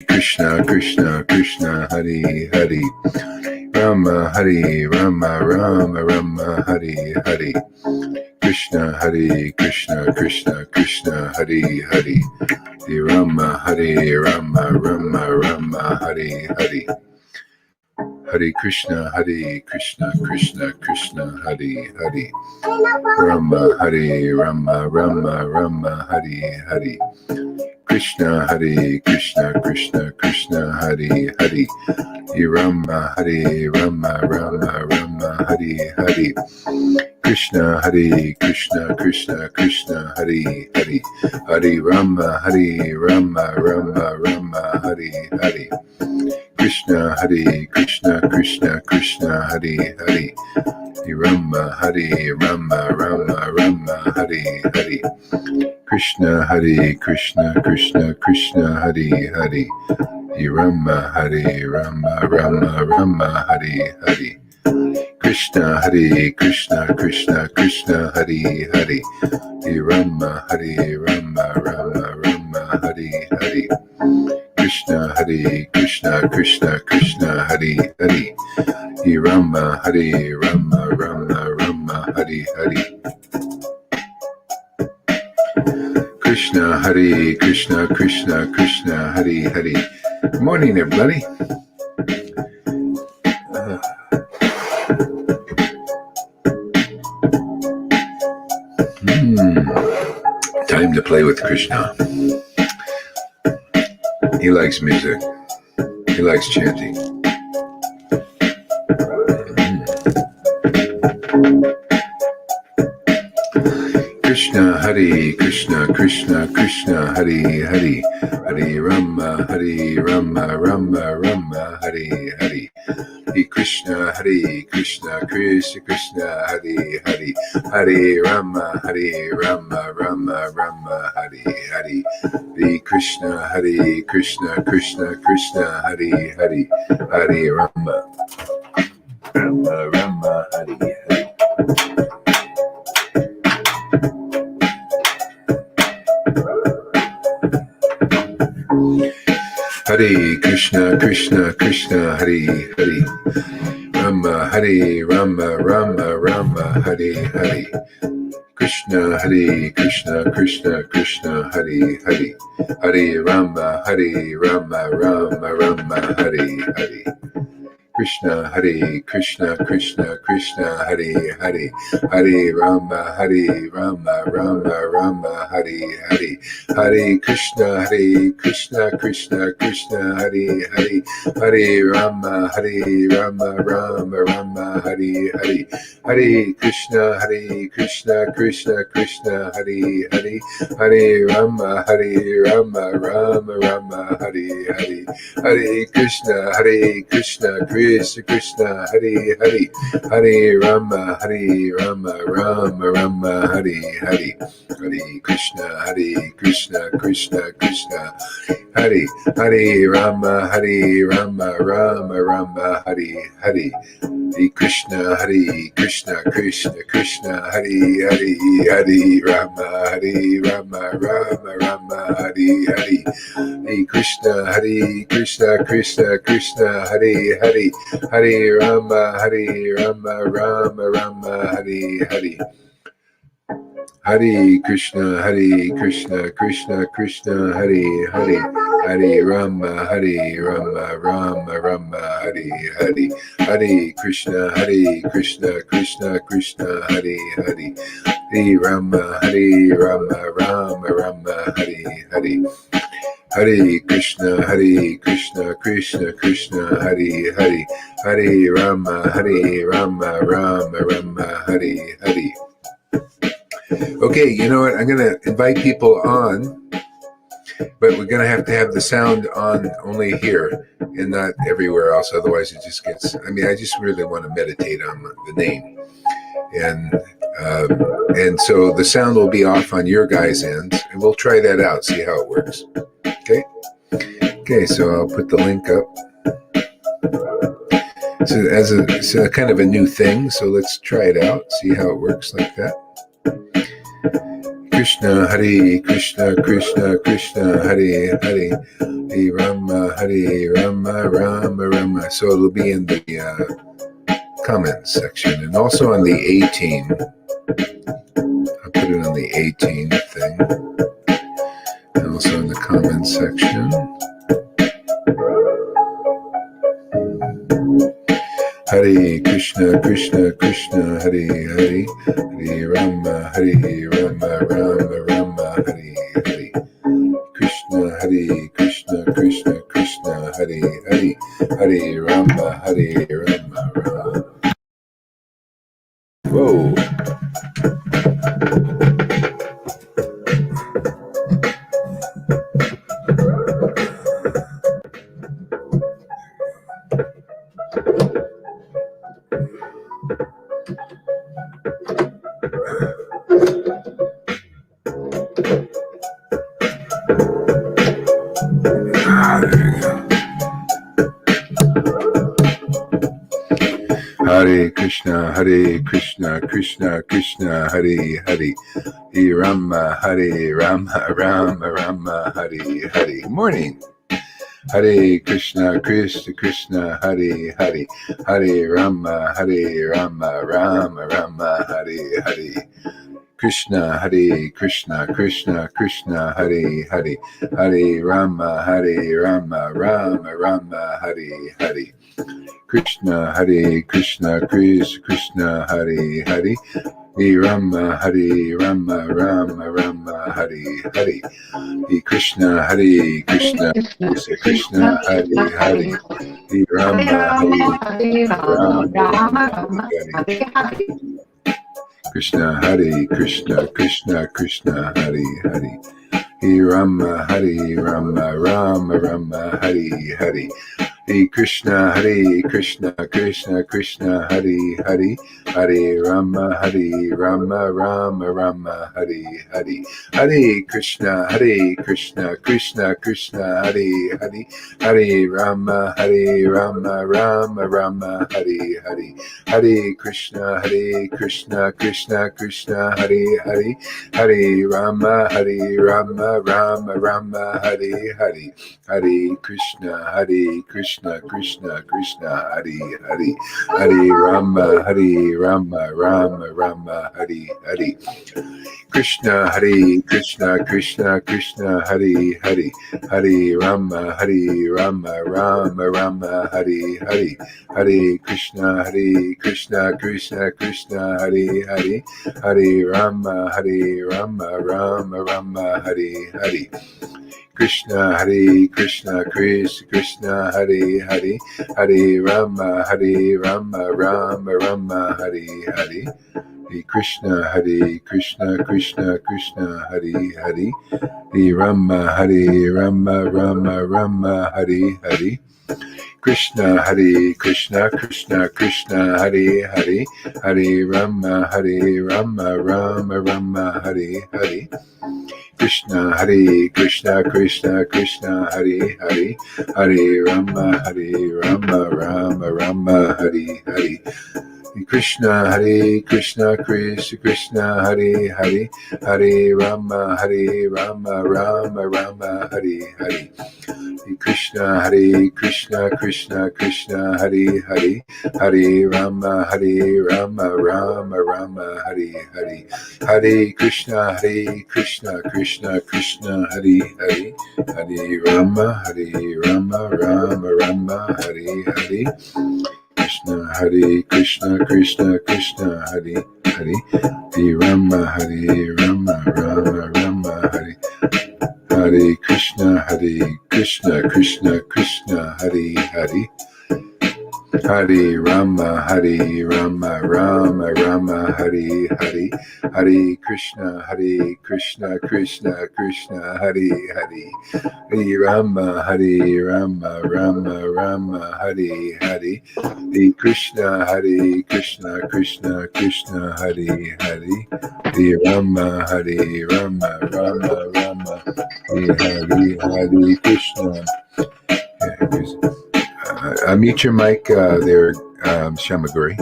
Krishna, Krishna, Krishna, Hari, Hari. Rama, Hari, Rama, Rama, Rama, Hari, Hari. Krishna, Hari, Krishna, Krishna, Krishna, Hari, Hari. Rama, Hari, Rama, Rama, Rama, Hari, Hari. Hare Krishna, Krishna, Krishna, Hari, Hari. Rama, Hare Rama, Rama, Rama, Hare, Hare. Krishna, Krishna, Krishna, Krishna, Hare, Hare. Rama, Hare Rama, Rama, Rama, Hare, Hare. Krishna, Krishna, Krishna, Krishna, Hare, Hare. Hare Rama, Rama, Rama, Rama, Hare, Hare. Krishna, Krishna, Krishna, Krishna, Hare, Hare. Rama, Rama, Rama, Rama, Hare, Hare. Krishna, Krishna, Krishna, Krishna, Hare, Hare. Rama, Rama, Rama, Rama, Hare, Hare. Krishna, Krishna, Krishna, Krishna, Hare, Hare. Rama, Rama, Rama, Rama, Hare, Hare. Krishna, Krishna, Krishna, Krishna, Hare, Hare. Rama, Rama, Rama, Rama, Hare, Hare. Krishna, Krishna, Krishna, Krishna, Hare, Hare. Good morning, everybody. Time to play with Krishna. He likes music. He likes chanting. Krishna, Krishna, Krishna, Krishna, Hare, Hare. Hare Rama, Rama, Rama, Rama, Hare, Hare. Hare Krishna, Krishna, Krishna, Krishna, Hare, Hare. Hare Rama, Rama, Rama, Rama, Hare, Hare. Hare Krishna, Krishna, Krishna, Krishna, Hare, Hare. Hare Rama, Rama, Rama, Hare, Hare. Hare Krishna, Krishna, Krishna, Hare, Hare. Rama, Rama, Rama, Rama, Hare, Hare. Krishna, Krishna, Krishna, Krishna, Hare, Hare. Hare Rama, Rama, Rama, Rama, Hare, Hare. Krishna, Krishna, Krishna, Krishna, Hare, Hare. Hare Rama, Rama, Rama, Rama, Hare, Hare. Hare Krishna, Krishna, Krishna, Krishna, Hare, Hare. Hare Rama, Rama, Rama, Rama, Hare, Hare. Hare Krishna, Krishna, Krishna, Krishna, Hare, Hare. Hare Rama, Rama, Rama, Rama, Hare, Hare. Hare Krishna, Krishna, Krishna, Hare, Hare. Hare Rama, Rama, Rama, Hare, Hare. Hare Krishna, Krishna, Krishna, Krishna, Hare. Hare Rama, Rama, Rama, Rama, Hare, Hare. Hare Krishna, Krishna, Krishna, Krishna, Hare, Hare. Hare Rama, Rama, Rama, Rama, Hare, Hare. Hare Krishna, Krishna, Krishna, Krishna, Hare, Hare. Hare Rama, Rama, Rama, Rama, Hare, Hare. Hare Krishna, Krishna, Krishna, Krishna, Hare, Hare. Hare Rama, Rama, Rama, Rama, Hare, Hare. Hare Krishna, Krishna, Krishna, Krishna, Hare, Hare. Hare Rama, Rama, Rama, Rama, Hare, Hare. Hare Krishna, Krishna, Krishna, Krishna, Hare, Hare. Hare Rama, Rama, Rama, Rama, Hare, Hare. Okay, you know what? I'm going to invite people on, but we're going to have the sound on only here and not everywhere else. Otherwise, it just gets, I just really want to meditate on the name. And so the sound will be off on your guys' ends, and we'll try that out, see how it works. Okay, so I'll put the link up. So it's a kind of a new thing, so let's try it out, see how it works like that. Krishna, Hare Krishna, Krishna Krishna, Hare Hare, Hare Rama, Rama Rama. So it'll be in the comments section, and also on the 18. I'll put it on the 18 thing, and also in the comments section. Hare Krishna, Krishna Krishna, Hare Hare, Hare Rama, Rama Rama, Hare Hare. Krishna, Hare Krishna, Krishna Krishna, Hare Hare, Hare Rama, Rama Rama. Whoa. Hare Krishna, Krishna Krishna, Hare Hare, Hare Rama, Rama Rama, Hare Hare. Good morning. Hare Krishna, Krishna, Hare Hare, Hare Rama, Rama Rama, Hare Hare. Krishna, Krishna Krishna, Hare Hare, Hare Rama, Rama Rama, Hare Hare. Krishna, Krishna Krishna, Hare Hare, Hare Rama, Rama Rama, Hare Hare. Hare Krishna, Krishna Krishna, Hare Hare, Hare Rama, Rama, Hare. Krishna, Krishna Krishna, Hare Hare, Hare Rama, Rama Rama, Hare Hare. Hare Krishna, Krishna Krishna, Hare Hare, Hare Rama, Rama Rama, Hare Hare. Hare Krishna, Krishna Krishna, Hare Hare, Hare Rama, Rama Rama, Hare Hare. Hare Krishna, Krishna Krishna, Hare Hare, Hare Rama, Rama Rama, Hare Hare. Hare Krishna, Krishna Krishna, Hare Hare, Hare Rama, Rama Rama, Hare Hare. Krishna, Krishna Krishna, Hare Hare, Hare Rama, Rama Rama, Hare Hare. Hare Krishna, Krishna, Hare Hare, Hare Rama, Rama Rama, Hare Hare. Krishna, Krishna Krishna, Hare Hare, Hare Rama, Rama Rama, Hare Hare. Hare Krishna, Krishna Krishna, Hare Hare, Hare Rama, Rama Rama, Hare Hare. Krishna, Krishna Krishna, Hare Hare, Hare Rama, Rama Rama, Hare Hare. Krishna, Krishna Krishna, Hare Hare, Hare Rama, Rama Rama, Hare Hare. Krishna, Krishna Krishna, Hare Hare, Hare Rama, Rama Rama, Hare Hare. Krishna, Krishna Krishna, Hare Hare, Hare Rama, Rama Rama, Hare Hare. Hare Krishna, Krishna Krishna, Hare Hare, Hare Rama, Rama Rama, Hare Hare. Krishna, Krishna Krishna, Hare Hare, Hare Rama, Rama Rama, Hare Hare. Krishna, Krishna Krishna, Hare Hare, Hare Rama, Rama Rama, Hare Hare. Hare Krishna, Krishna Krishna, Hare Hare, Hare Rama, Rama Rama, Hare Hare. Hare Krishna, Krishna Krishna, Hare Hare, Hare Rama, Rama Rama, Hare Hare. Hare Krishna. Unmute your mic there, Shamaguri.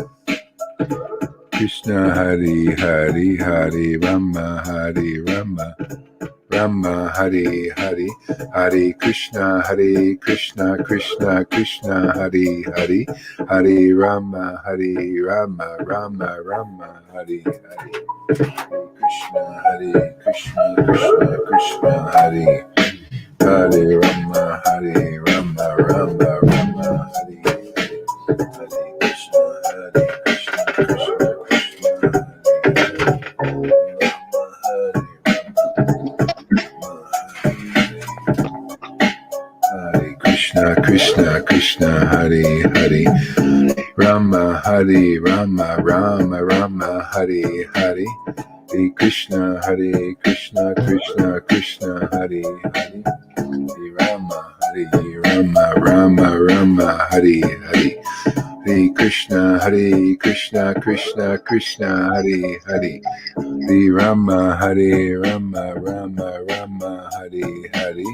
Krishna Hari Hari Hari Rama Hari Rama Rama Hari Hari Hari Krishna Krishna Krishna Hari Hari Hari Rama Rama Rama Hari Hari Krishna Krishna Krishna Hari Hari Rama Rama Rama Hari Hari Krishna Krishna Krishna Krishna Krishna Hari Hari Rama Rama Rama Hari Hari Hare Krishna Krishna Krishna Hari Hari Rama Rama Rama Hari Hari Hare Krishna Krishna Krishna Hari Hari Hare Rama Rama Rama Hari Hari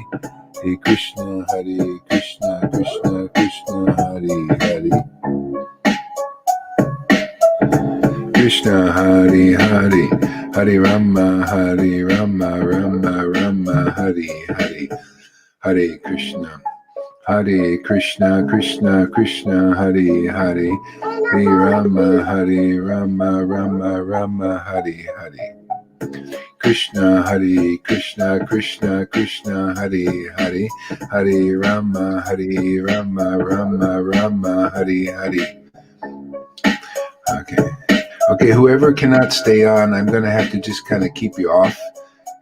Hare Krishna Krishna Krishna Hari Hari Krishna Hari Hari Hare Rama Rama Rama Hari Hari Hare Krishna Krishna Krishna Hari Hari Hare Rama Rama Rama Hari Hari Krishna Krishna Krishna Hari Hari Hare Rama Rama Rama Hari Hari. Okay, whoever cannot stay on, I'm going to have to just kind of keep you off.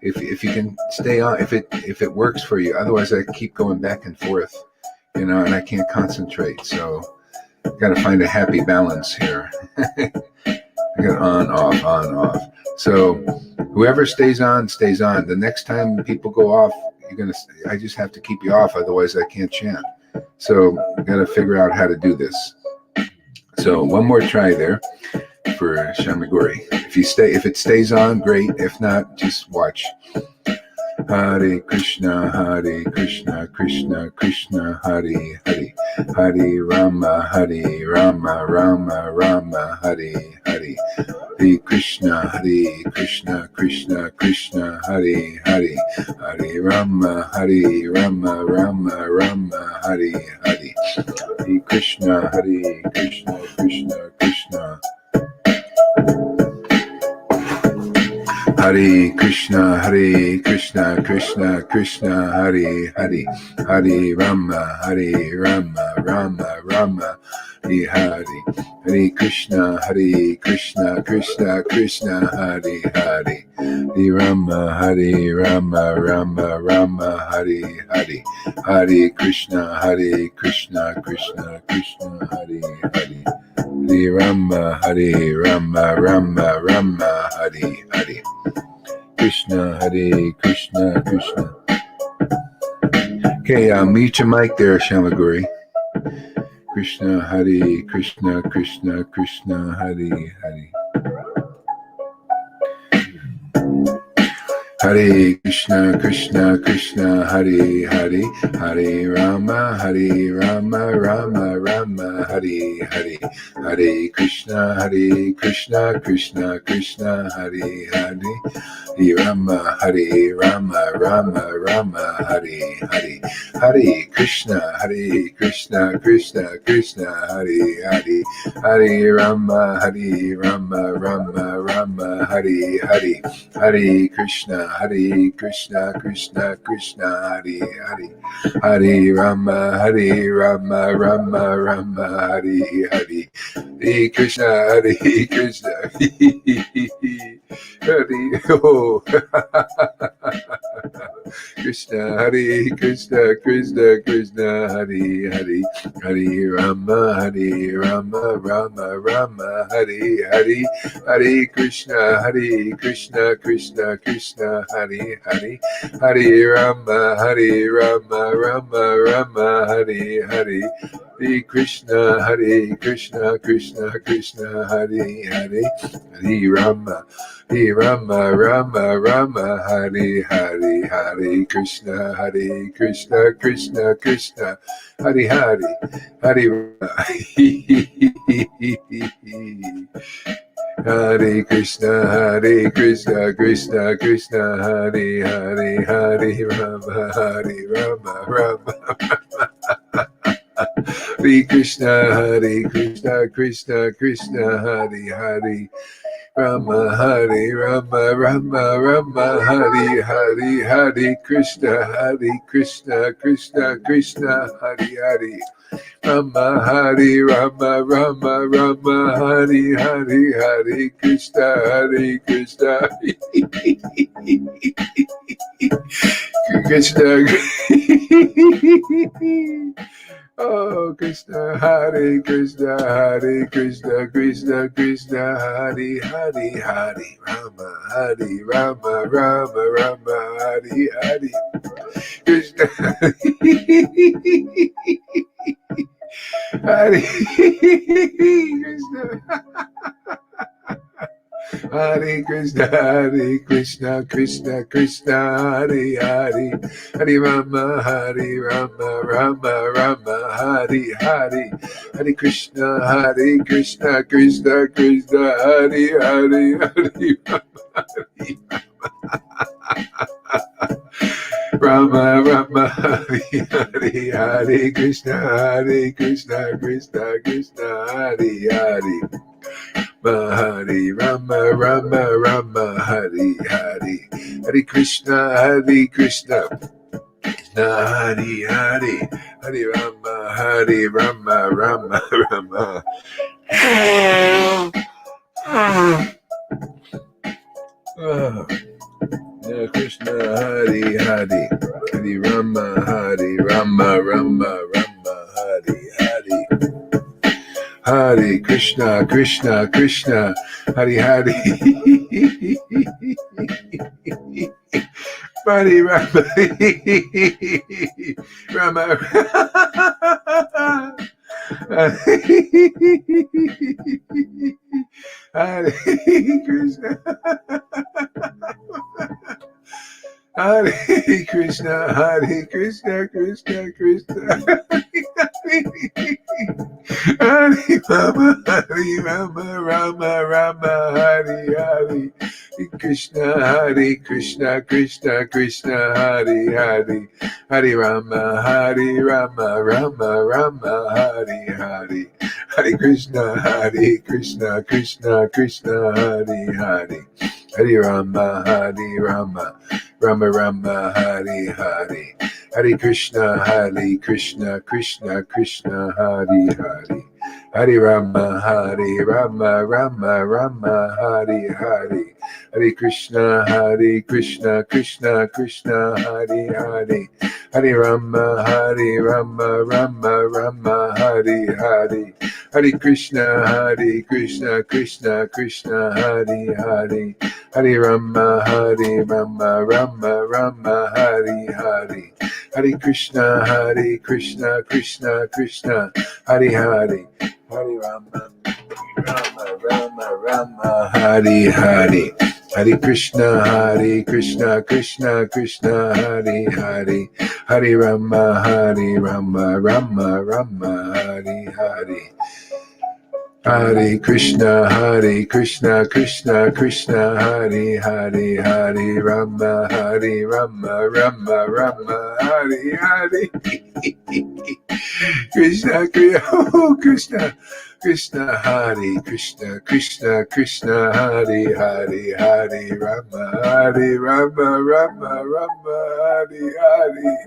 If you can stay on, if it works for you. Otherwise, I keep going back and forth, and I can't concentrate. So I've got to find a happy balance here. I got on, off. So whoever stays on, stays on. The next time people go off, I just have to keep you off. Otherwise, I can't chant. So I've got to figure out how to do this. So one more try there for Shamaguri. If it stays on, great. If not, just watch. Hare Krishna Krishna Krishna Hare Hare Hare Rama Rama Rama Hare Hare Hare Krishna Krishna Krishna Hare Hare Hare Rama Rama Rama Hare Hare Hare Krishna Krishna Krishna Hare Krishna Krishna Krishna Hare Hare Hare Rama Rama Rama Hare Hare Hare Krishna Krishna Krishna Hare Hare Hare Rama Rama Rama Hare Hare Hare Krishna Krishna Krishna Hare Hare Hare Rama Rama Rama Hare Hare Krishna Krishna. Okay, mute your mic there, Shamaguri. Krishna Krishna Hare Hare. Hare Krishna Krishna Hare Hare Hare Rama Rama Rama Hare Hare Hare Krishna Krishna Hare Hare Hare Rama Rama Rama Hare Hare Hare Krishna Krishna Hare Hare Hare Rama Rama Rama Hare Hare Hare Krishna Krishna Hare Hare Hare Rama Rama Rama Hare Hare Hare Krishna Hare oh Krishna Krishna Hare Hare Hare Rama Rama Hare Hare Hare Krishna Krishna Hare Hare Hare Rama Rama Hare Hare Hare Krishna Krishna Hare Hare Hare Rama Rama Hare Hare Hare Krishna Krishna Hare Hare Hare Hare Krishna, Krishna Krishna, Hare Hare, Hare Rama, Hare Rama, Rama Hare Krishna, Krishna Krishna, Hare Hare, Rama Hare Rama, Rama Rama Hare Hare, Hare Krishna, Krishna Krishna, Hare Hare, Rama Hare Rama, Rama Rama Hare Hare, Hare Krishna, Krishna Krishna. Oh Krishna, Hare Krishna, Hare Krishna, Krishna Krishna, Hare Hare, Hare Rama, Hare Rama, Rama Rama, Hare Hare, Krishna, Hare Krishna. Hare Krishna, Krishna Krishna, Hare Hare, Hare Rama, Rama Rama, Hare Hare, Hare Krishna, Krishna Krishna, Hare Hare, Hare Rama, Rama Hare Hare, Hare Krishna, Krishna Krishna, Hare Hare. Hare Rama, Rama Rama, Hare Hare, Hare Krishna, Krishna Hare Hare, Hare Rama, Rama Rama. Hare Krishna, Hare Hare, Hare Rama, Rama Rama, Hare Hare. Hare Krishna, Krishna Krishna, Hare Hare, Hare Rama, Rama, Hare Krishna, Hare Krishna, Hare Krishna, Krishna Krishna, Hare Rama, Rama Rama, Hare Hare, Hare Krishna, Krishna Krishna, Hare Hare, Hare Rama, Rama Rama, Hare Hare, Hare Krishna, Krishna Krishna, Hare Hare, Hare Rama, Rama Rama, Hare Hare, Hare Krishna, Krishna Krishna, Hare Hare, Hare Rama, Rama Rama, Hare Hare, Hare Krishna, Krishna Krishna, Hare Hare, Hare Rama, Rama Rama, Hare Hare, Hare Krishna, Krishna Krishna, Hare Hare, Hare Rama, Rama Rama, Hare Hare, Hare Krishna, Krishna Krishna, Hare Hare, Hare Rama, Rama, Hare Hare, Hare Krishna, Krishna Krishna, Hare Hare, Hare Rama, Rama Rama, Hare Hare. Hare Krishna, Krishna Krishna, Hare Hare, Hare Rama, Rama Rama, Hare Hare. Krishna, oh Krishna, Krishna, Hare Krishna, Krishna, Hare Hare, Hare Rama, Rama Rama, Hare Hare.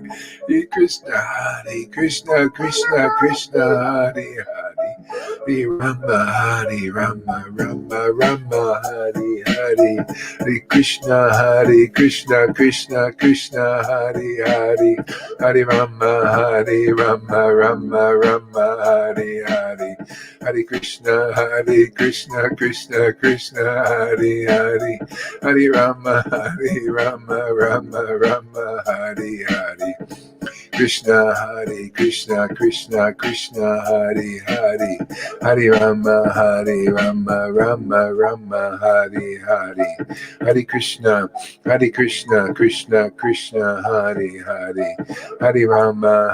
Hare Krishna, Krishna, Hare Hare. Hare Rama, Rama, Hare Hare, Hare Krishna, Krishna Hare Hare, Hare Rama, Rama, Hare Hare, Hare Krishna, Krishna Hare Hare, Hare Rama, Rama, Hare Hare. Krishna Hare Krishna, Krishna Krishna Hare Hare, Hare Rama, Rama Rama, Hare Hare, Hare Krishna, Krishna Krishna, Hare Hare, Hare Rama,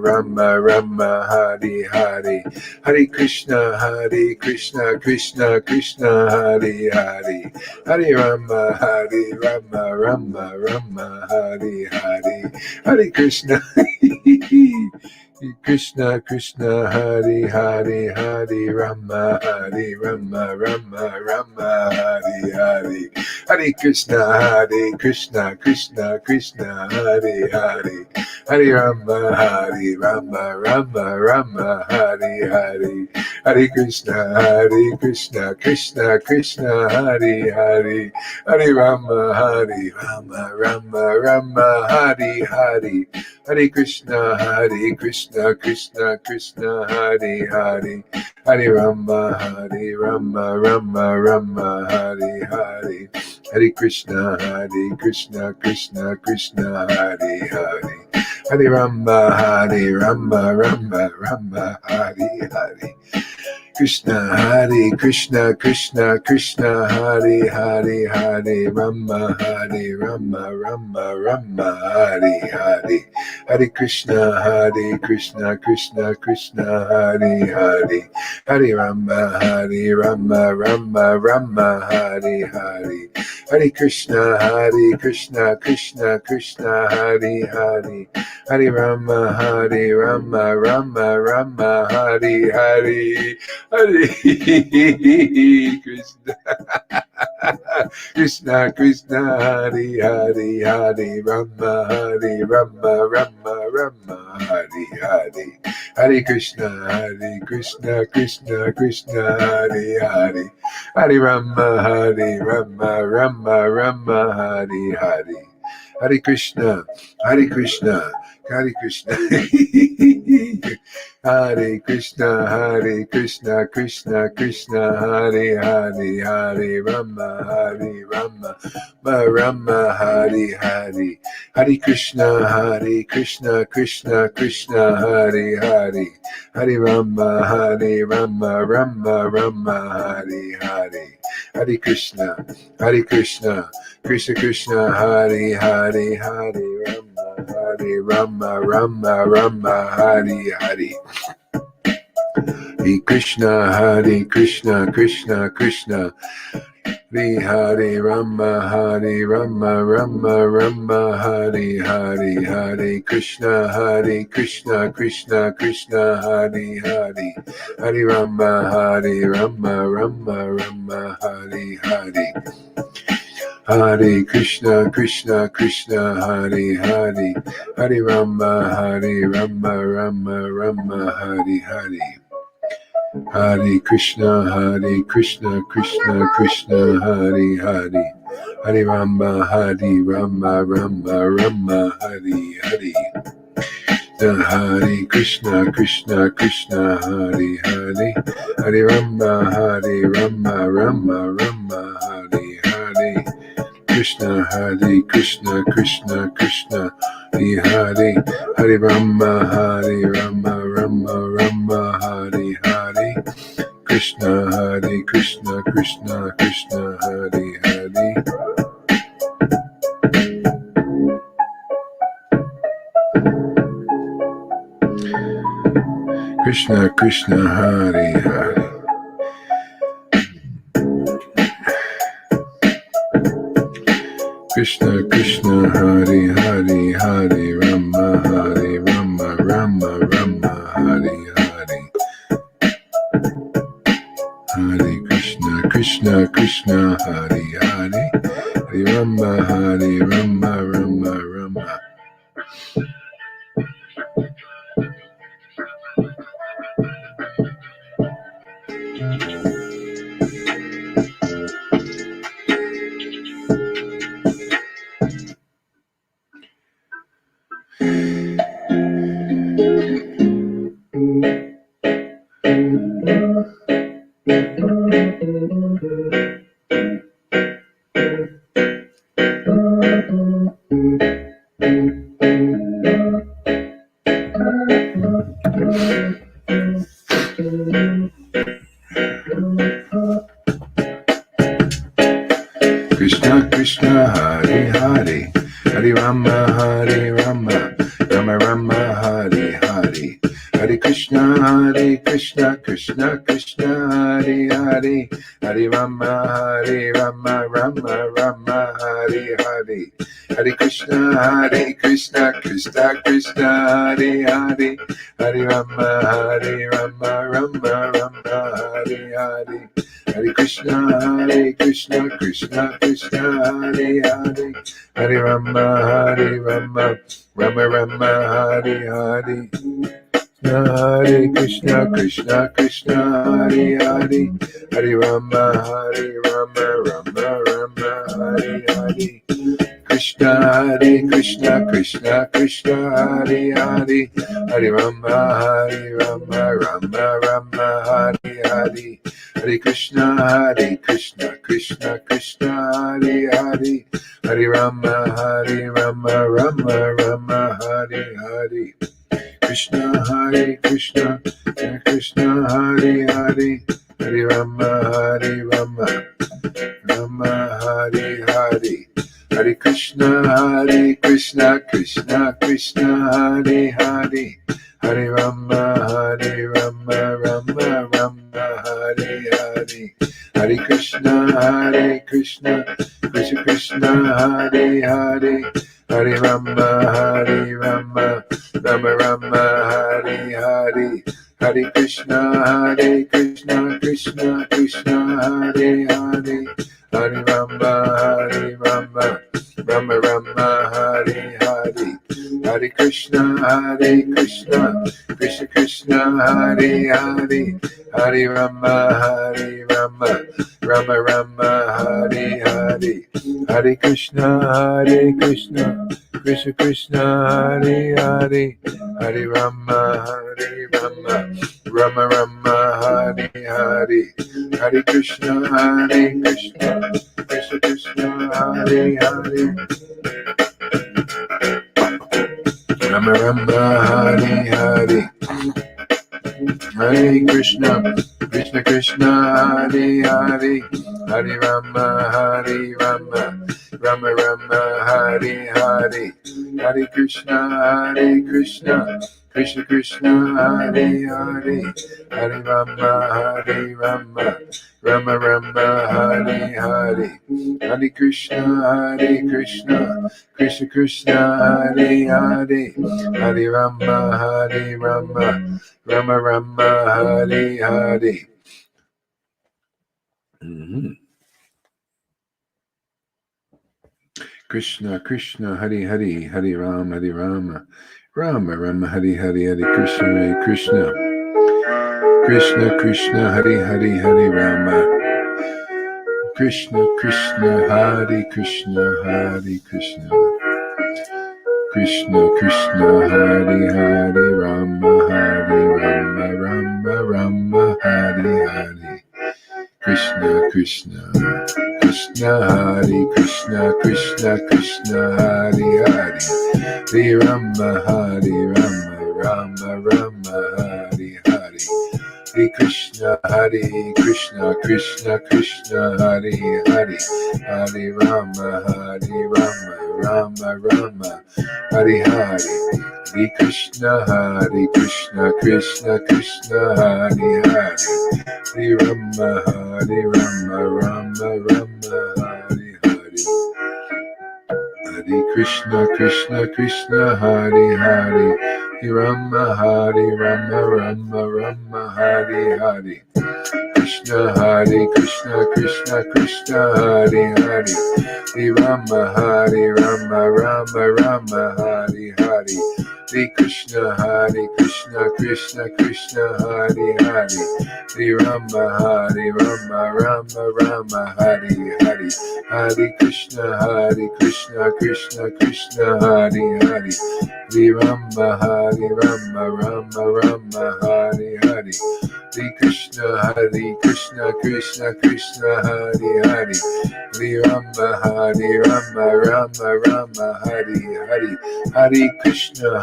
Rama Rama, Hare Hare, Hare Krishna, Krishna Krishna, Hare Hare, Hare Rama, Rama Rama, Hare Hare, Hare Krishna, Krishna Krishna, Hare Hare, Hare Rama, Rama Rama, Hare Hare, Hare Krishna, Krishna Krishna, Hare Hare, Hare Rama, Rama, Hare Hare, Hare Krishna, Krishna Krishna, Hare Hare, Hare Rama, Rama, Hare Hare, Hare Krishna, Krishna Krishna, Hare Hare, Hare Rama, Rama, Hare Hare, Hare Krishna, Krishna Krishna, Hare Hare, Hare Rama, Rama, Hare Hare, Krishna, Krishna Krishna, Hare Hare, Hare Rama, Rama, Hare Hare, Hare Krishna, Krishna Krishna, Hare Hare, Hare Rama, Rama, Hare Hare, Hare Krishna, Krishna Krishna, Hare Hare, Hare Rama, Rama, Hare Hare, Hare Krishna, Krishna, Hare Hare, Hare Rama, Rama, Hare Hare, Hare Krishna, Krishna, Hare Hare, Hare Rama, Rama, Hare Hare, Hare Krishna, Krishna, Hare Krishna, Krishna, Hare Hare, Hare Rama, Rama, Hare Hare, Hare Krishna, Krishna, Hare Hare, Hare Rama, Rama, Hare Hare, Hare Krishna, Krishna Krishna, Hare Hare, Hare Rama, Rama, Hare Hare, Hare Krishna, Krishna Krishna, Hare Rama, Rama, Hare Hare, Hare Krishna, Krishna Krishna, Hare Hare, Hare Rama, Rama, Hare Hare, Hare Krishna, Krishna Hare Hare, Hare Rama, Rama, Hare Hare, Hare Krishna, Krishna Hare Hare, Hare Rama, Rama, Hare Hare, Hare Krishna, Krishna Hare Hare, Hare Rama, Rama, Hare Hare, Krishna, Krishna Hare Hare, Hare Rama, Rama, Hare Hare, Krishna, Krishna Hare Hare, Krishna, Hare Hare. Krishna, Hare Hare, Hare Rama, Rama, Hare Hare, Hare Krishna, Hare Hare, Hare Rama, Rama. Krishna Krishna Hare Hare Hare Rama Hare Rama Rama Rama Hare Hare Hare Krishna Krishna Krishna Hare Hare Hare Rama Rama Rama Hare Hare Hare Krishna Krishna Krishna Hare Hare Hare Rama Rama Rama Hare Hare Hare Krishna Krishna Krishna Hare Hare Hare Rama Rama Hare Hare Hare Krishna Krishna Hare Hare Hare Rama Rama Hare Hare Krishna Krishna Hare Hare Hare Rama Rama Hare Hare Hare Krishna Krishna Hare Hare Hare Rama Rama Hare Hare Krishna Krishna Hare Hare Hare Rama Rama Hare Hare Hare Krishna Krishna Hare Hare Hare Rama Rama Hare Hare Hare Krishna Krishna Hare Hare Hare Rama Rama Hare Hare Hare Krishna Krishna Hare Hare Hare Rama Rama Hare Hare Hare Krishna Krishna Hare Hare Hare Rama Rama Hare Hare Hare Krishna Krishna Hare Hare Hare Rama Rama Hare Hare Hare Krishna Krishna Hare Hare Rama Hare Hare Hare Krishna Krishna Hare Hare Hare Rama Rama Hare Hare Hare Krishna Krishna Hare Hare Hare Rama Rama Hare Hare Hare Krishna Krishna Hare Hare Hare Rama Rama Hare Hare. Krishna Hare Hare Hare Rama Rama Hare Hare Hare Krishna Krishna Hare Hare Hare Rama Krishna Hare Krishna Krishna Hare Hare Rama Rama Hare Hare Krishna Hare Krishna Hare Hare Hare Rama Rama Hare Hare Hare Krishna Krishna Hare Hare Hare Rama Rama Hare Hare Hare Krishna Krishna Hare Hare Hare Rama Rama Hare Hare Hare Krishna Hare Hare Hare Rama Rama Hare Hare Krishna Hare Hare Hare Rama Rama Hare Hare Hare Krishna Krishna Hare Hare Hare Rama Rama Hare Hare Hare Krishna Krishna Hare Hare Hare Rama Rama Hare Hare Hare Hare Krishna Krishna Krishna Hare Hare Hare Rama Rama Rama Hare Hare Hare Krishna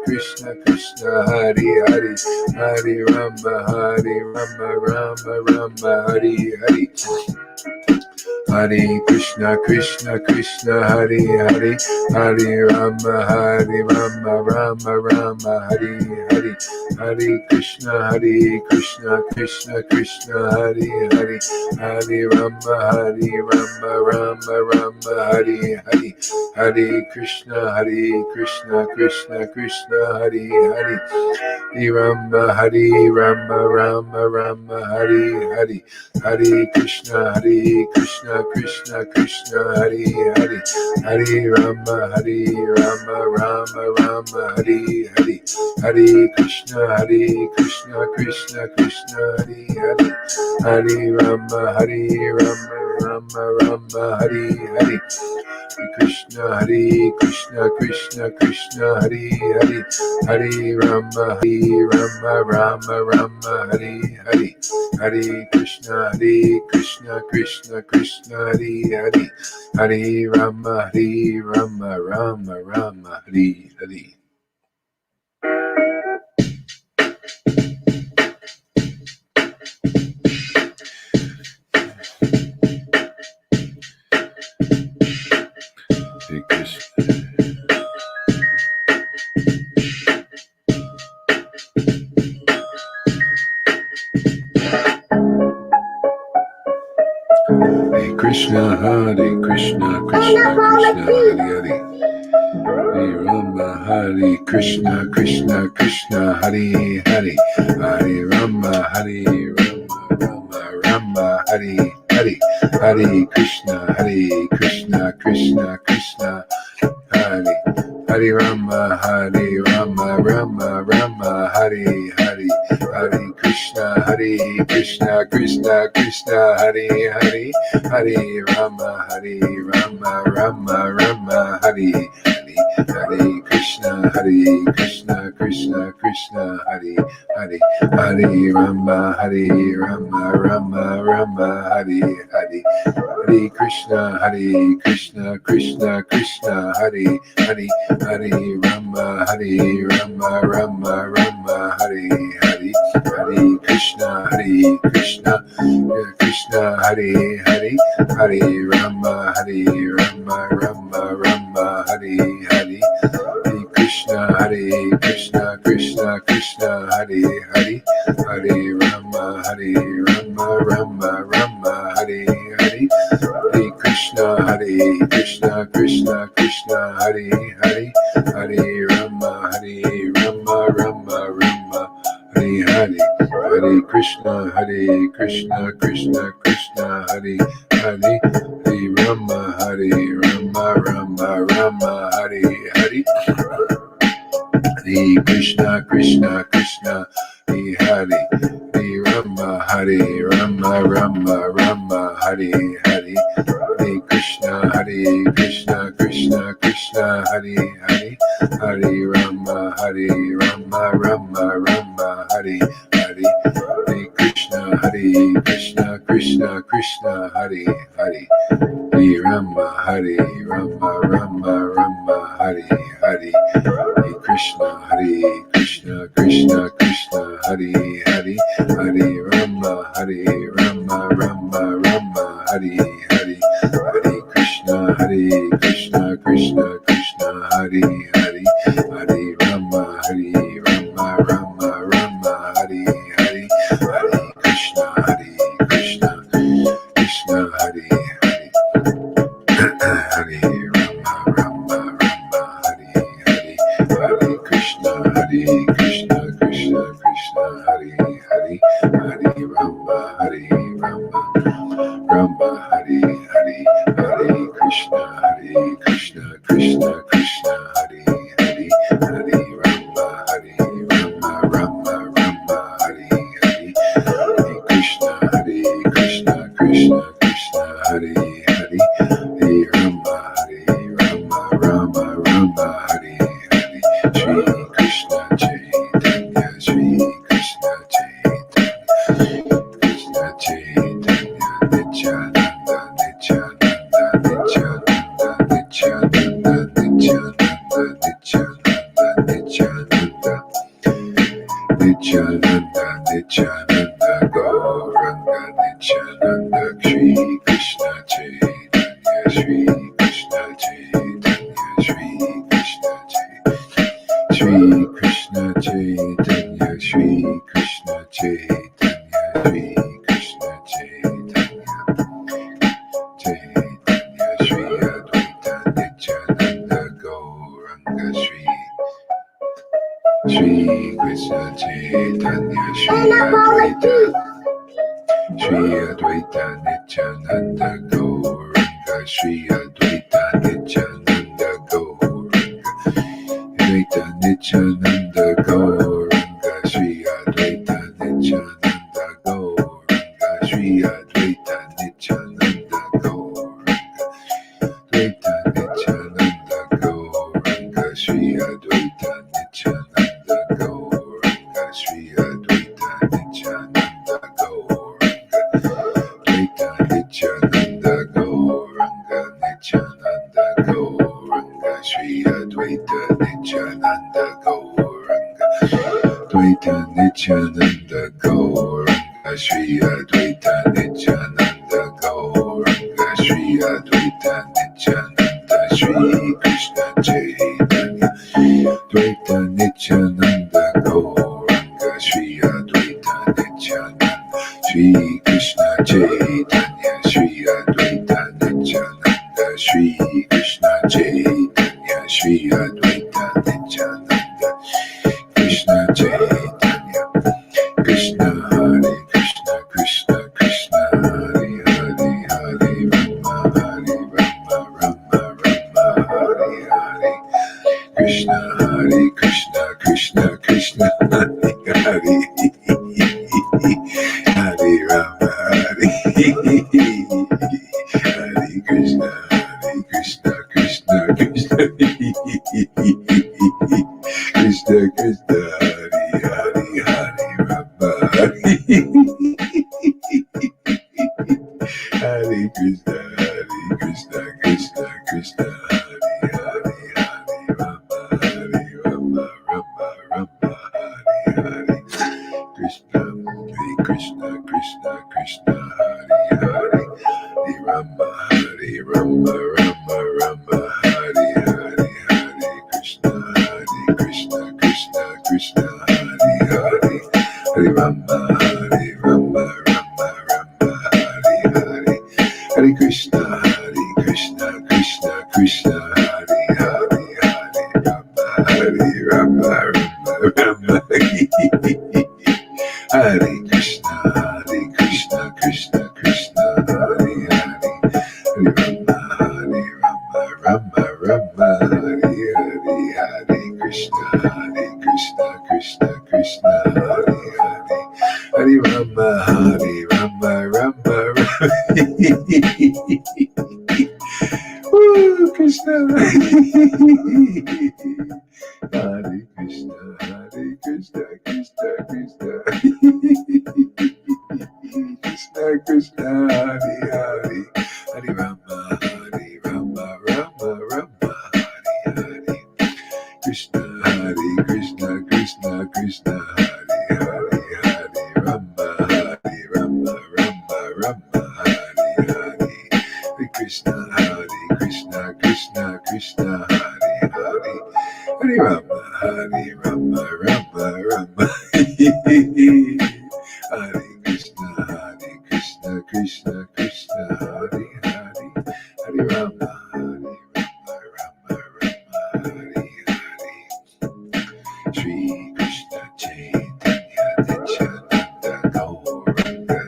Krishna Krishna Hare Hare Hare Rama Rama Rama Hare Hare Hare Krishna Krishna Krishna Hare Hare Hare Rama Rama Rama Hare Hare Hare Krishna Krishna Krishna Hare Hare Hare Rama Rama Rama Hare Hare Hare Krishna Krishna Krishna Hare Hare Hare Rama Rama Rama Hare Hare Hare Krishna Krishna Krishna Hare Hare Hare Rama Rama Rama Hare Hare Hare Krishna Krishna Krishna Hare Hare Hare Rama Rama Rama Hare Hare Krishna Krishna Krishna Hare Hare Hare Rama Rama Rama Hare Hare Hare Krishna Krishna Krishna Hare Hare Hare Rama Rama Rama Hare Hare Hare Krishna. Hare Krishna Krishna Krishna Hare Hare Hare Rama Hare Krishna Krishna Krishna Hare Hare Hare Rama Rama Rama Hare Hare Hare Krishna Krishna Krishna Hare Hare Rama Rama Rama Hare Hare Hare Krishna Krishna Krishna Hare Hare Hare Rama Rama Rama Hare Hare Hare Krishna Krishna Krishna Hare Hare Hare Rama Rama Rama Hare Hare Hare Krishna Krishna Krishna Hare Hare Hare Rama Rama Rama Hare Hare Hare Krishna Krishna Hare Hare Hare Rama Rama Rama Hare Hare Hare Krishna Krishna Krishna Hare Hare Hare Rama Rama Rama Hare Hare Hare Krishna Krishna Hare Hare Hare Rama Rama Rama Hare Hare Hare Krishna Krishna Hare Hare Hare Rama Rama Rama Hare Hare Hare Krishna Krishna Hare Hare Hare Rama Rama Rama Hare Hare Hare Krishna Krishna Hare Hare Hare Rama Rama Rama Hare Hare Hare Krishna Krishna Hare Hare Hare Rama Rama Rama Hare Hare Hare Krishna Krishna Hare Hare Hare Rama Rama Rama Hare Hare Hare Krishna Krishna Hare Hare Hare Rama Rama Rama Hare Hare Hare Krishna Krishna Hare Hare Hare Rama Rama Hare Hare Hare Krishna Krishna Hare Hare Hare Rama Rama Hare Hare Hare Krishna Krishna Hare Hare Hare Rama Rama Hare Hare Hare Krishna Krishna Hare Hare Hare Rama Rama Hare Hare Shri Krishna Chaitanya Shri Krishna Nityananda, Nityananda, Gauranga, Nityananda, Shri Krishna Chaitanya, Shri Krishna Chaitanya, Shri Krishna Chaitanya, Shri Krishna Chaitanya, Shri Krishna Chaitanya, Shri Krishna Chaitanya, Chaitanya, Shri Advaita Nityananda, Gauranga, Shri Krishna Chaitanya, Shri Advaita, Shri Advaita Nityananda, Gauranga, Shri Advaita Nityananda, Gauranga, Advaita Nityananda, Gauranga, Shri Advaita Nityananda, Gauranga, Shri Advaita Nityananda, Gauranga, Advaita Nityananda, Gauranga, Shri Advaita Nityananda, Gauranga, Shri Advaita Nityananda, Gauranga, Advaita Nityananda, Gauranga, Nityananda, Gauranga, Shri Advaita Nityananda, Gauranga, Advaita Nityananda, Gauranga, Shri Advaita Nityananda, Gauranga, Shri Advaita Nityananda, Shri Krishna Chaitanya, Advaita Nityananda, Gauranga, Shri Advaita Nityananda, Shri Krishna Chaitanya, Shri Advaita Nityananda, Shri Krishna Chaitanya, Shri Advaita Nityananda, Krishna Chaitanya, Krishna Hare Krishna, Krishna Krishna Hare Hare, Hare Rama, Hare Rama, Rama Rama, Hare Hare, Krishna Hare Krishna, Krishna Krishna Hare Hare, Hare Rama, Hare Hare Krishna, Hare Krishna, Krishna Krishna Krishna Krishna Hare Hare, Hare Rama, Hare Hare Krishna, Hare Krishna, Krishna Krishna Hare Hare, Hare Rama, Hare Rama, Rama Rama, Hare Hare, Krishna, Hare Krishna, Krishna Krishna Hare Hare, Hare Rama, Hare Rama, Rama Rama, Hare Hare, Hare Krishna, Hare Krishna, Krishna Krishna Hare Hare, Hare Rama, Hare Rama, Rama Rama, Hare Hare, Hare Krishna, Hare Krishna, Krishna Krishna Hare Hare, Hare Rama, Hare Rama, Rama Rama, Hare Krishna, Hare Krishna, Krishna Krishna Hare Hare, Hare Rama, Hare Rama, Rama Rama, Hare Hare, Hare Krishna, Hare Krishna, Krishna Krishna Hare Hare, Hare Rama, Hare Rama, Rama Rama, Woo, Krishna, Hare Krishna, Hare Krishna, Krishna Krishna, Krishna Krishna, Hare Hare, Hare Rama, Hare Rama, Rama Rama, Hare Hare, Krishna, Hare Krishna, Krishna Krishna, Hare Hare, Hare Rama, Hare Rama, Rama Rama, Hare Hare, Hare Krishna, Hare Krishna, Krishna Krishna, Hare Hare, Hare Rama, Hare Rama, Rama Rama, Hare Krishna, Hare Krishna, Krishna Krishna, Hare Hare, Hare Rama, Hare Rama, Rama Rama, Hare Hare, Shri Krishna Chaitanya, Nityananda, Gauranga,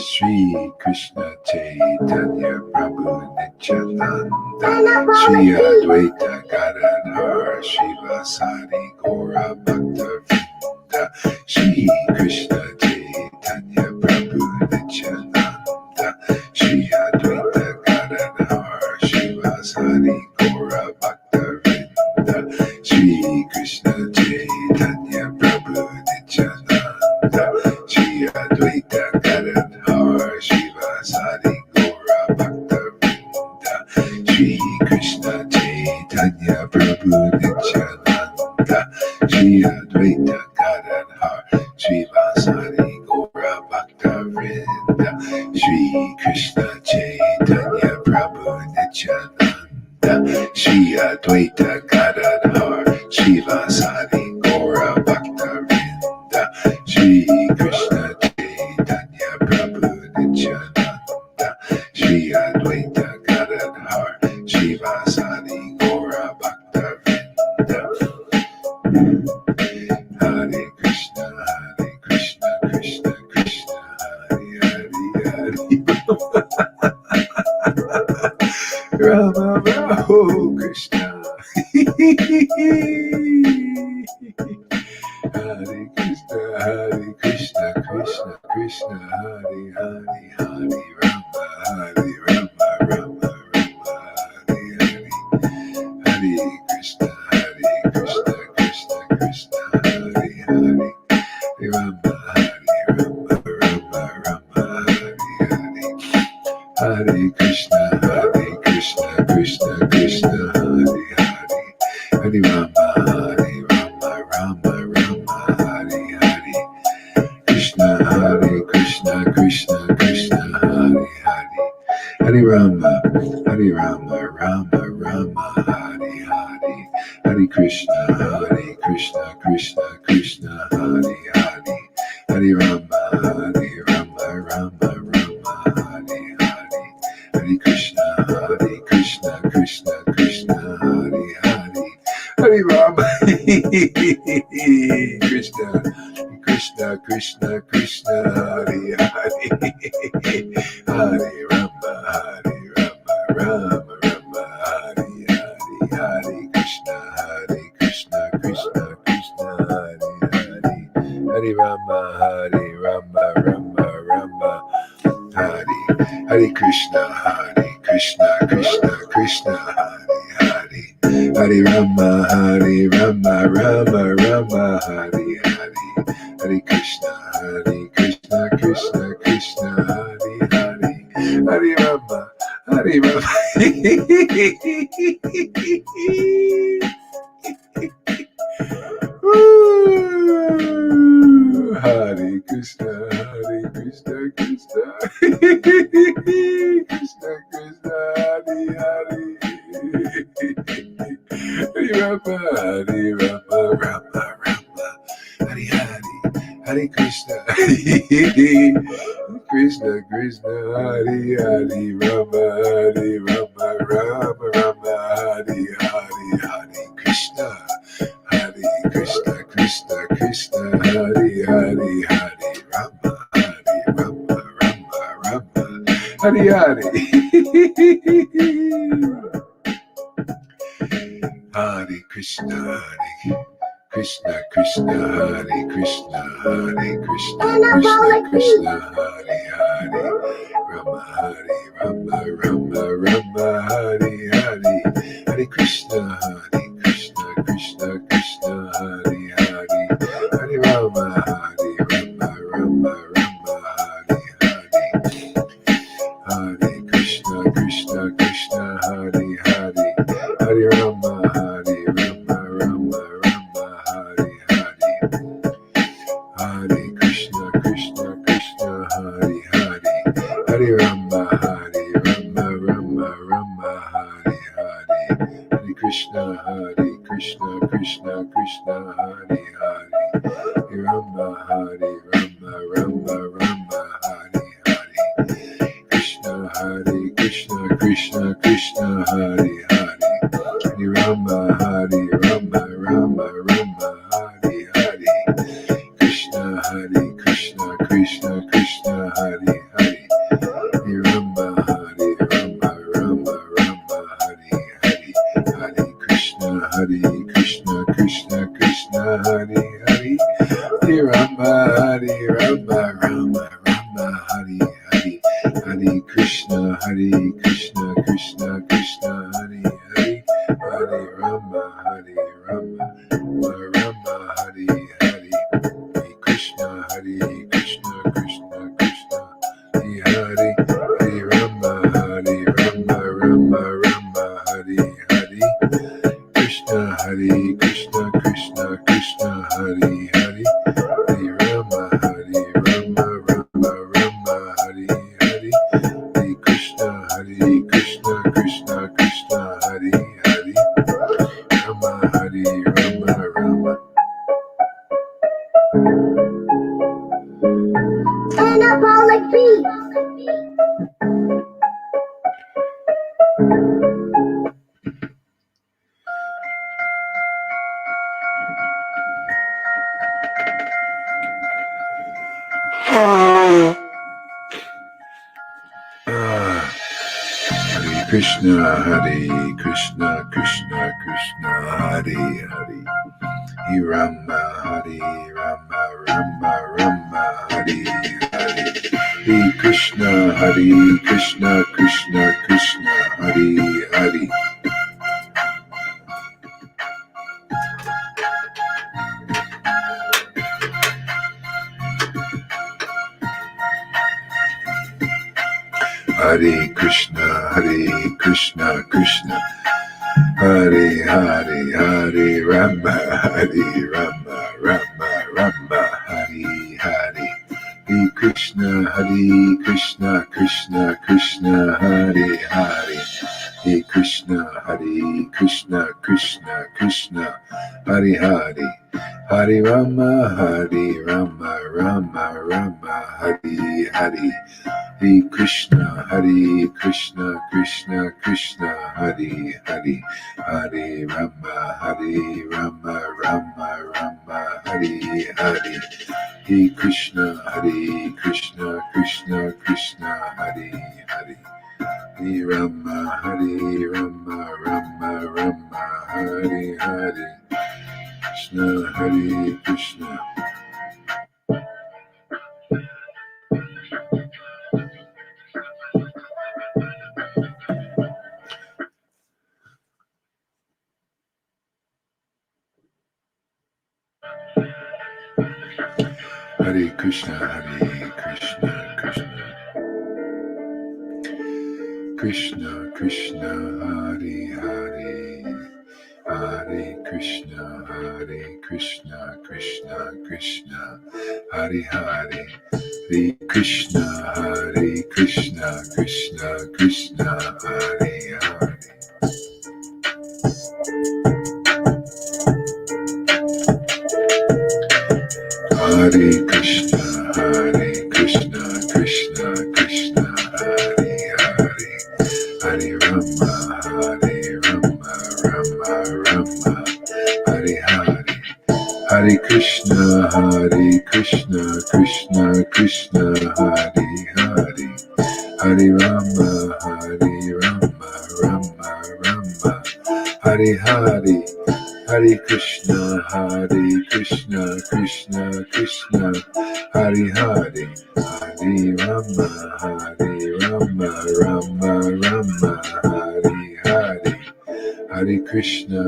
Shri Krishna Chaitanya, Prabhu Nityananda, Shri Advaita Gadadhar, Shiva Sari Gaura Bhakta Vrinda, Shri Krishna Chaitanya, Prabhu Nityananda, Shri Advaita Gadadhar, Shiva Sari Gaura Bhakta Vrinda, Shri Krishna Chaitanya, Prabhu Nityananda, Shri Advaita Gadadhar, Shiva Sari Gaura Bhakta Vrinda, Shri Krishna Chaitanya, Prabhu Nityananda, Shri Advaita Gadadhar Srivasadi Gaura Bhakta Vrinda Shri Krishna Chaitanya Prabhu Nityananda Shri Advaita Gadadhar Srivasadi Gaura Bhakta Vrinda Shri Krishna Chaitanya Prabhu Nityananda Shri Advaita Gadadhar Srivasadi Gaura Bhakta Vrinda Hare Krishna, Krishna Krishna, Hare Hare, Rama Rama Krishna. Hare Krishna, Krishna Krishna, Hare Hare, Hare Rama, Rama Rama, Hare Hare. Hare Krishna, Krishna Krishna, Hare Hare, Rama, Rama Rama, Hare Hare. Hare Krishna, Krishna Krishna, Hare Hare, Hare Rama, Rama Rama, Hare Hare. Krishna, Krishna Krishna, Hare Hare, Hare Rama, Rama Rama, Hare Hare. Hare Krishna, Krishna Krishna, Hare Hare, Hare Rama, Rama Rama, Hare Hare. Hare Krishna, Krishna Krishna, Hare Hare, Hare Rama, Krishna Krishna, Hare Hare, Hare Rama, Rama Rama, Hare Hare. Hare Krishna, Krishna Krishna, Hare Hare, Hare Rama, Rama Rama, Hare. Hare Krishna, Krishna Krishna, Hare Hare, Hare Rama, Rama Rama, Hare Hare. Hare Krishna, Krishna Krishna, Hare Hare, Hare Rama, Rama. Hare Krishna, Krishna Krishna, Krishna, Hare Hare, Hare Rama, Rama, Hare Hare, Hare Krishna, Krishna Krishna, Hare Hare, Rama, Rama, Hare Hare, Hare Krishna, Krishna Krishna, Hare Hare, Hare Rama, Rama, Hare Hare. Hare Krishna, Krishna Hare Krishna, Krishna Krishna, Hare Hare, Rama, Rama Hare Hare, Hare Krishna, Krishna Hare Hare, Hare Rama, Rama Hare Hare, Hare Krishna, Hare Hare, Hare Rama, Rama Hare Hare, Hare Krishna, Hare Hare, Hare Rama, Rama Hare Hare, Hare Krishna, Krishna Hare Hare, Hare Rama, Rama Hare Hare, Krishna, Krishna Hare Hare, Hare Rama, Rama Hare Hare, Krishna, Krishna Hare Hare, Hare Rama, Rama Hare Hare, Hare Krishna, Krishna Hare Hare, Hare Rama, Rama Hare Hare, Hare Krishna, Krishna Hare Hare, Hare Rama, Rama Hare Hare, Hare Krishna, Krishna Hare Hare, Hare Rama, Rama Hare Hare, Krishna, Krishna Hare Anabolic beat. Hare Krishna, Hare Krishna, Krishna Krishna, Hare Hare. Hare Rama, Hare Rama, Rama Rama, Hare Hare. Hare Krishna, Krishna Krishna, Hare Hare. Hare Krishna, Krishna Krishna, Hare Hare, Hare Rama, Hare Rama, Rama Rama, Hare Hare. Hare Krishna, Krishna Krishna, Hare Hare. Hare Krishna, Krishna Krishna, Hare Hare. Hare Rama, Rama Rama, Hare Hare. Hare Krishna, Krishna Krishna, Hare Hare. Hare Rama, Rama Rama, Hare Hare. Hare Krishna, Krishna Krishna, Hare Hare. Hare Rama, Rama Rama, Hare Hare. Krishna, Hare Krishna. Hare Krishna, Krishna Krishna Krishna, Hare Hare. Hare Krishna, Krishna Krishna, Hare Hare. Hare Krishna, Krishna Krishna, Hare Hare. Hare Krishna, Krishna Krishna, Hare Hare. Hare Rama, Rama Rama, Hare Hare. Hare Krishna, Krishna Krishna, Hare Hare. Hare Rama, Rama Rama, Hare Hare. Hare Krishna, Krishna Krishna, Hare Hare. Hare Rama, Rama Rama, Hare Hare. Hare Krishna,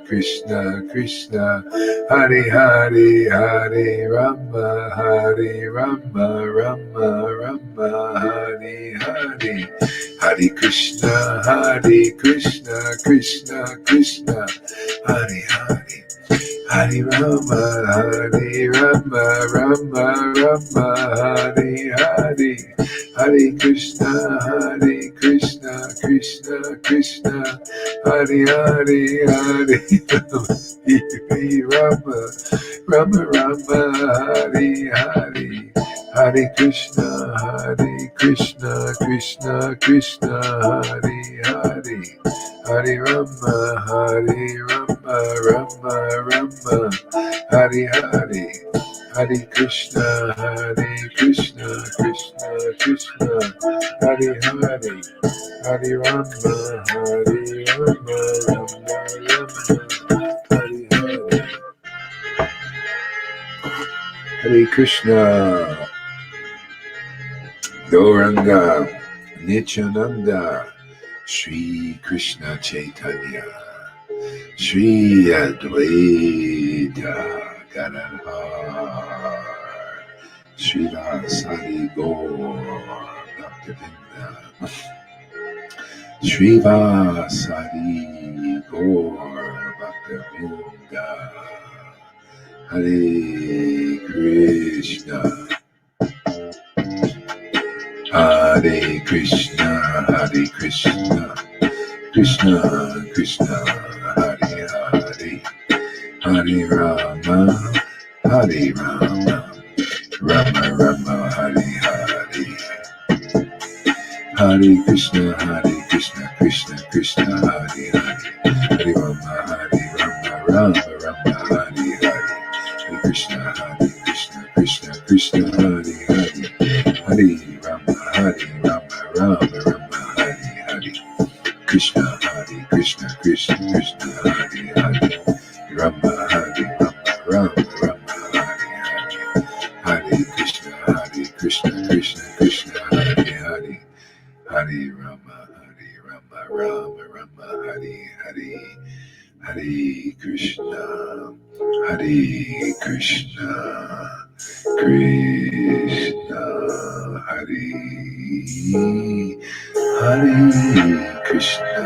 Krishna Krishna, Hare Hare. Hare Rama, Rama Rama, Hare Hare. Hare Krishna, Krishna Krishna, Hare Hare. Hare Rama, Rama Rama, Hare Hare. Hare Krishna, Krishna Krishna, Hare Hare. Hare Rama, Rama Rama, Hare Hare. Hare Krishna, Krishna Krishna, Hare Hare. Hare Rama, Rama Rama, Hare Hare. Hare Krishna, Krishna Krishna, Hare Hare. Hare Rama, Rama Hare Hare. Hare Krishna, Gauranga, Nityananda, Shri Krishna Chaitanya, Shri Advaita Gadadhar, Srila Sadi Gaur Bhaktivinda, Sriva Sadi Gaur Bhaktivinda. Hare Krishna, Hare Krishna, Krishna Krishna, Hare Hare. Hare Rama, Hare Rama, Rama Rama, Hare Hare. Hare Krishna, Krishna Krishna, Hare Hare. Hare Rama, Rama Rama, Hare Hare. Hare Krishna, Krishna Krishna, Hare Hare. Hare Rama, Rama Rama, Hare Hare. Krishna, Krishna Krishna, Hare Hare. Rama, Rama Rama, Hare Hare. Hare Krishna, Krishna Krishna, Hare Hare. Hare Rama, Rama Rama, Hare Hare. Hare Krishna, Krishna Krishna, Hare Hare Krishna,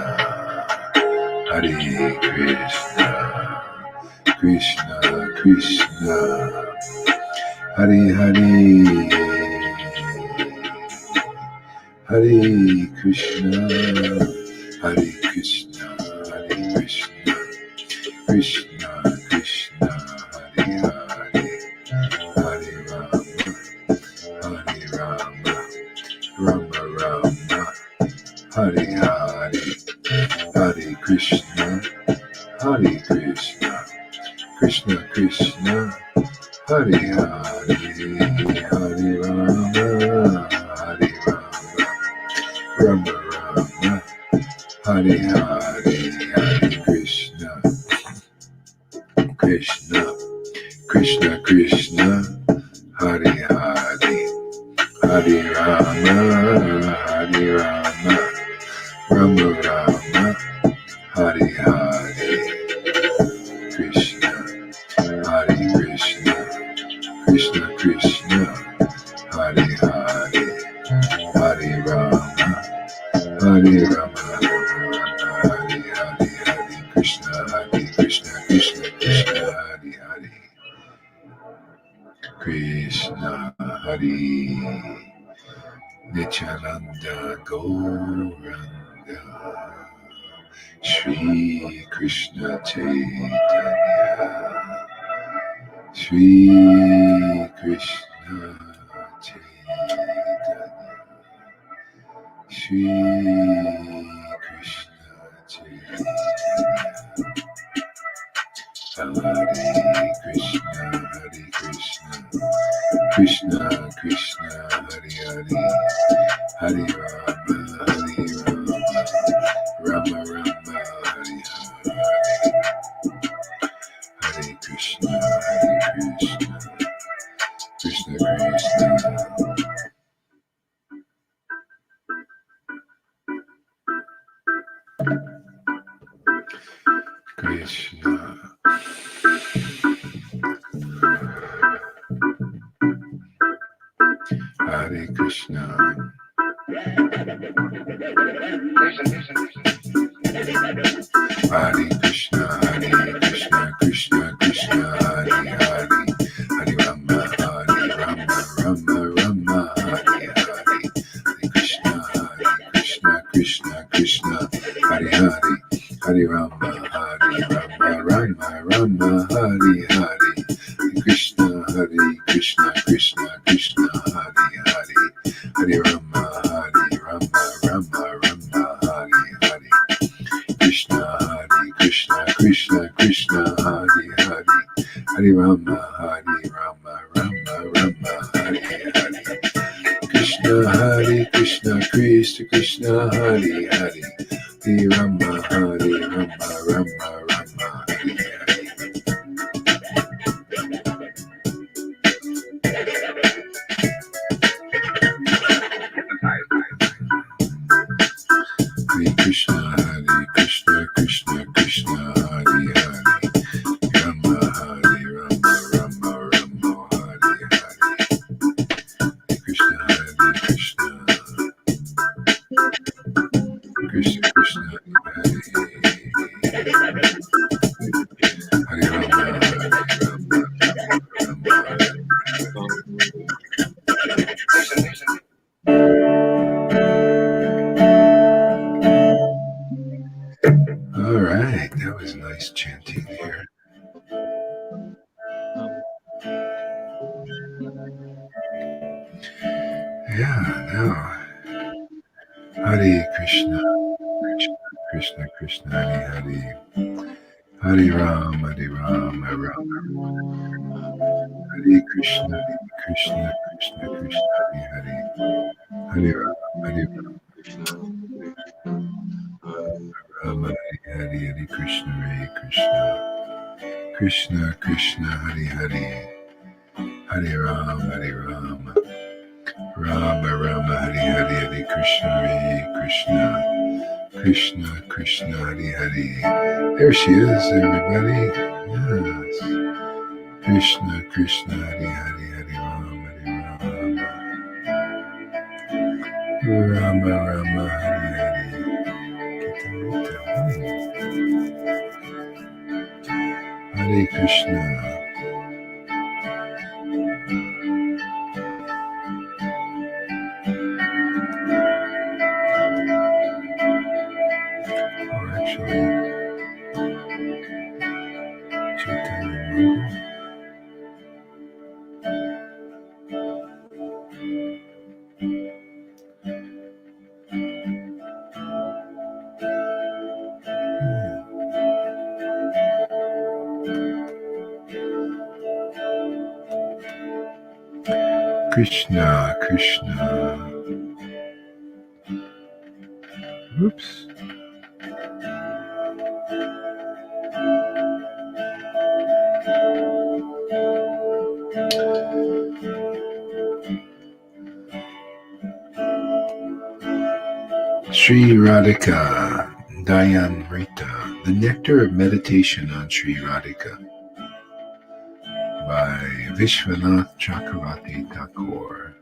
Krishna Krishna Krishna, Hare Hare. Hare Krishna, Krishna Krishna Krishna, Hare Hare. Hare Rama, Rama Rama, Hare Hare. Hare Krishna, Krishna Krishna, Hare Hare. Hare Rama, Rama Rama, Hare Hare. Hare Krishna, Krishna Krishna, Hare Hare. Hare Rama, Rama Rama, Hare Hare. Krishna, Krishna Krishna, Hare Hare. Hare Rama, Rama Hare Hare. Hare Krishna, Krishna Krishna, Hare Hare. Krishna Hare, Nityananda Gauranga, Shri Krishna Chaitanya, Shri Krishna Chaitanya, Shri Krishna Chaitanya. Hare Krishna, Krishna Krishna, Hare Hare. Hare Rama, Rama Rama, Hare Hare. Hare Krishna, Krishna Krishna. Krishna. Hare Krishna. Hare Krishna, Krishna Krishna, Hare Hare. Hare Rama, Rama Rama, Hare Hare. Hare Krishna, Krishna Krishna, Hare Hare. Hare Rama, Rama Rama, Hare Hare. Hare Krishna, Krishna Krishna, Hare Hare. Hare Rama, Rama Rama, Hare Hare. Krishna, Krishna Krishna, Hare Hare. Hare Rama, Rama Rama, Hare Hare. Krishna, Krishna Krishna, Hare Hare. Hare Rama, Rama Rama, Hare Hare. Hare Krishna, Krishna Krishna, Hare Hare. Rama, Rama Rama, Hare Hare. Krishna, Krishna Krishna, Hare Yeah, now. Hare Krishna, Krishna, Krishna, Krishna, Hare Hare. Hare Ram, Hare Ram, Hare Ram, Hare Krishna, Krishna, Krishna, Krishna, Hare Hare. Hare Ram, Hare Ram, Hare Hare, Hare Krishna, Hare Krishna. Krishna, Krishna, Hare Hare. Hare Ram, Hare Ram. Rama, Rama, Hare Hare, Hare Krishna, Hare Krishna. Krishna, Krishna, Hare Hare. There she is, everybody. Yes. Krishna, Krishna, Hare Hare, Hare Rama, Hare Rama. Rama, Rama, Hare Hare. Hare Krishna. Or actually, Chaitanya. Krishna, Krishna. Oops. Sri Radhika Dayan Rita, The Nectar of Meditation on Sri Radhika by Vishwanath Chakravarti Thakur.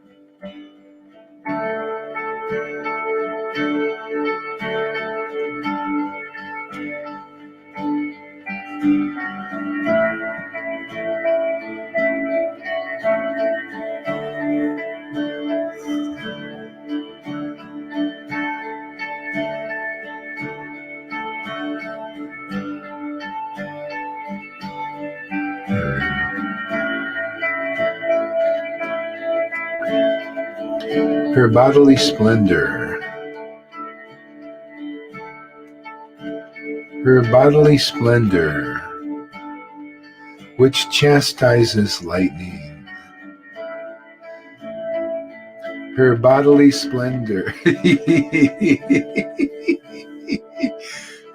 Her bodily splendor. Her bodily splendor, which chastises lightning. Her bodily splendor.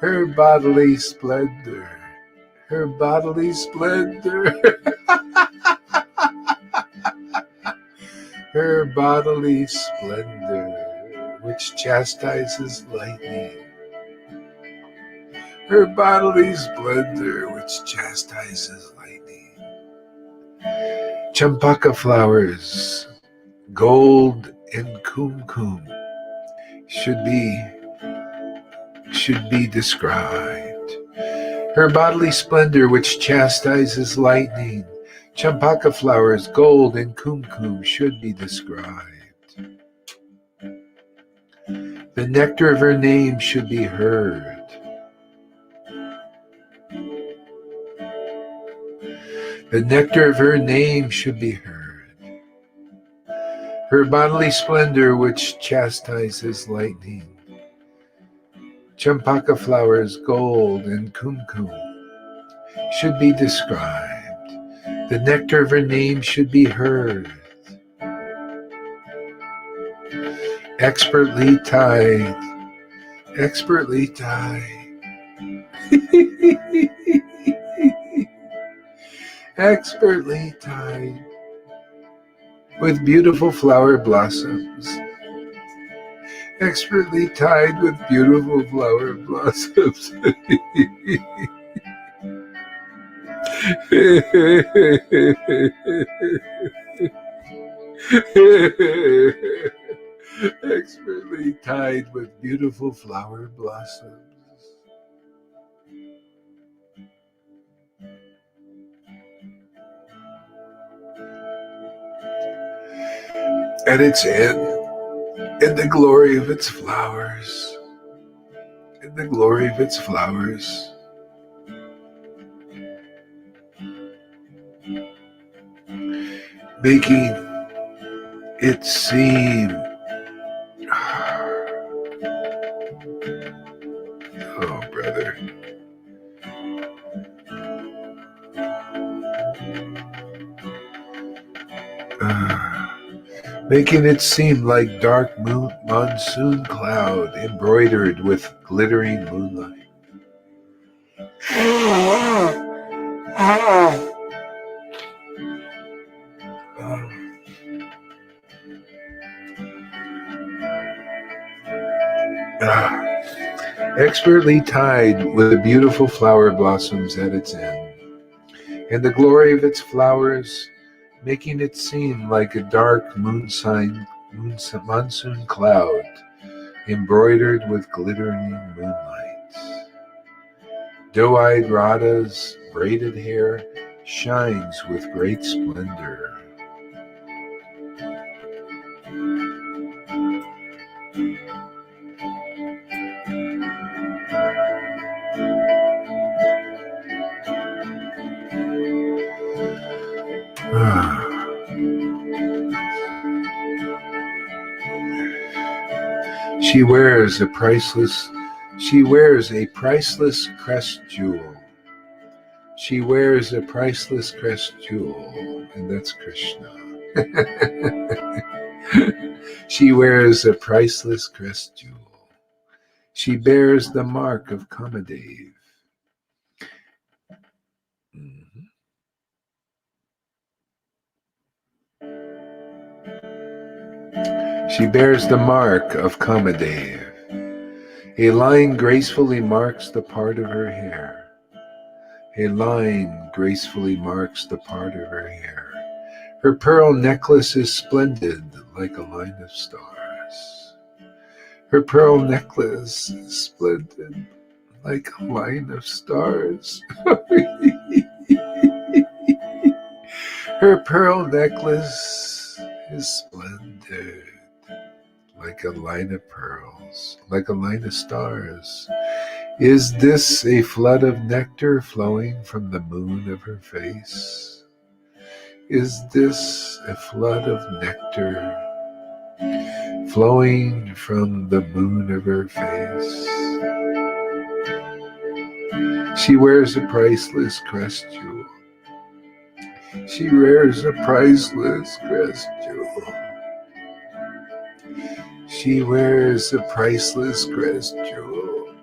Her bodily splendor. Her bodily splendor. Her bodily splendor, which chastises lightning. Her bodily splendor, which chastises lightning. Champaka flowers, gold and kumkum should be described. Her bodily splendor, which chastises lightning. Champaka flowers, gold and kumkum should be described. The nectar of her name should be heard. The nectar of her name should be heard. Her bodily splendor, which chastises lightning. Champaka flowers, gold and kumkum should be described. The nectar of her name should be heard. Expertly tied. Expertly tied. Expertly tied with beautiful flower blossoms. Expertly tied with beautiful flower blossoms. Expertly tied with beautiful flower blossoms. At its end, in the glory of its flowers, in the glory of its flowers, making it seem, oh brother, making it seem like dark monsoon cloud embroidered with glittering moonlight. Expertly tied with the beautiful flower blossoms at its end, and the glory of its flowers making it seem like a dark monsoon cloud embroidered with glittering moonlight. Doe-eyed Radha's braided hair shines with great splendor. She wears a priceless crest jewel. She wears a priceless crest jewel, and that's Krishna. She wears a priceless crest jewel. She bears the mark of Kamadev. She bears the mark of Kamadev. A line gracefully marks the part of her hair. A line gracefully marks the part of her hair. Her pearl necklace is splendid like a line of stars. Her pearl necklace is splendid like a line of stars. Her pearl necklace is splendid like a line of pearls, like a line of stars. Is this a flood of nectar flowing from the moon of her face? Is this a flood of nectar flowing from the moon of her face? She wears a priceless crest jewel. She wears a priceless crest jewel. She wears a priceless crest jewel.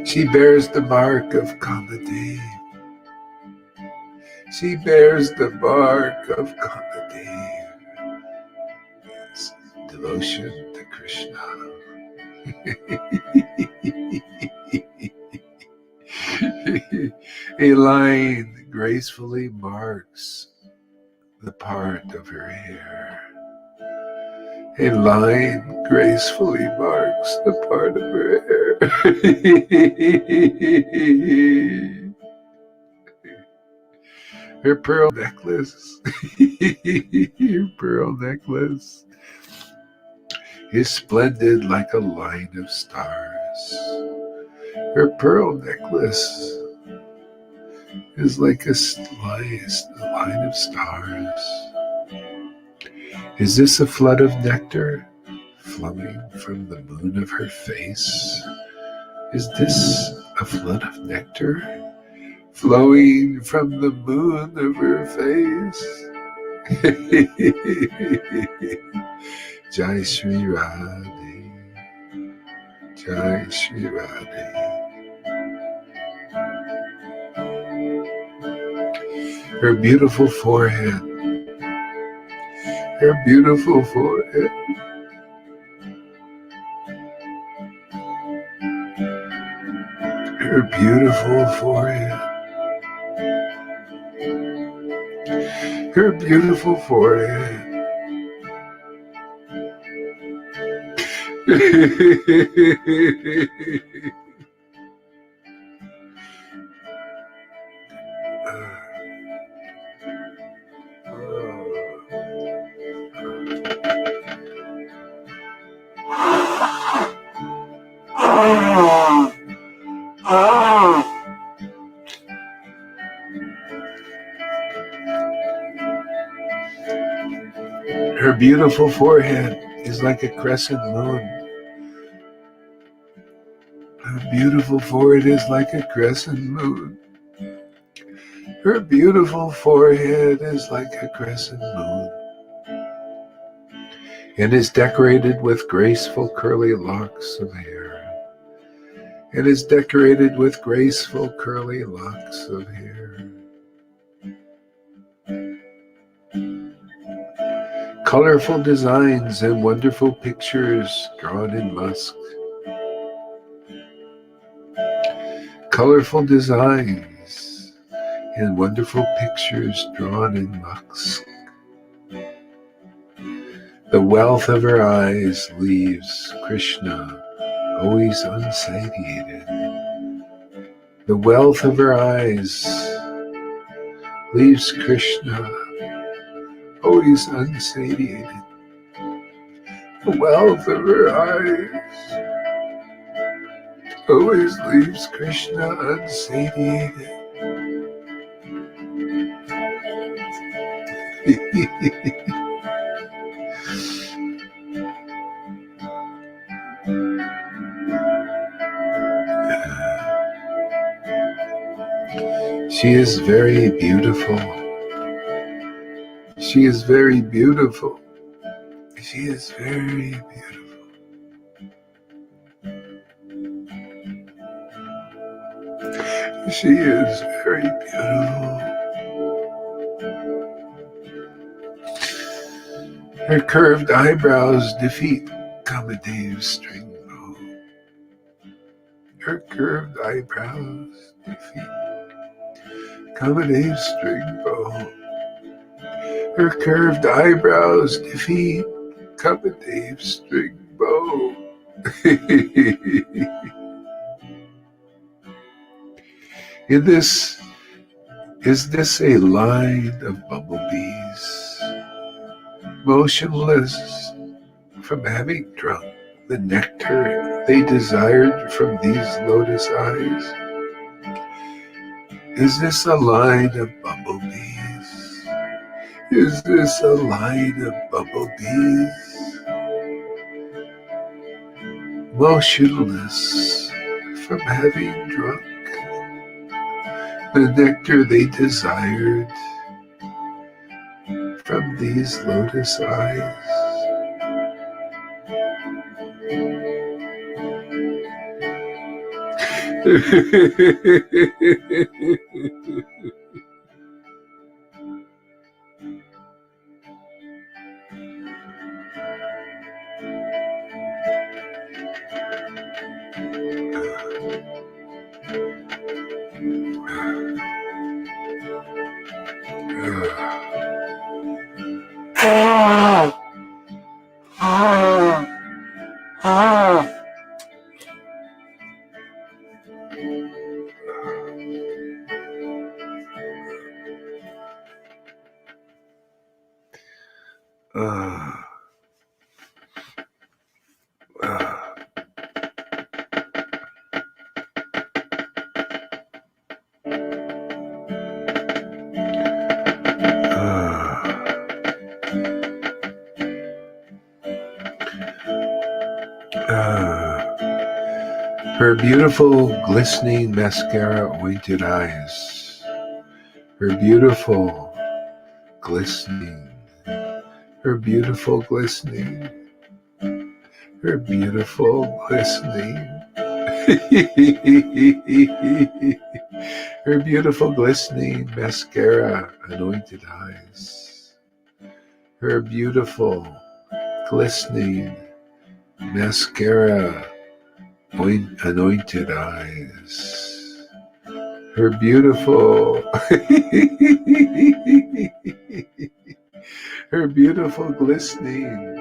She bears the mark of Kamadev. She bears the mark of Kamadev. It's devotion to Krishna. A line gracefully marks the part of her hair. A line gracefully marks the part of her hair. Her pearl necklace, her pearl necklace is splendid like a line of stars. Her pearl necklace is like a line of stars. Is this a flood of nectar flowing from the moon of her face? Is this a flood of nectar flowing from the moon of her face? Jai Shri Radhe, Jai Shri Radhe. Her beautiful forehead, her beautiful forehead. Her beautiful forehead. Her beautiful forehead. Her beautiful forehead is like a crescent moon. Her beautiful forehead is like a crescent moon. Her beautiful forehead is like a crescent moon, and is decorated with graceful curly locks of hair. It is decorated with graceful curly locks of hair. Colorful designs and wonderful pictures drawn in musk. Colorful designs and wonderful pictures drawn in musk. The wealth of her eyes leaves Krishna always unsatiated. The wealth of her eyes leaves Krishna always unsatiated. The wealth of her eyes always leaves Krishna unsatiated. She is very beautiful. She is very beautiful. She is very beautiful. She is very beautiful. Her curved eyebrows defeat Kamadev's string bow. Her curved eyebrows defeat Kamadev's string bow. Her curved eyebrows defeat Kamadev's string bow. Is this a line of bumblebees, motionless from having drunk the nectar they desired from these lotus eyes? Is this a line of bumblebees? Is this a line of bumblebees, motionless from having drunk the nectar they desired from these lotus eyes? Her beautiful, glistening mascara-ointed eyes. Her beautiful, glistening. Her beautiful, glistening. Her beautiful, glistening. Her beautiful, glistening mascara-anointed eyes. Her beautiful, glistening mascara anointed eyes. Her beautiful her beautiful glistening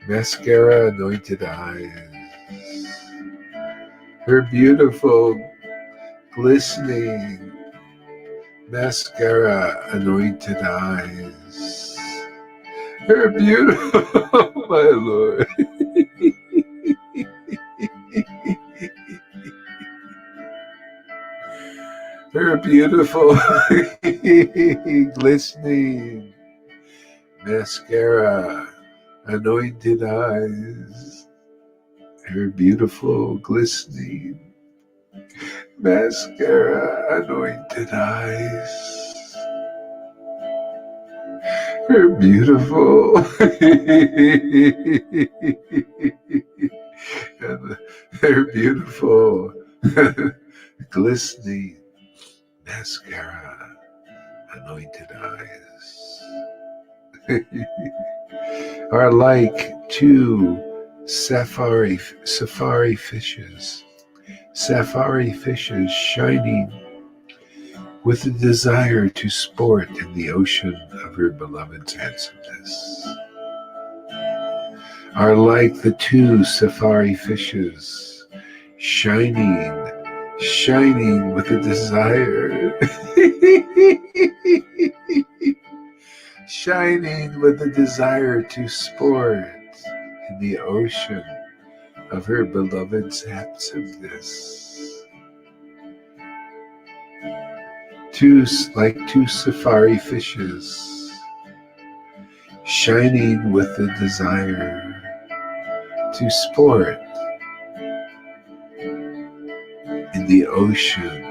mascara anointed eyes. Her beautiful glistening mascara anointed eyes. Her beautiful, my Lord. her beautiful glistening mascara, anointed eyes, her beautiful glistening mascara, anointed eyes, her beautiful and her beautiful glistening mascara, anointed eyes are like two safari fishes. Safari fishes shining with a desire to sport in the ocean of her beloved's handsomeness. Are like the two safari fishes shining with a desire shining with a desire to sport in the ocean of her beloved's handsomeness. Like two safari fishes shining with a desire to sport in the ocean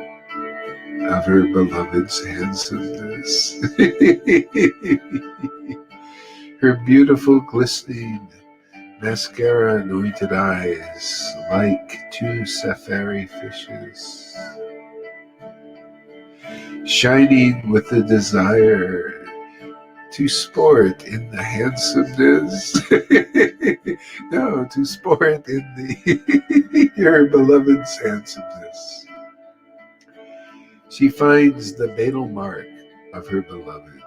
of her beloved's handsomeness. Her beautiful glistening mascara anointed eyes like two safari fishes shining with a desire to sport in the handsomeness. No, to sport in the her beloved's handsomeness. She finds the fatal mark of her beloved.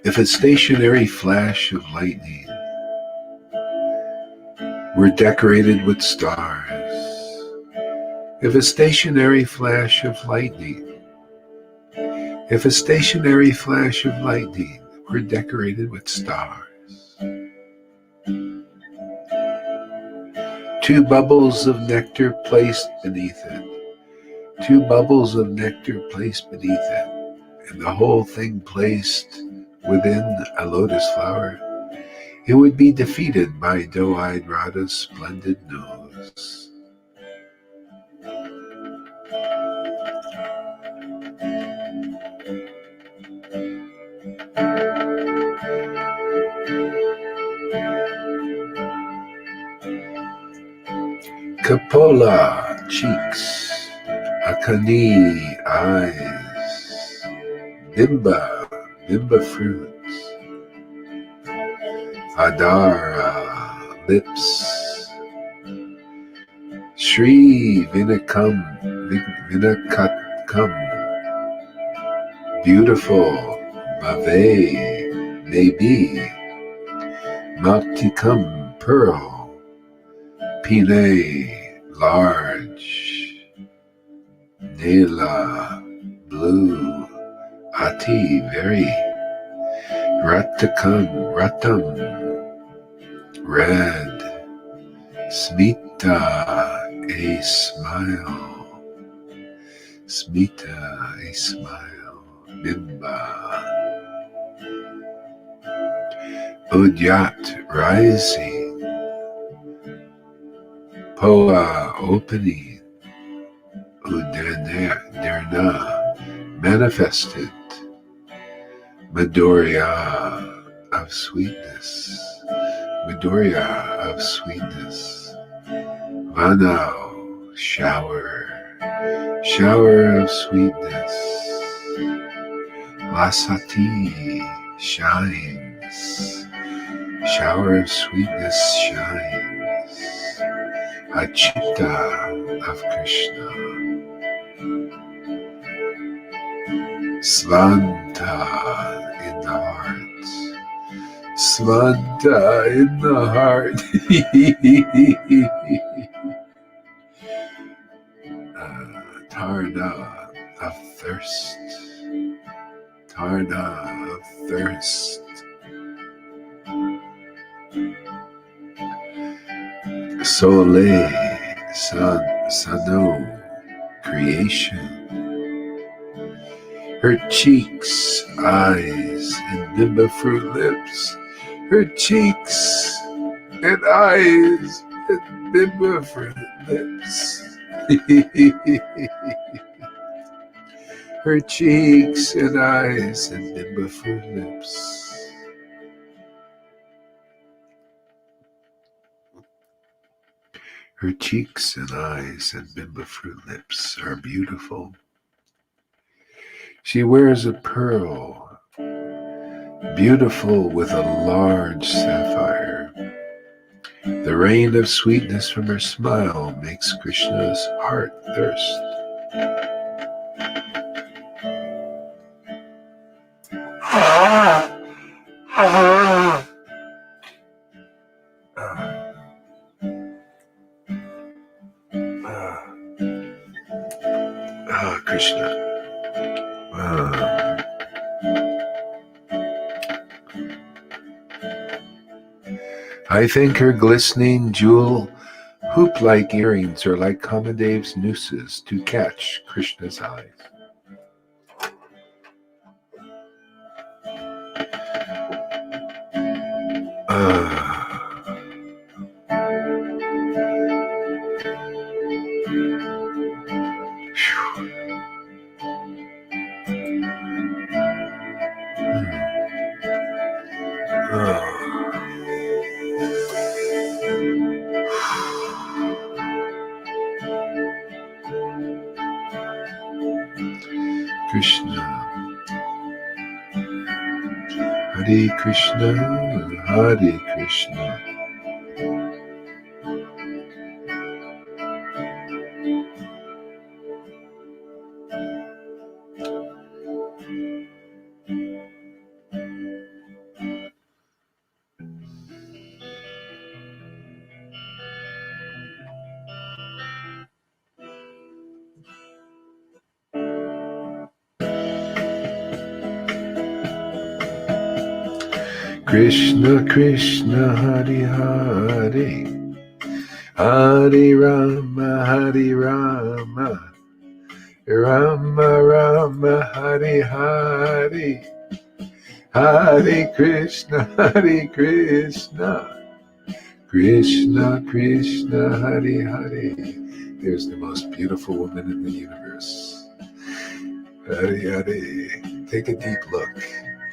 If a stationary flash of lightning were decorated with stars, if a stationary flash of lightning, if a stationary flash of lightning were decorated with stars, two bubbles of nectar placed beneath it, two bubbles of nectar placed beneath it, and the whole thing placed within a lotus flower, it would be defeated by doe-eyed Radha's splendid nose. Kapola cheeks, Akani eyes, Bimba fruits, Adara lips, Shri Vinakam, beautiful, Bave, maybe, Maktikam, pearl, Pine, large, Nela, blue, Ati, very, Ratam, red, Smita, a smile, Smita, a smile, Bimba, Udyat, rising, Poa, opening, Uderna, manifested, Midoriya of sweetness, Midoriya of sweetness, Vanau, shower of sweetness, Lasati, shines, shower of sweetness shines, Achita of Krishna, Svanta in the heart, Svanta in the heart, Tarna of thirst, Tarna of thirst, Soleil, sun, sano, creation. Her cheeks, eyes, and bimba fruit lips. Her cheeks and eyes and bimba fruit lips. Her cheeks and eyes and bimba fruit lips. Her cheeks and eyes and bimba fruit lips are beautiful. She wears a pearl, beautiful with a large sapphire. The rain of sweetness from her smile makes Krishna's heart thirst. Krishna. I think her glistening jewel hoop-like earrings are like Kamadev's nooses to catch Krishna's eyes. Krishna, Hare Krishna, Hare Krishna. Krishna, Krishna, Hare Hare, Hare Rama, Hare Rama, Rama Rama, Hare Hare, Hare Krishna, Hare Krishna, Krishna, Krishna, Hare Hare. There's the most beautiful woman in the universe. Hare Hare. Take a deep look.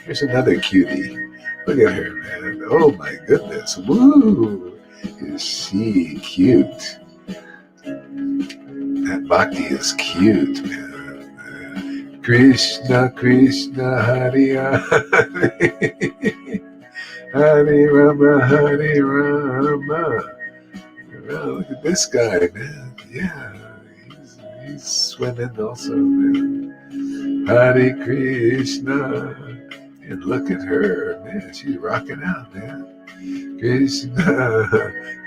Here's another cutie. Look at her, man. Oh my goodness. Woo! Is she cute? That bhakti is cute, man. Krishna, Krishna, Hare Hare. Hare Rama, Hare Rama. Oh, look at this guy, man. Yeah, he's swimming also, man. Hare Krishna. And look at her, man. She's rocking out, man. Krishna,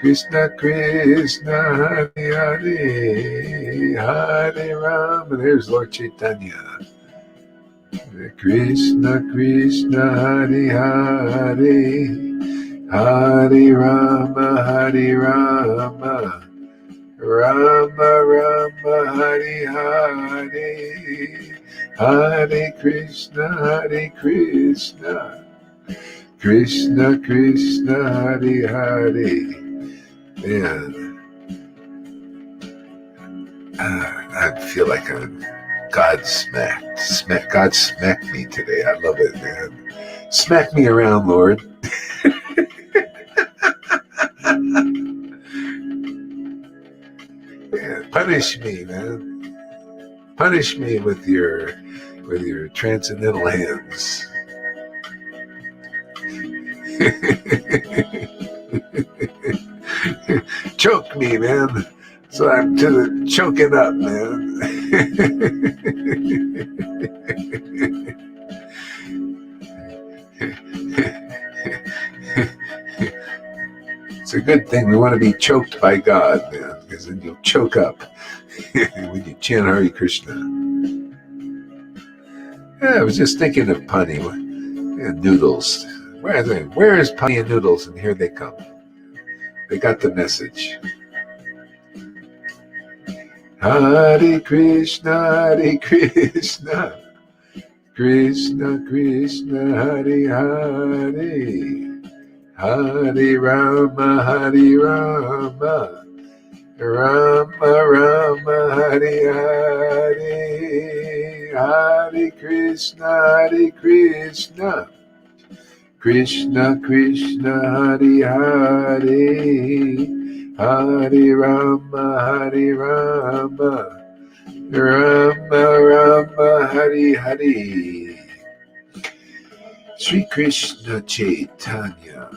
Krishna, Krishna, Hare Hare, Hare Rama. There's Lord Chaitanya. Krishna, Krishna, Hare Hare, Hare Rama, Hare Rama, Rama Rama, Hare Hare, Hare Krishna, Hare Krishna, Krishna, Krishna, Hare Hare. Man, I feel like God smacked me today. I love it, man. Smack me around, Lord. Man, punish me, man. Punish me with your transcendental hands. Choke me, man. So I'm choking up, man. It's a good thing. We want to be choked by God, man, because then you'll choke up when you chant Hare Krishna. Yeah, I was just thinking of Punny and Noodles. Where is Punny and Noodles? And here they come. They got the message. Hare Krishna, Hare Krishna, Krishna Krishna, Hare Hare, Hare Rama, Hare Rama, Rama Rama, Hare Hare, Hare Krishna, Hare Krishna, Krishna Krishna, Hare Hare, Hare Rama, Hare Rama, Rama Rama, Hare Hare. Sri Krishna Chaitanya,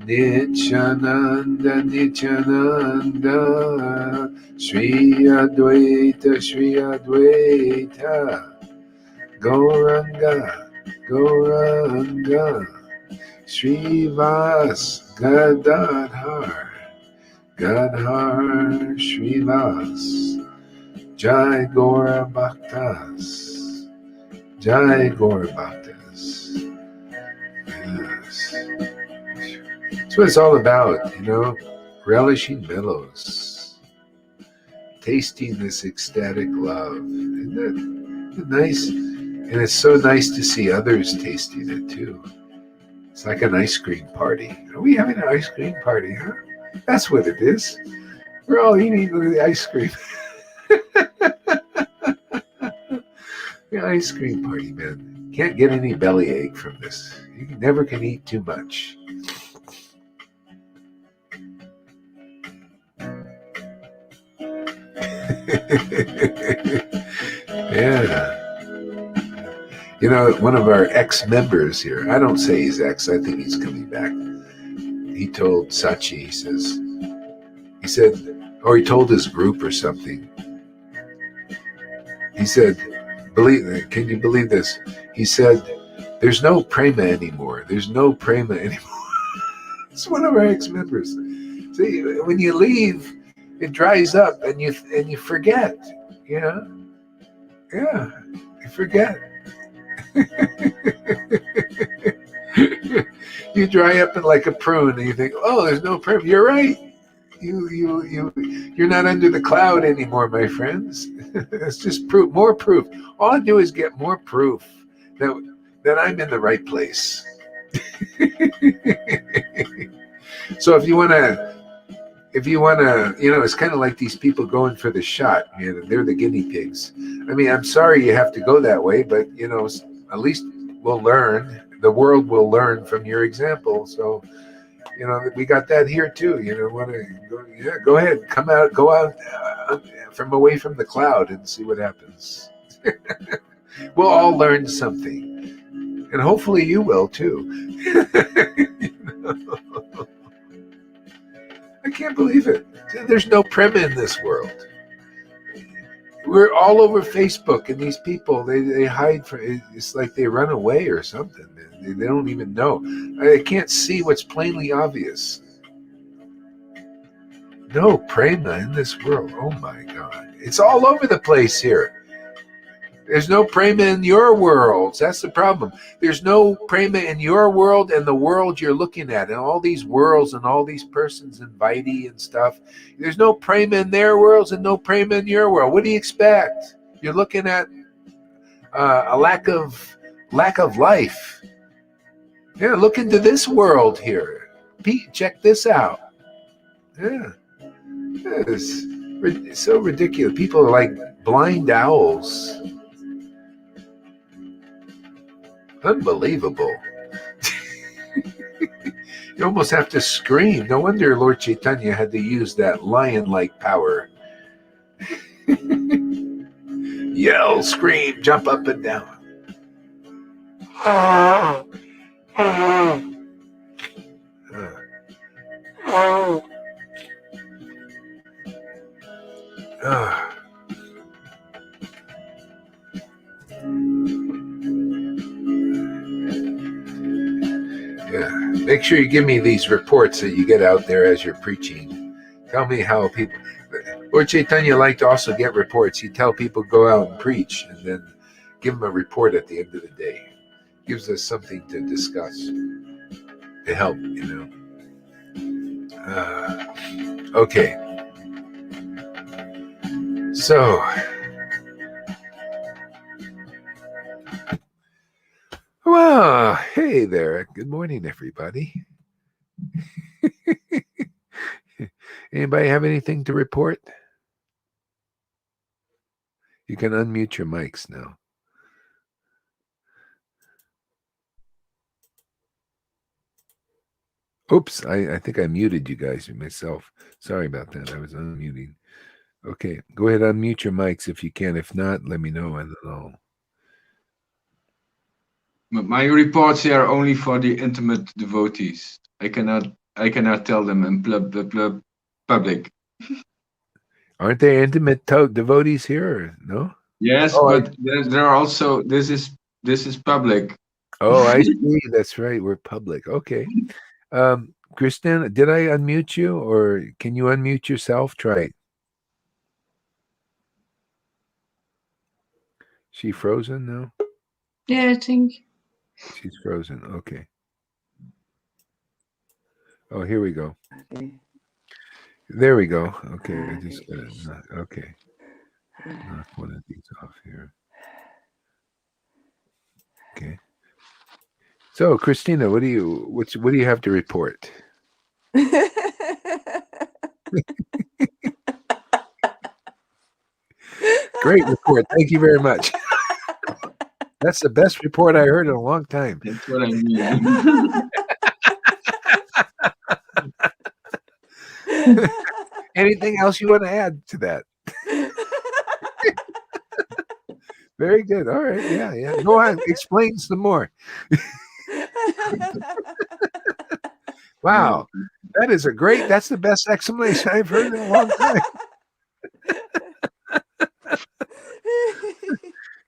Nityananda Nityananda, Sri Advaita Sri Advaita, Gauranga Gauranga, Srivas Gadadhar Gadhar Srivas, Jai Gaura Bhaktas, Jai Gaura Bhaktas. Yes. That's what it's all about, relishing mellows, tasting this ecstatic love. Isn't that nice? And it's so nice to see others tasting it too. It's like an ice cream party. Are we having an ice cream party, huh? That's what it is. We're all eating the ice cream. The ice cream party, man. Can't get any bellyache from this. You never can eat too much. Yeah. One of our ex-members here, I don't say he's ex, I think he's coming back. He told Sachi, he told his group or something. He said, can you believe this? He said, there's no prema anymore. There's no prema anymore. It's one of our ex-members. See, when you leave, it dries up and you forget, Yeah, you forget. You dry up like a prune and you think, oh, there's no prema. You're right. You're not under the cloud anymore, my friends. It's just proof, more proof. All I do is get more proof that I'm in the right place. So if you want to, it's kind of like these people going for the shot. They're the guinea pigs. I mean, I'm sorry you have to go that way, but at least we'll learn. The world will learn from your example. So. We got that here too. Go ahead, go out from away from the cloud and see what happens. We'll all learn something, and hopefully you will too. I can't believe it. There's no prema in this world. We're all over Facebook, and these people they hide from. It's like they run away or something. They don't even know. They can't see what's plainly obvious. No prema in this world. Oh my God. It's all over the place here. There's no prema in your worlds. That's the problem. There's no prema in your world and the world you're looking at, and all these worlds and all these persons and Vaidhi and stuff. There's no prema in their worlds and no prema in your world. What do you expect? You're looking at a lack of life. Yeah, look into this world here. Pete, check this out. Yeah. It's so ridiculous. People are like blind owls. Unbelievable. You almost have to scream. No wonder Lord Chaitanya had to use that lion-like power. Yell, scream, jump up and down. Yeah. Make sure you give me these reports that you get out there as you're preaching. Tell me how people. Lord Chaitanya liked to also get reports. He'd tell people go out and preach, and then give them a report at the end of the day. Gives us something to discuss, to help, Okay. So, well, hey there. Good morning, everybody. Anybody have anything to report? You can unmute your mics now. Oops, I think I muted you guys myself. Sorry about that. I was unmuting. Okay, go ahead, unmute your mics if you can. If not, let me know and I'll... My reports here are only for the intimate devotees. I cannot tell them in public. Aren't there intimate devotees here? Or no. Yes, but there are also this is public. Oh, I see. That's right. We're public. Okay. Kristen, did I unmute you, or can you unmute yourself? Try it. She frozen now? Yeah, I think she's frozen. Okay. Oh, here we go. Okay. There we go. Okay, I just okay. Knock one of these off here. Okay. So, Christina, what do you have to report? Great report. Thank you very much. That's the best report I heard in a long time. That's what I mean. Anything else you want to add to that? Very good. All right. Yeah. Go on. Explain some more. Wow. That's the best explanation I've heard in a long time.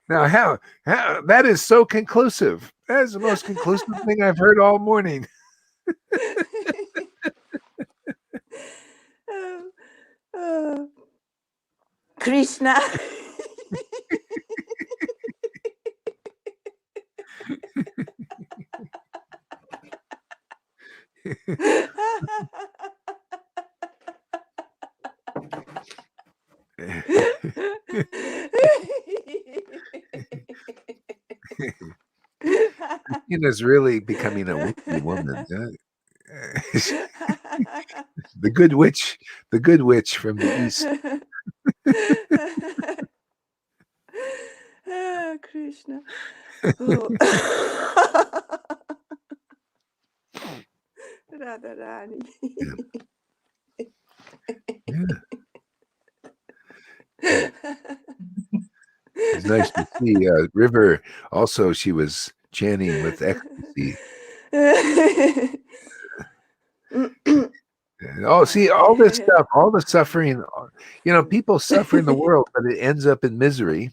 Now, how that is so conclusive. That is the most conclusive thing I've heard all morning. Krishna. Christina's really becoming a witchy woman. The good witch from the east. Krishna. Radharani. Yeah. It's nice to see River. Also, she was chanting with ecstasy. Oh, see, all this stuff, all the suffering, people suffer in the world, but it ends up in misery.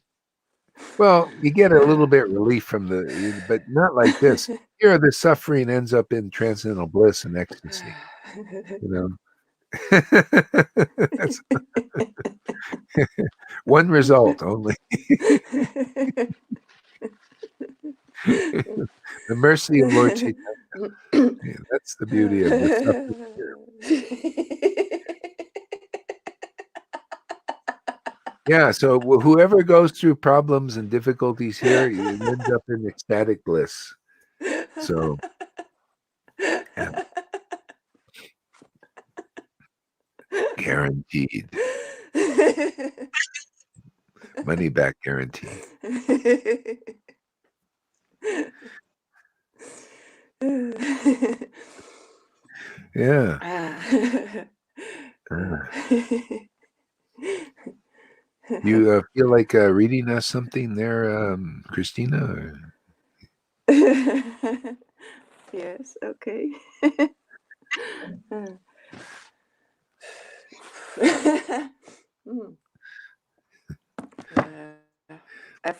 Well, you get a little bit relief from but not like this. Here, the suffering ends up in transcendental bliss and ecstasy. That's one result only. The mercy of Lord Chaitanya. Yeah, that's the beauty of the suffering here. Yeah, so whoever goes through problems and difficulties here, you end up in ecstatic bliss. So, yeah. Guaranteed. Money back guarantee. Yeah. You feel like reading us something there, Christina? Yes, okay.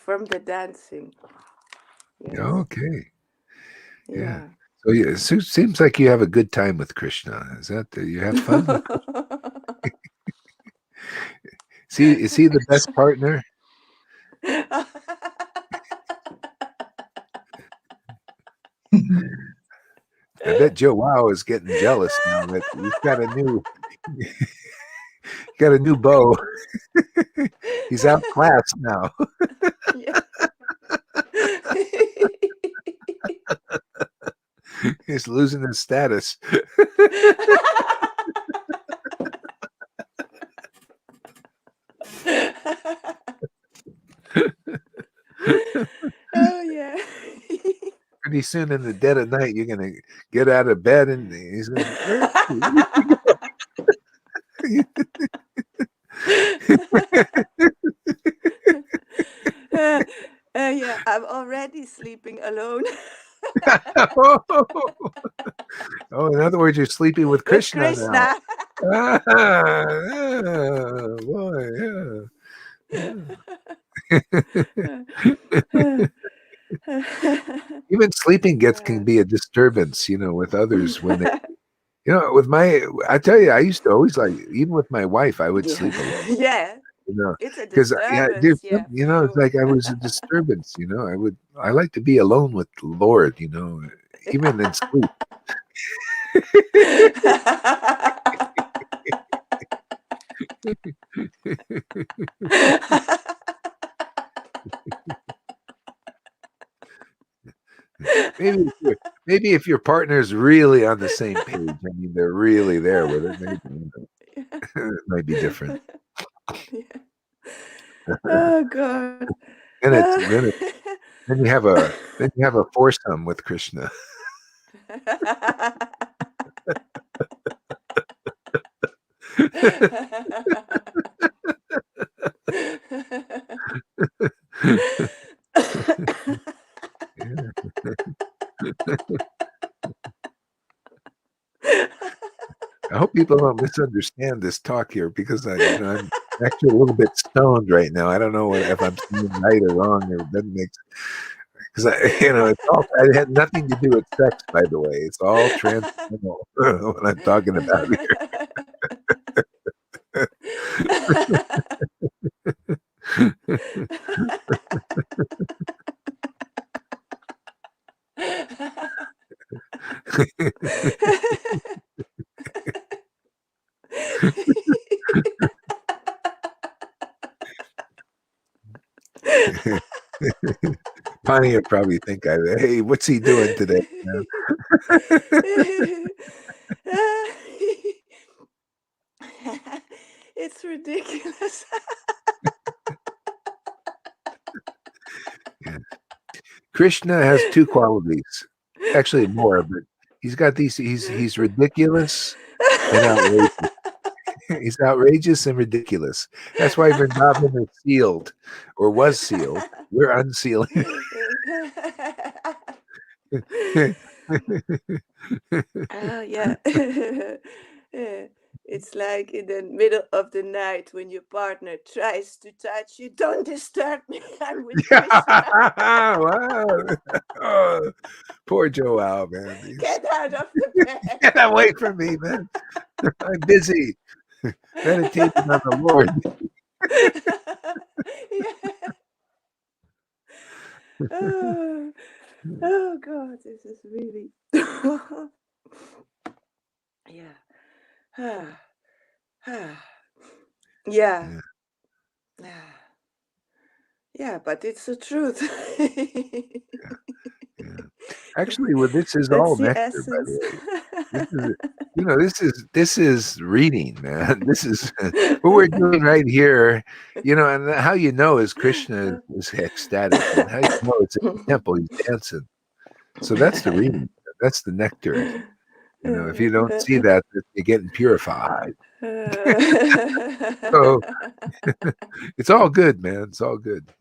From the dancing. Yes. Okay. Yeah. So it seems like you have a good time with Krishna. Is that you have fun with Krishna? Is he the best partner? I bet Joe Wow is getting jealous now that we've got a new Got a new beau. He's outclassed now. Yeah. He's losing his status. Oh yeah. Pretty soon, in the dead of night, you're gonna get out of bed, and he's gonna. Where is he? Yeah, I'm already sleeping alone Oh, in other words, you're sleeping with with Krishna now. Krishna. Ah, yeah, boy, yeah. Even sleeping can be a disturbance, with others when they, I tell you, I used to always even with my wife, I would sleep alone, Yeah, it's a because disturbance. Yeah, for it's sure. like I was a disturbance, I like to be alone with the Lord, even in sleep. Maybe if your partner's really on the same page, I mean, they're really there with it, maybe it might be different. Yeah. Oh God. And then you have a foursome with Krishna. Yeah. I hope people don't misunderstand this talk here, because I'm actually a little bit stoned right now. I don't know if I'm saying right or wrong, or it doesn't make, because it had nothing to do with sex, by the way. It's all transcendental what I'm talking about here. Bonnie would probably think, hey, what's he doing today, man? It's ridiculous. Yeah. Krishna has two qualities, actually more, but he's got these. He's ridiculous and outrageous. He's outrageous and ridiculous. That's why Vrindavan is sealed, or was sealed. We're unsealing. Oh yeah. Yeah. It's like in the middle of the night when your partner tries to touch you. Don't disturb me. I'm with Krishna. Wow. Oh, poor Joel, man. Get out of the bed. Get away from me, man. I'm busy meditating on the Lord. Yeah. Oh, oh God, this is really. Yeah. Yeah. Yeah, Yeah, but it's the truth. yeah. Actually, well, this is That's all the nectar, by the essence. way. This is, this is reading, man. This is what we're doing right here. And how is Krishna is ecstatic, and how it's in the temple, he's dancing. So that's the reading. That's the nectar. If you don't see that, you're getting purified. So it's all good, man. It's all good.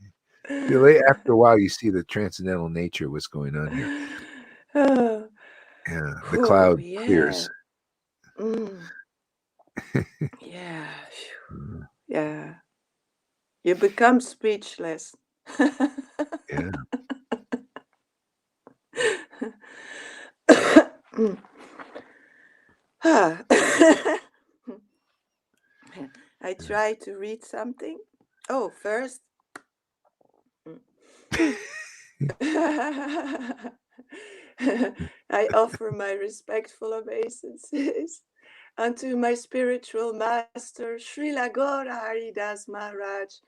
After a while, you see the transcendental nature, what's going on here. Oh, Yeah, the oh, cloud yeah. clears. Mm, yeah. Yeah. You become speechless. Yeah. I try to read something. Oh, first. I offer my respectful obeisances unto my spiritual master, Srila Gaura Haridas Maharaj.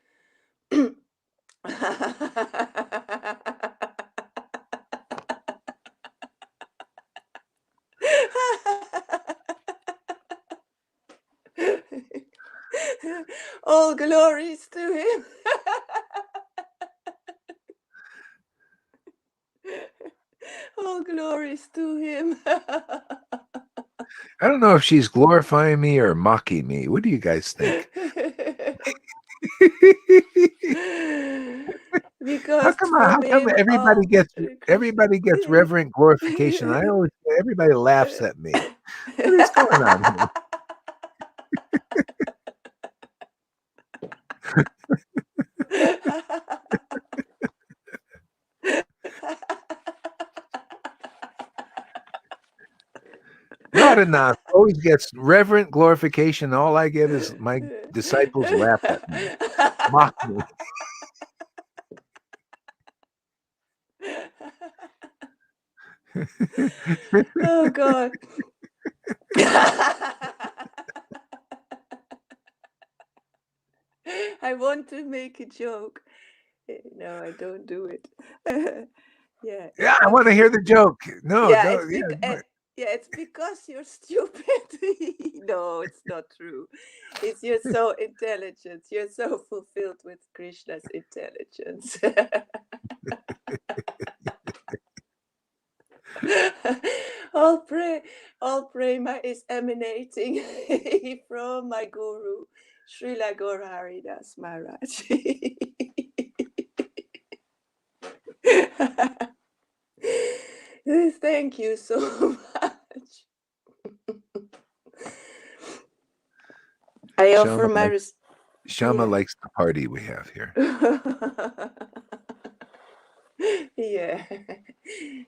All glories to him. All glories to him. I don't know if she's glorifying me or mocking me. What do you guys think? Because How from come him everybody all gets reverent glorification? Everybody laughs at me. What is going on here? Radhanath always gets reverent glorification. All I get is my disciples laugh at me, mock me. Oh God. I want to make a joke. No, I don't do it. Yeah. Yeah, I want to hear the joke. No, Yeah, don't. it's because you're stupid. No, it's not true. It's you're so intelligent. You're so fulfilled with Krishna's intelligence. all prema is emanating from my guru, Srila Gaura Haridas Maharaj. Thank you so much. I offer my Shama likes the party we have here. Yeah,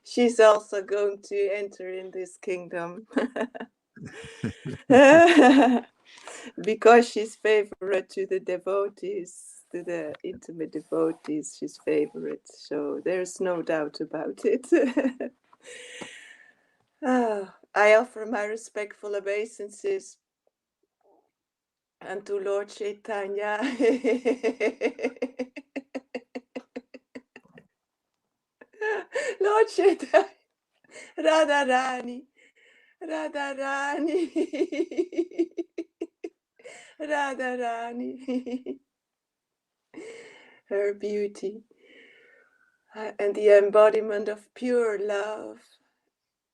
she's also going to enter in this kingdom because she's favorite to the devotees, to the intimate devotees. She's favorite, so there's no doubt about it. I offer my respectful obeisances unto Lord Chaitanya. Lord Chaitanya, Radharani, Radharani, Radharani, her beauty and the embodiment of pure love.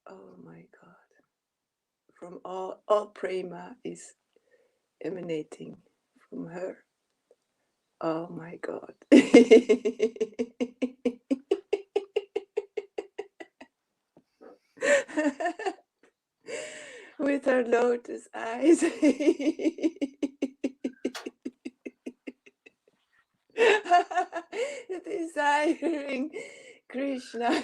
Oh my God, from all prema is emanating from her. Oh my God. With her lotus eyes. Desiring Krishna.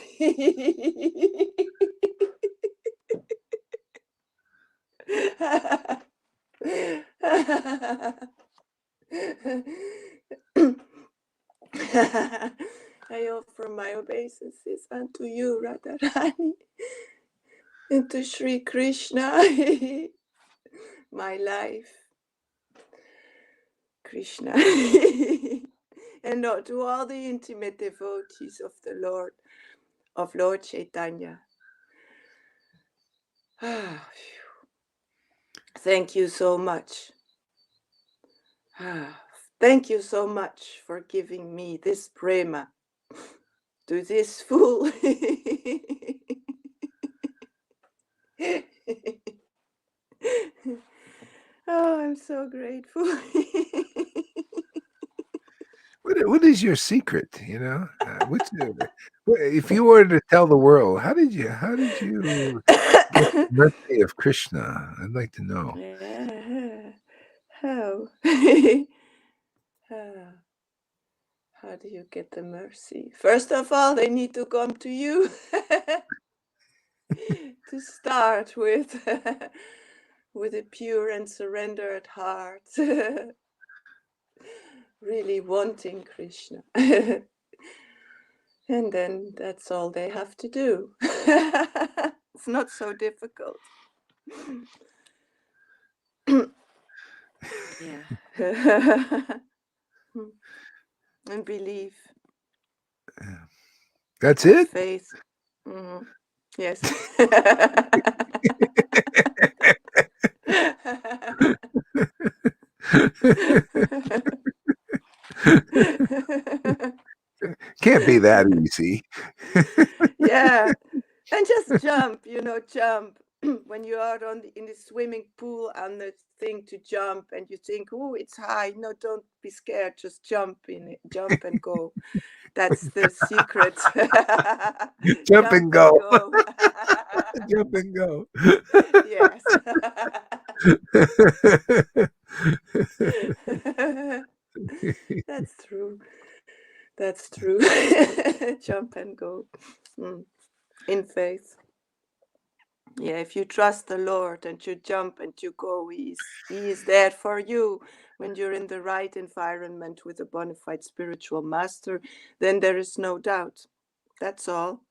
I offer my obeisances unto you, Radharani, and to Sri Krishna, my life, Krishna, and not to all the intimate devotees of the Lord, of Lord Chaitanya. Thank you so much. Thank you so much for giving me this prema to this fool. Oh, I'm so grateful. What is your secret? If you were to tell the world, how did you get the mercy of Krishna? I'd like to know. How? How do you get the mercy? First of all, they need to come to you to start with a pure and surrendered heart, really wanting Krishna. And then that's all they have to do. It's not so difficult. Yeah. And believe. That's Have it? faith. Mhm. Yes. Can't be that easy. Yeah. And just jump, jump. When you are in the swimming pool and the thing to jump and you think, oh, it's high. No, don't be scared. Just jump in it. Jump and go. That's the secret. Jump Jump and and go. go. Jump and go. Yes. That's true. That's true. Jump and go. Mm. In faith. Yeah, if you trust the Lord and you jump and you go, He is there for you. When you're in the right environment with a bona fide spiritual master, then there is no doubt. That's all.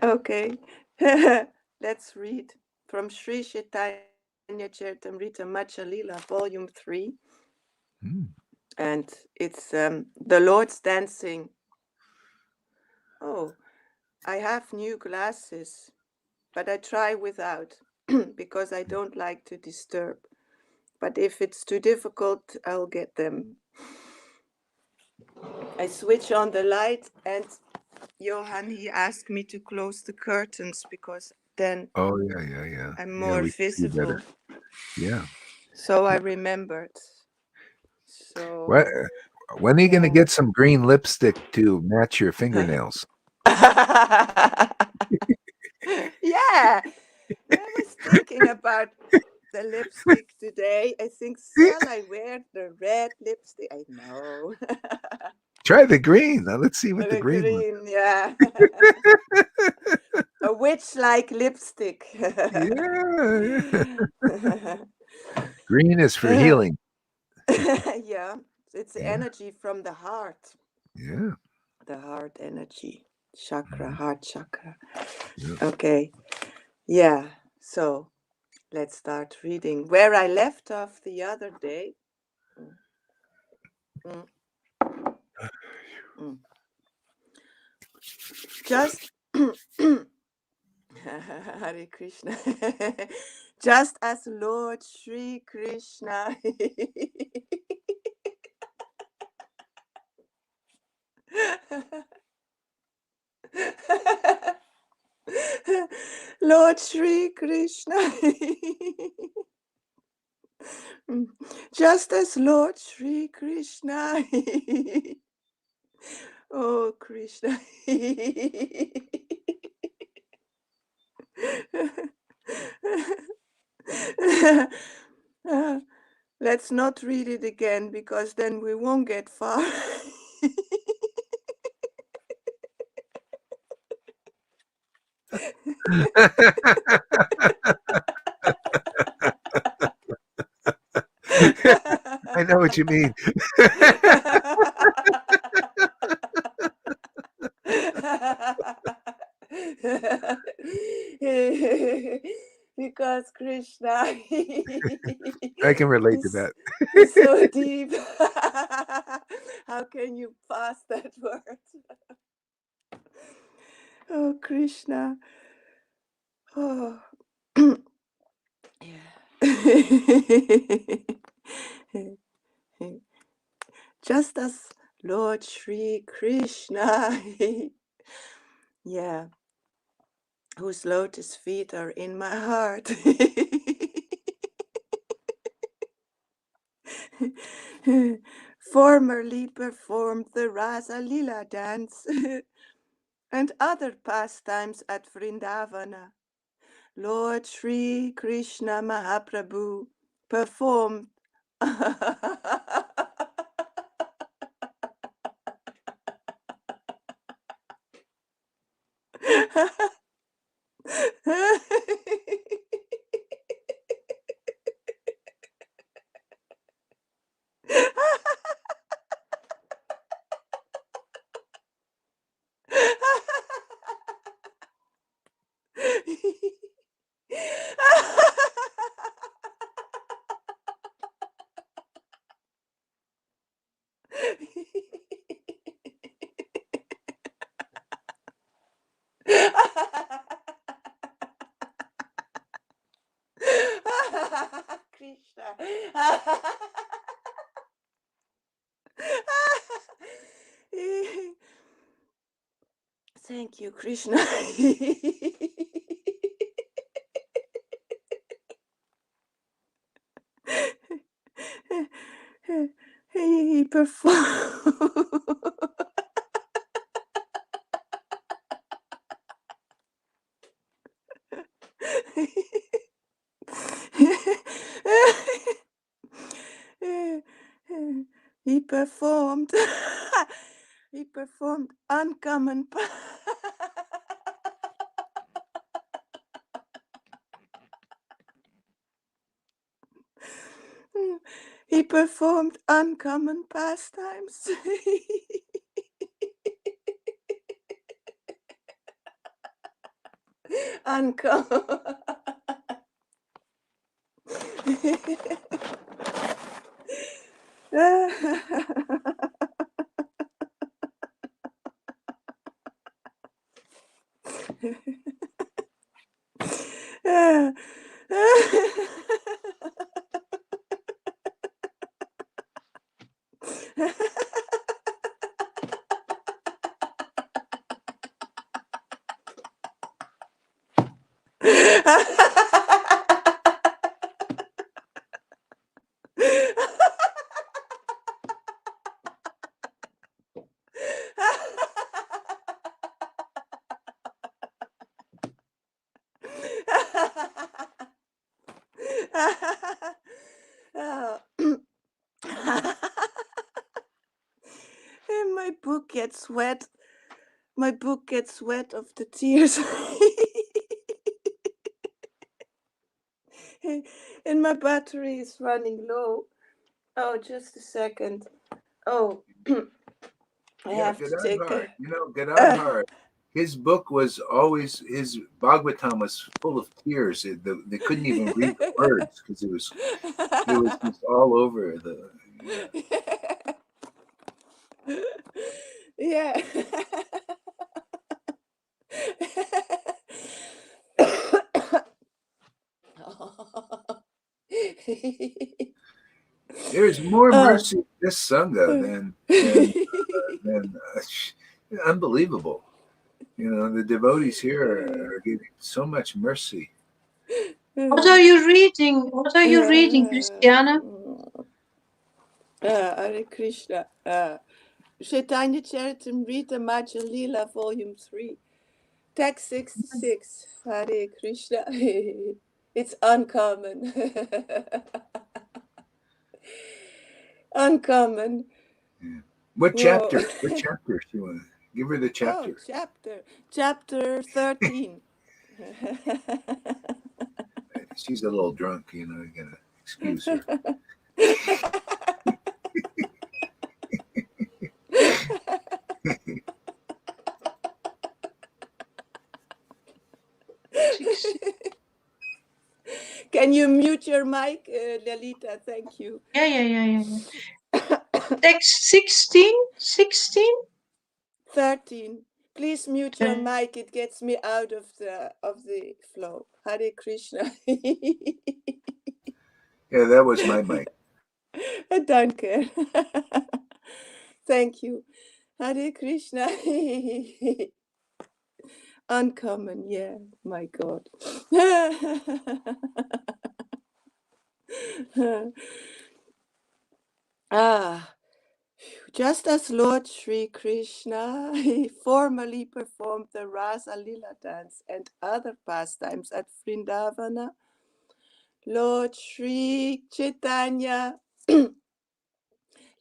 Okay. Let's read from Sri Chaitanya Charitamrita Machalila, Volume 3. And it's the Lord's dancing. Oh, I have new glasses, but I try without because I don't like to disturb. But if it's too difficult, I'll get them. I switch on the light, and Johan, he asked me to close the curtains because then Oh yeah. I'm Yeah, more we can see visible. better. Yeah. So I remembered. What? So When are you gonna yeah. get some green lipstick to match your fingernails? Yeah, I was thinking about the lipstick today. I think, shall I wear the red lipstick? I know. Try the green. Now let's see what the The green one. green, yeah. A witch-like lipstick. Yeah. Green is for healing. Yeah, it's the Yeah. energy from the heart. Yeah. The heart energy. Chakra, Mhm. heart chakra. Yeah. Okay. Yeah. So let's start reading. Where I left off the other day. Mm, mm. Just Hare Krishna. Just as Lord Sri Krishna. Lord Sri Krishna. Just as Lord Sri Krishna. Oh, Krishna. Let's not read it again because then we won't get far. I know what you mean. Because Krishna I can relate to is, that. is so deep. How can you pass that word? Oh, Krishna. Oh. Just as Lord Sri Krishna, yeah, whose lotus feet are in my heart. Formerly performed the Rasa Lila dance and other pastimes at Vrindavana. Lord Sri Krishna Mahaprabhu performed Thank you, Krishna. He performed. He performed. He performed uncommon. He performed uncommon pastimes. Uncommon. And my book gets wet. My book gets wet of the tears. And my battery is running low. Oh, just a second. Oh, I have to take Gadadhar, a... Gadadhar, his book was always, his Bhagavatam was full of tears. They couldn't even read the words because it was just all over the. Yeah. There's more Oh. mercy in this sangha than unbelievable. The devotees here are giving so much mercy. What are you reading? What are you reading, Christiana? Hare Krishna. Chaitanya Charitamrita Madhya Lila, Volume 3. Text 66. Hare Krishna. It's uncommon. Uncommon. Yeah. What chapter? What chapter? You want to give her the chapter? Oh, chapter 13. She's a little drunk, you gotta excuse her. 16. Can you mute your mic, Lalita? Thank you. Yeah. Text 16? 16? 13. Please mute your mic. It gets me out of the flow. Hare Krishna. Yeah, that was my mic. Danke. Thank you. Hare Krishna. Uncommon, yeah, my God. Just as Lord Sri Krishna he formerly performed the Rasa Lila dance and other pastimes at Vrindavana, Lord Sri Chaitanya,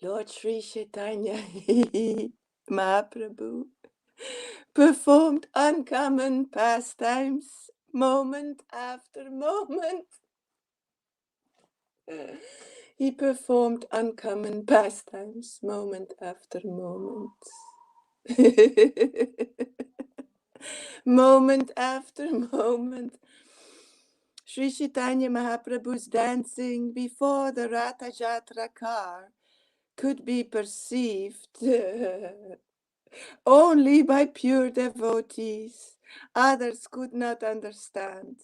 Lord Sri Chaitanya Mahaprabhu performed uncommon pastimes moment after moment. He performed uncommon pastimes moment after moment. Moment after moment. Sri Chaitanya Mahaprabhu's dancing before the Ratha Jatra car could be perceived only by pure devotees. Others could not understand.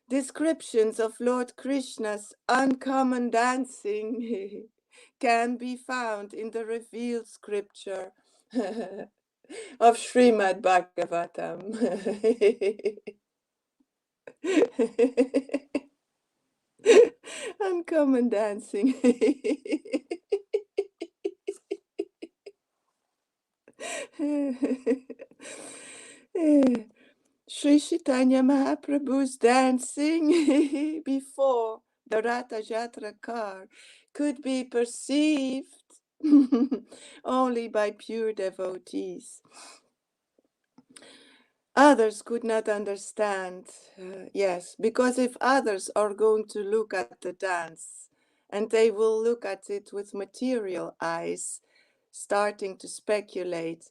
Descriptions of Lord Krishna's uncommon dancing can be found in the revealed scripture of Srimad Bhagavatam. Uncommon dancing. Sri Chaitanya Mahaprabhu's dancing before the Ratha Jatra car could be perceived only by pure devotees. Others could not understand, yes, because if others are going to look at the dance and they will look at it with material eyes, starting to speculate,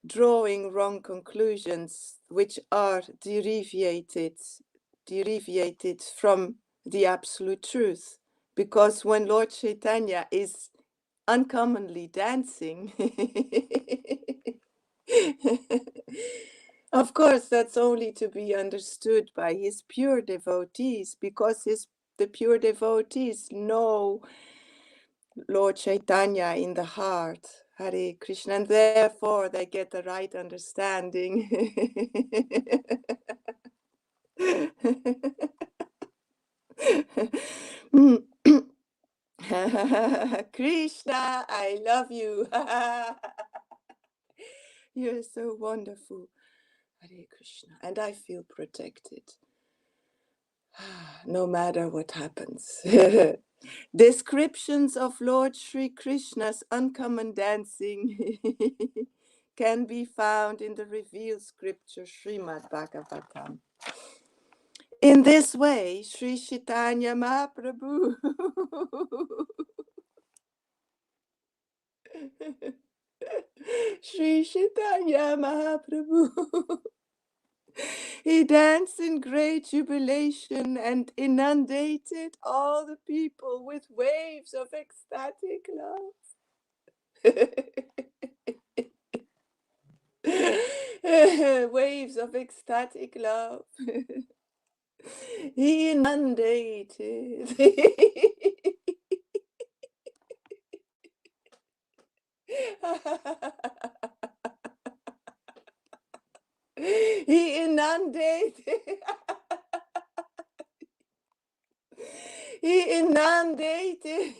drawing wrong conclusions which are deviated from the absolute truth. Because when Lord Chaitanya is uncommonly dancing, of course, that's only to be understood by his pure devotees, because the pure devotees know Lord Chaitanya in the heart, Hare Krishna, and therefore they get the right understanding. Krishna, I love you. You're so wonderful, Hare Krishna, and I feel protected. No matter what happens. Descriptions of Lord Sri Krishna's uncommon dancing can be found in the revealed scripture Srimad Bhagavatam. In this way, Sri Chaitanya Mahaprabhu Sri Chaitanya Mahaprabhu he danced in great jubilation and inundated all the people with waves of ecstatic love. Waves of ecstatic love. He inundated. He inundated. He inundated.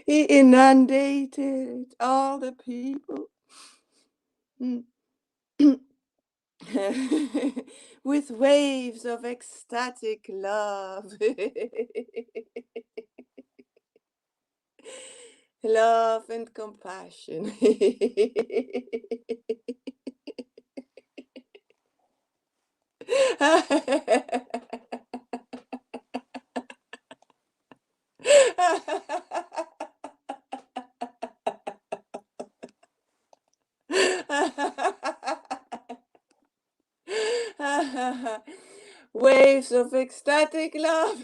He inundated all the people with waves of ecstatic love. Love and compassion. Waves of ecstatic love.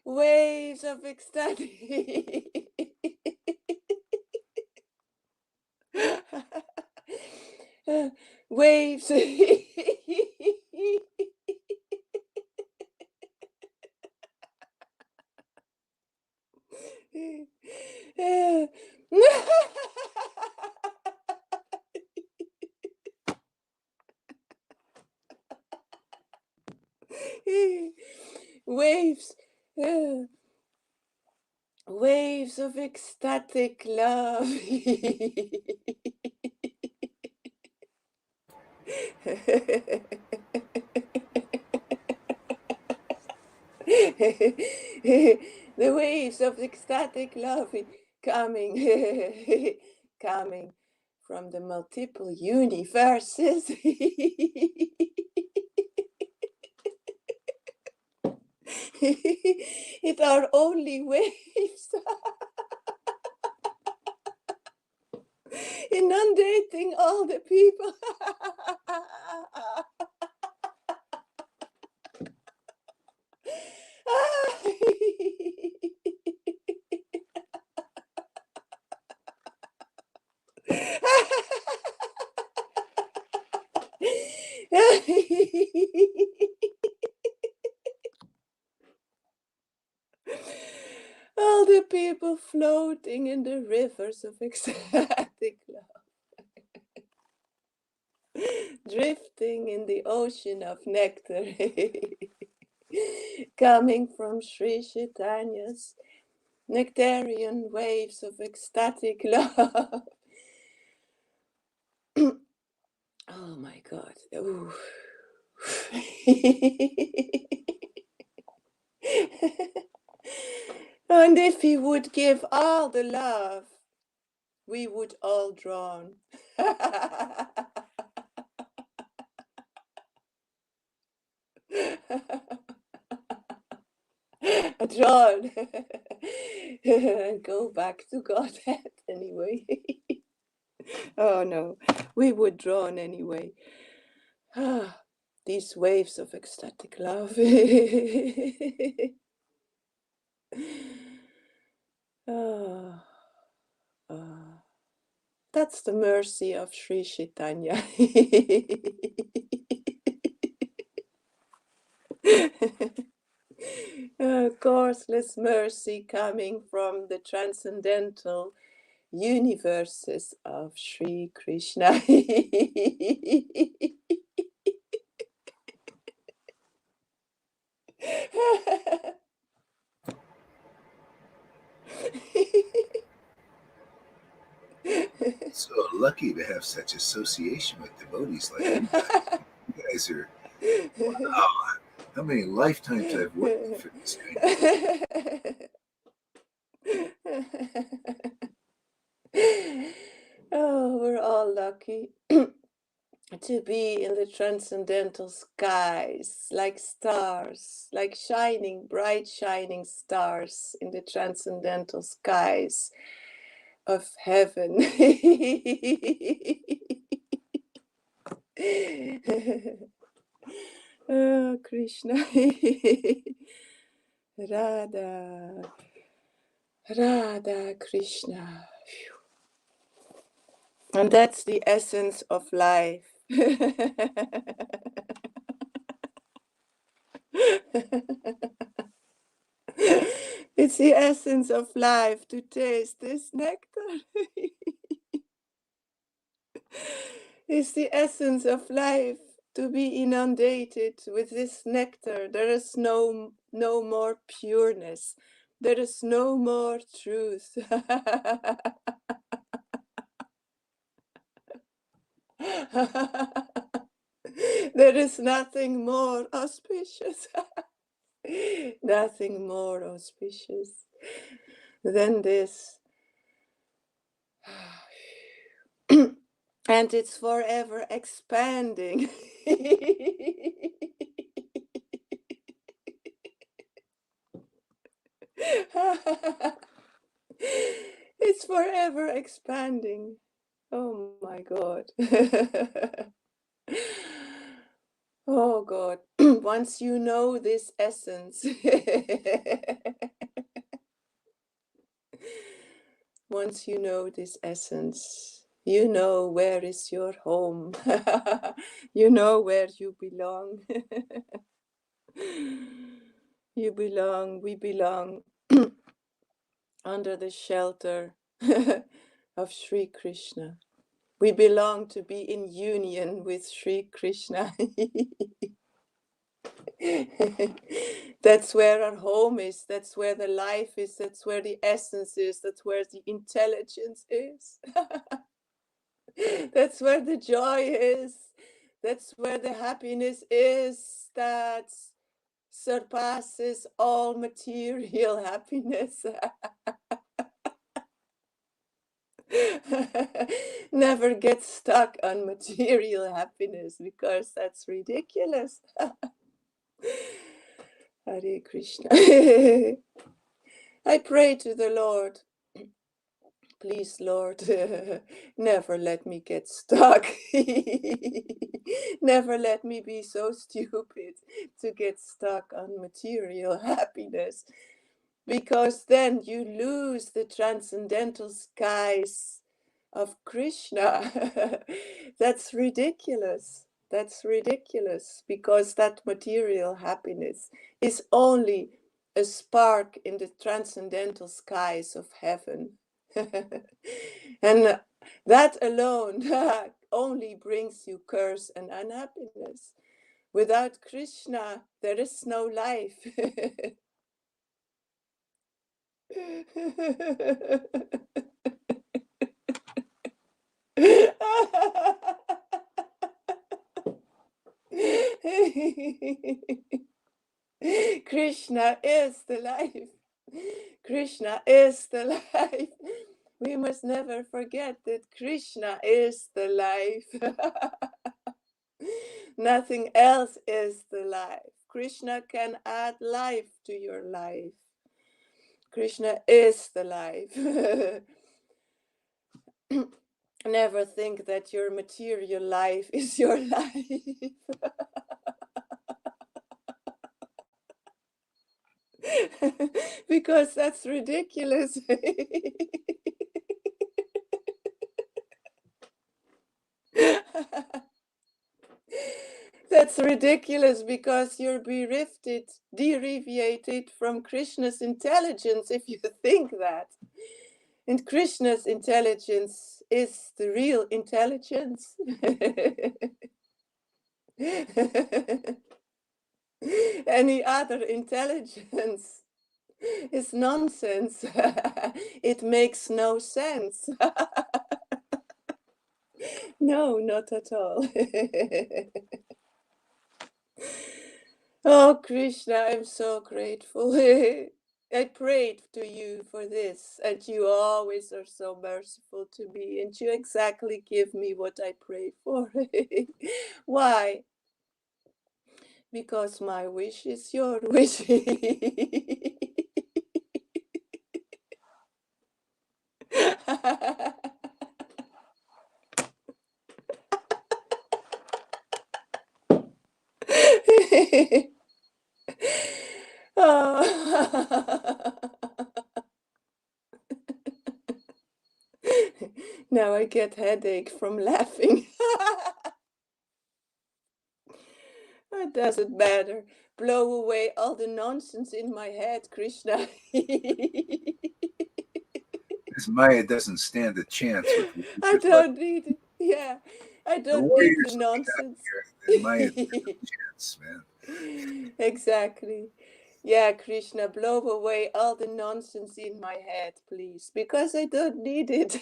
Waves of ecstatic. Waves. Waves. Waves of ecstatic love. The waves of ecstatic love coming, coming from the multiple universes. It are only waves. inundating all the people. All the people floating in the rivers of ecstatic love, drifting in the ocean of nectar, coming from Sri Chaitanya's nectarian waves of ecstatic love. Oh my God. Ooh. And if he would give all the love, we would all drown. Drown. And go back to Godhead anyway. Oh no, we would drown anyway. These waves of ecstatic love. That's the mercy of Sri Chaitanya. Courseless mercy coming from the transcendental universes of Sri Krishna. So lucky to have such association with devotees like you guys. You guys are, wow, how many lifetimes I've worked for this kind of. Oh, we're all lucky to be in the transcendental skies, like stars, like shining, bright shining stars in the transcendental skies of heaven. Oh, Krishna. Radha. Radha Krishna. And that's the essence of life. It's the essence of life to taste this nectar. It's the essence of life to be inundated with this nectar. There is no more pureness. There is no more truth. There is nothing more auspicious. Nothing more auspicious than this. And it's forever expanding. It's forever expanding. Oh my God. Oh God. Once you know this essence, once you know this essence, you know where is your home. You know where you belong. You belong, we belong under the shelter of Sri Krishna. We belong to be in union with Sri Krishna. That's where our home is. That's where the life is. That's where the essence is. That's where the intelligence is. That's where the joy is. That's where the happiness is that surpasses all material happiness. Never get stuck on material happiness because that's ridiculous. Hare Krishna. I pray to the Lord Please, Lord, never let me get stuck. Never let me be so stupid to get stuck on material happiness, because then you lose the transcendental skies of Krishna. That's ridiculous. That's ridiculous, because that material happiness is only a spark in the transcendental skies of heaven. And that alone only brings you curse and unhappiness. Without Krishna, there is no life. Krishna is the life. Krishna is the life. We must never forget that Krishna is the life. Nothing else is the life. Krishna can add life to your life. Krishna is the life. Never think that your material life is your life. Because that's ridiculous. That's ridiculous, because you're deviated from Krishna's intelligence if you think that. And Krishna's intelligence is the real intelligence. Any other intelligence is nonsense. It makes no sense. No, not at all. Oh, Krishna, I'm so grateful. I prayed to you for this, and you always are so merciful to me, and you exactly give me what I prayed for. Why? Because my wish is your wish. Oh. Now I get headache from laughing. It doesn't matter. Blow away all the nonsense in my head, Krishna. This Maya doesn't stand a chance with you. I don't need it. Yeah, I don't need the nonsense. Maya doesn't stand a chance, man. Exactly. Yeah, Krishna, blow away all the nonsense in my head, please, because I don't need it.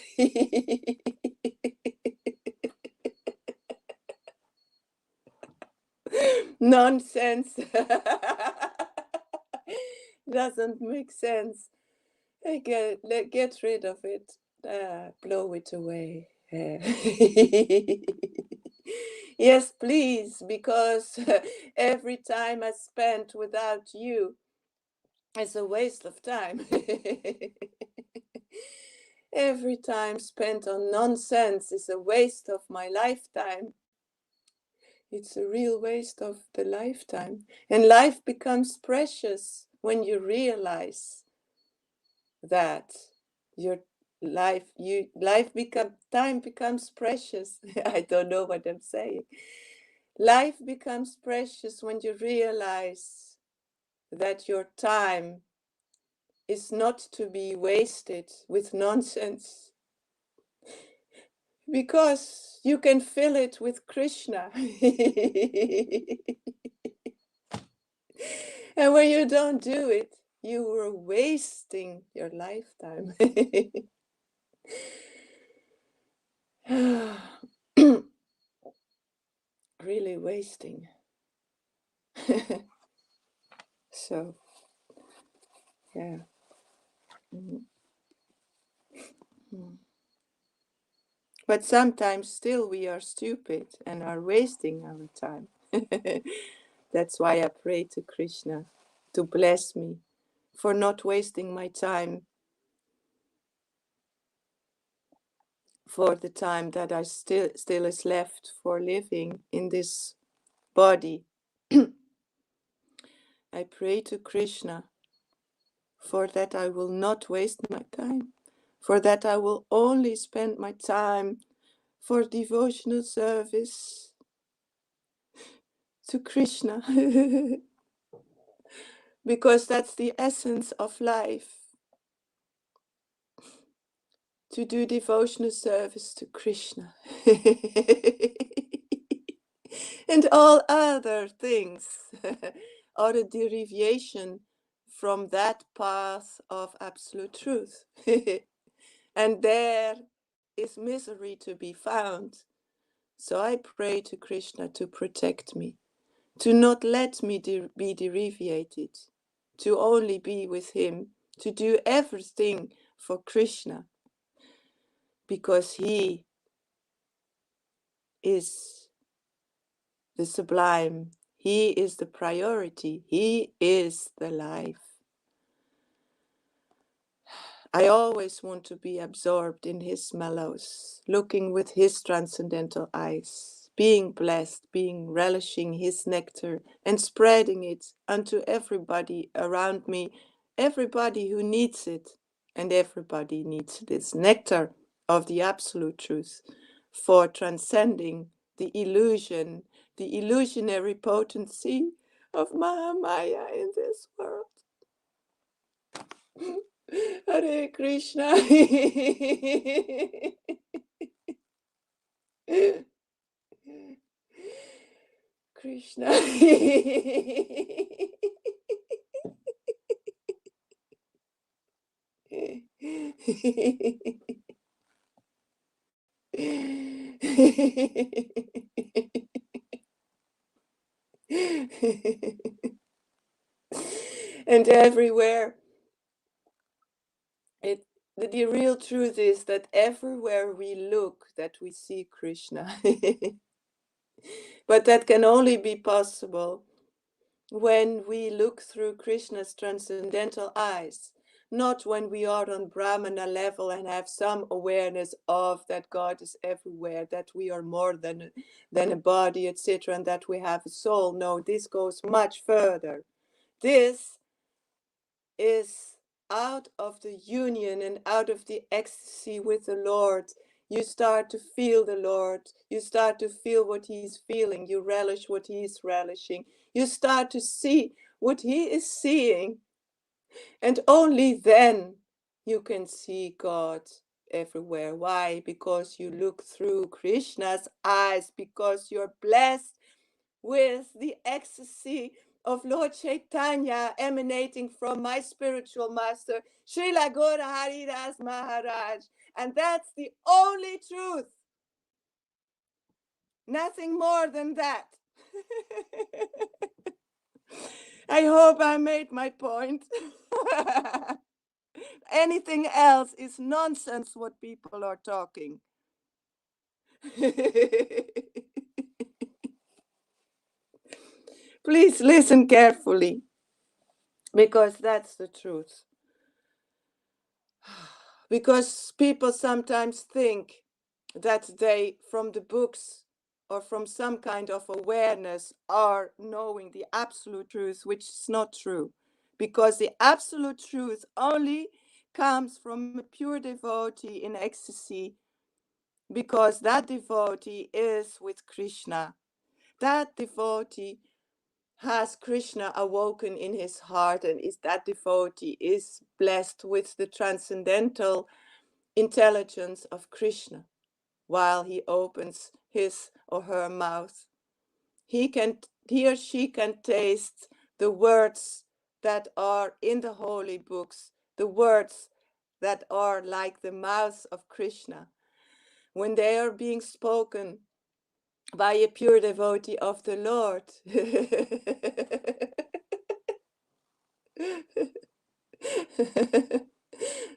Nonsense. Doesn't make sense. Get rid of it. Blow it away. Yes, please, because every time I spent without you is a waste of time. Every time spent on nonsense is a waste of my lifetime. It's a real waste of the lifetime. And life becomes precious when you realize that your time becomes precious. I don't know what I'm saying. Life becomes precious when you realize that your time is not to be wasted with nonsense, because you can fill it with Krishna. And when you don't do it, you were wasting your lifetime. Really wasting. So, yeah. But sometimes still we are stupid and are wasting our time. That's why I pray to Krishna to bless me for not wasting my time for the time that I still is left for living in this body. I pray to Krishna for that I will not waste my time, for that I will only spend my time for devotional service to Krishna, because that's the essence of life, to do devotional service to Krishna. And all other things are a derivation from that path of absolute truth. And there is misery to be found. So I pray to Krishna to protect me, to not let me be deviated, to only be with him, to do everything for Krishna, because he is the sublime, he is the priority, he is the life. I always want to be absorbed in his mellows, looking with his transcendental eyes, being blessed, being relishing his nectar and spreading it unto everybody around me, everybody who needs it. And everybody needs this nectar of the absolute truth for transcending the illusion, the illusionary potency of Mahamaya in this world. Hare Krishna. Krishna. And everywhere, the real truth is that everywhere we look, that we see Krishna. But that can only be possible when we look through Krishna's transcendental eyes, not when we are on Brahmana level and have some awareness of that God is everywhere, that we are more than a body, etc., and that we have a soul. No, this goes much further. This is out of the union and out of the ecstasy with the Lord. You start to feel the Lord. You start to feel what he's feeling. You relish what he is relishing. You start to see what he is seeing. And only then you can see God everywhere. Why? Because you look through Krishna's eyes, because you're blessed with the ecstasy of Lord Chaitanya emanating from my spiritual master, Srila Gaura Haridas Maharaj. And that's the only truth. Nothing more than that. I hope I made my point. Anything else is nonsense what people are talking. Please listen carefully, because that's the truth. Because people sometimes think that they, from the books or from some kind of awareness, are knowing the absolute truth, which is not true. Because the absolute truth only comes from a pure devotee in ecstasy, because that devotee is with Krishna. That devotee has Krishna awoken in his heart, and that devotee is blessed with the transcendental intelligence of Krishna. While he opens his or her mouth, he or she can taste the words that are in the holy books, the words that are like the mouth of Krishna, when they are being spoken by a pure devotee of the Lord.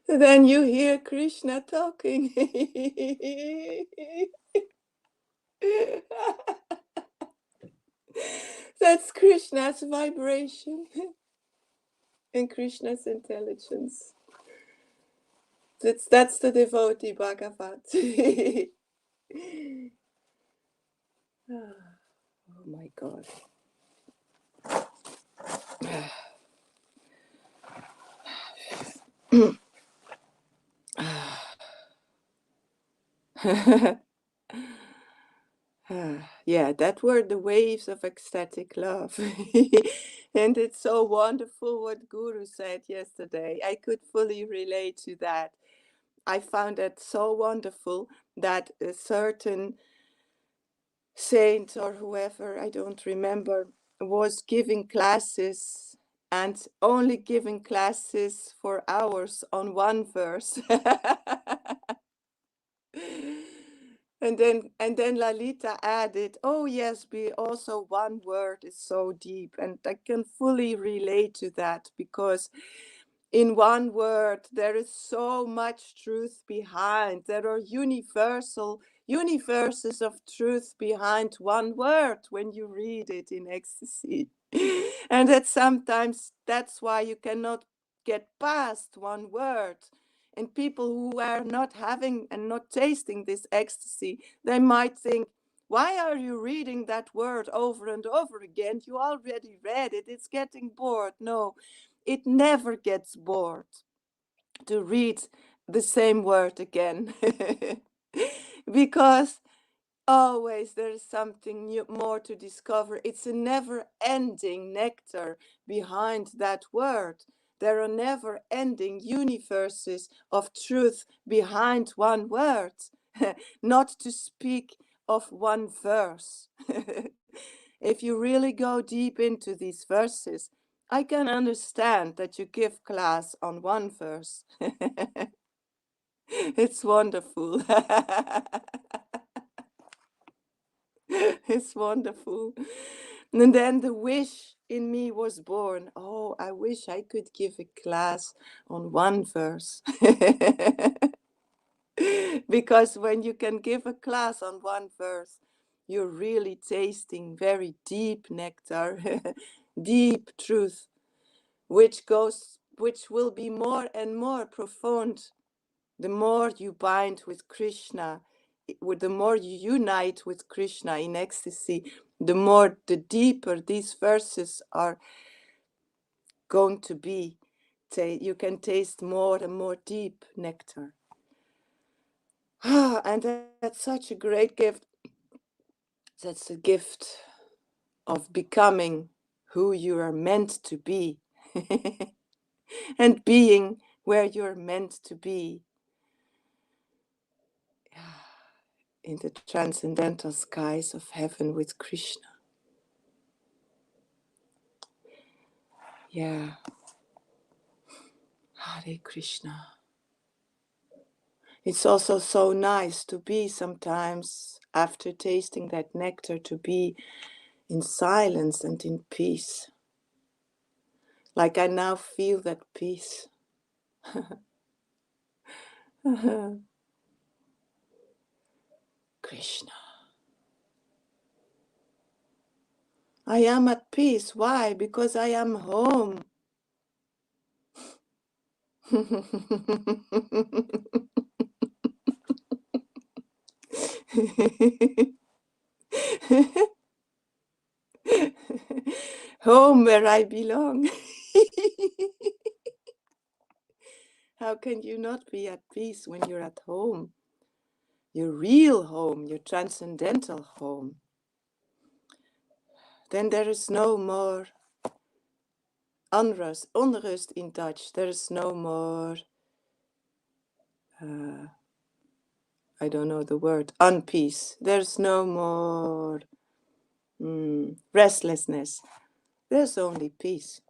Then you hear Krishna talking. That's Krishna's vibration and Krishna's intelligence. That's the devotee Bhagavat. Oh my God. Yeah, that were the waves of ecstatic love. And it's so wonderful what Guru said yesterday. I could fully relate to that. I found that so wonderful that a certain saint or whoever, I don't remember, was giving classes and only giving classes for hours on one verse. And then Lalita added, oh yes, be also one word is so deep. And I can fully relate to that, because in one word there is so much truth behind. There are universes of truth behind one word when you read it in ecstasy. And that sometimes that's why you cannot get past one word. And people who are not having and not tasting this ecstasy, they might think, why are you reading that word over and over again? You already read it. It's getting bored. No, it never gets bored to read the same word again. Because always there is something new, more to discover. It's a never-ending nectar behind that word. There are never-ending universes of truth behind one word, not to speak of one verse. If you really go deep into these verses, I can understand that you give class on one verse. It's wonderful. It's wonderful. And then the wish in me was born. Oh, I wish I could give a class on one verse. Because when you can give a class on one verse, you're really tasting very deep nectar, deep truth, which will be more and more profound the more you bind with Krishna, the more you unite with Krishna in ecstasy, the deeper these verses are going to be. You can taste more and more deep nectar. And that's such a great gift. That's a gift of becoming who you are meant to be and being where you're meant to be. In the transcendental skies of heaven with Krishna. Yeah. Hare Krishna. It's also so nice to be sometimes, after tasting that nectar, to be in silence and in peace. Like I now feel that peace. Krishna. I am at peace. Why? Because I am home. Home where I belong. How can you not be at peace when you're at home? Your real home, your transcendental home. Then there is no more onrust in Dutch. There is no more, I don't know the word, unpeace. There's no more restlessness. There's only peace.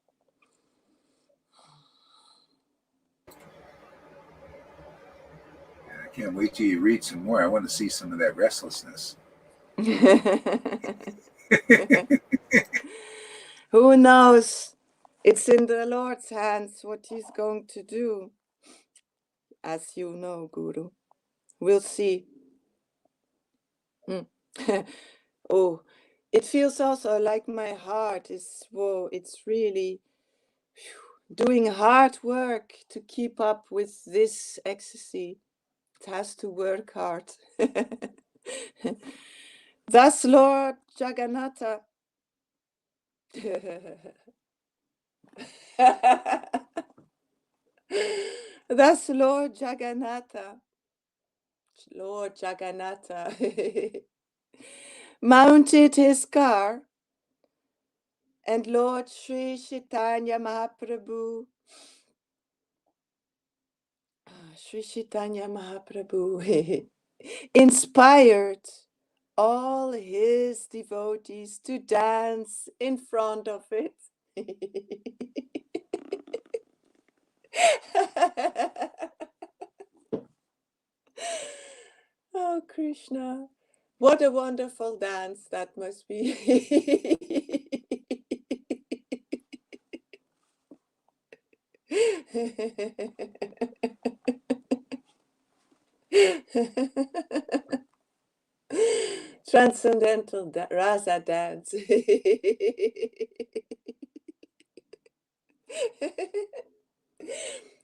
I can't wait till you read some more. I want to see some of that restlessness. Who knows? It's in the Lord's hands what he's going to do. As you know, Guru. We'll see. Oh, it feels also like my heart is, whoa, it's really doing hard work to keep up with this ecstasy. It has to work hard. Thus, Lord Jagannatha. Thus, Lord Jagannatha. Lord Jagannatha mounted his car, and Lord Sri Chaitanya Mahaprabhu, Sri Chaitanya Mahaprabhu inspired all his devotees to dance in front of it. Oh, Krishna, what a wonderful dance that must be. Transcendental rasa dance.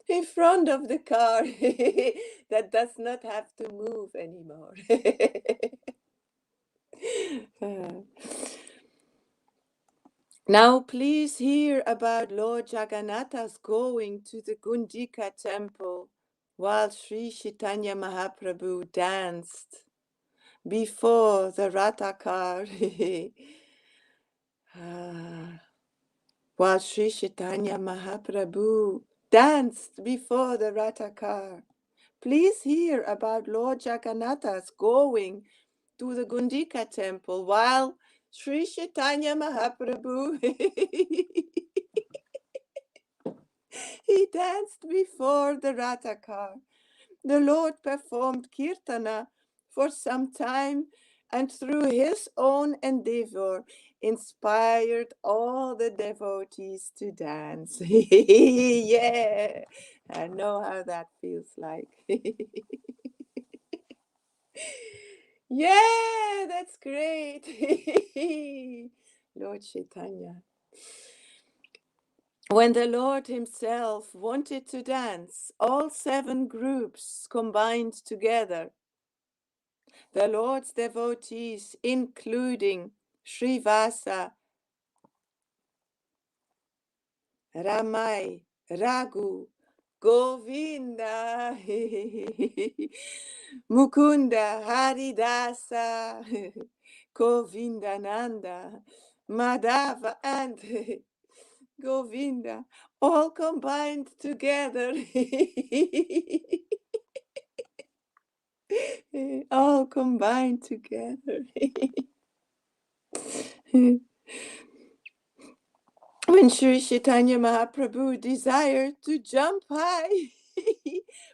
In front of the car that does not have to move anymore. Now please hear about Lord Jagannatha's going to the Gundika temple while Sri Chaitanya Mahaprabhu danced before the Ratha car. While Sri Chaitanya Mahaprabhu danced before the Ratha car. Please hear about Lord Jagannatha's going to the Gundika temple while Sri Chaitanya Mahaprabhu he danced before the Ratha car. The Lord performed kirtana for some time and through his own endeavor inspired all the devotees to dance. Yeah, I know how that feels like. Yeah, that's great. Lord Chaitanya. When the Lord himself wanted to dance, all 7 groups combined together. The Lord's devotees, including Srivasa, Ramai, Raghu, Govinda, Mukunda, Haridasa, Govindananda, Madhava, and Govinda, all combined together. All combined together. When Sri Chaitanya Mahaprabhu desired to jump high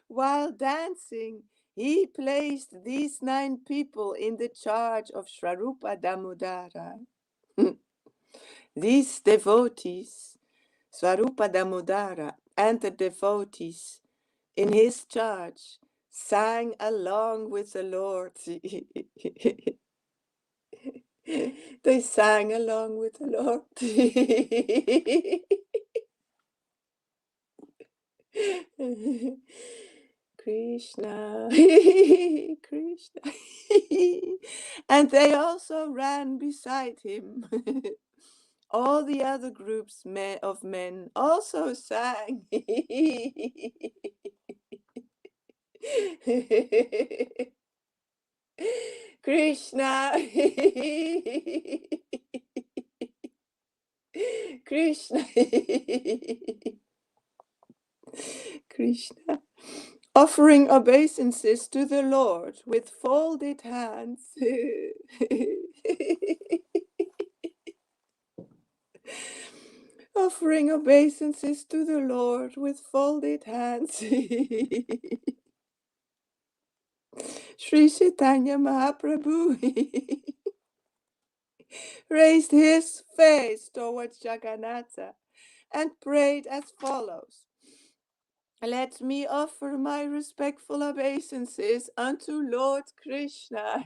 while dancing, he placed these 9 people in the charge of Swarupa Damodara. These devotees, Swarupa Damodara, and the devotees in his charge sang along with the Lord. They sang along with the Lord. Krishna, Krishna. And they also ran beside him. All the other groups of men also sang. Krishna, Krishna, Krishna, offering obeisances to the Lord with folded hands. Offering obeisances to the Lord with folded hands. Sri Chaitanya Mahaprabhu raised his face towards Jagannatha and prayed as follows. Let me offer my respectful obeisances unto Lord Krishna,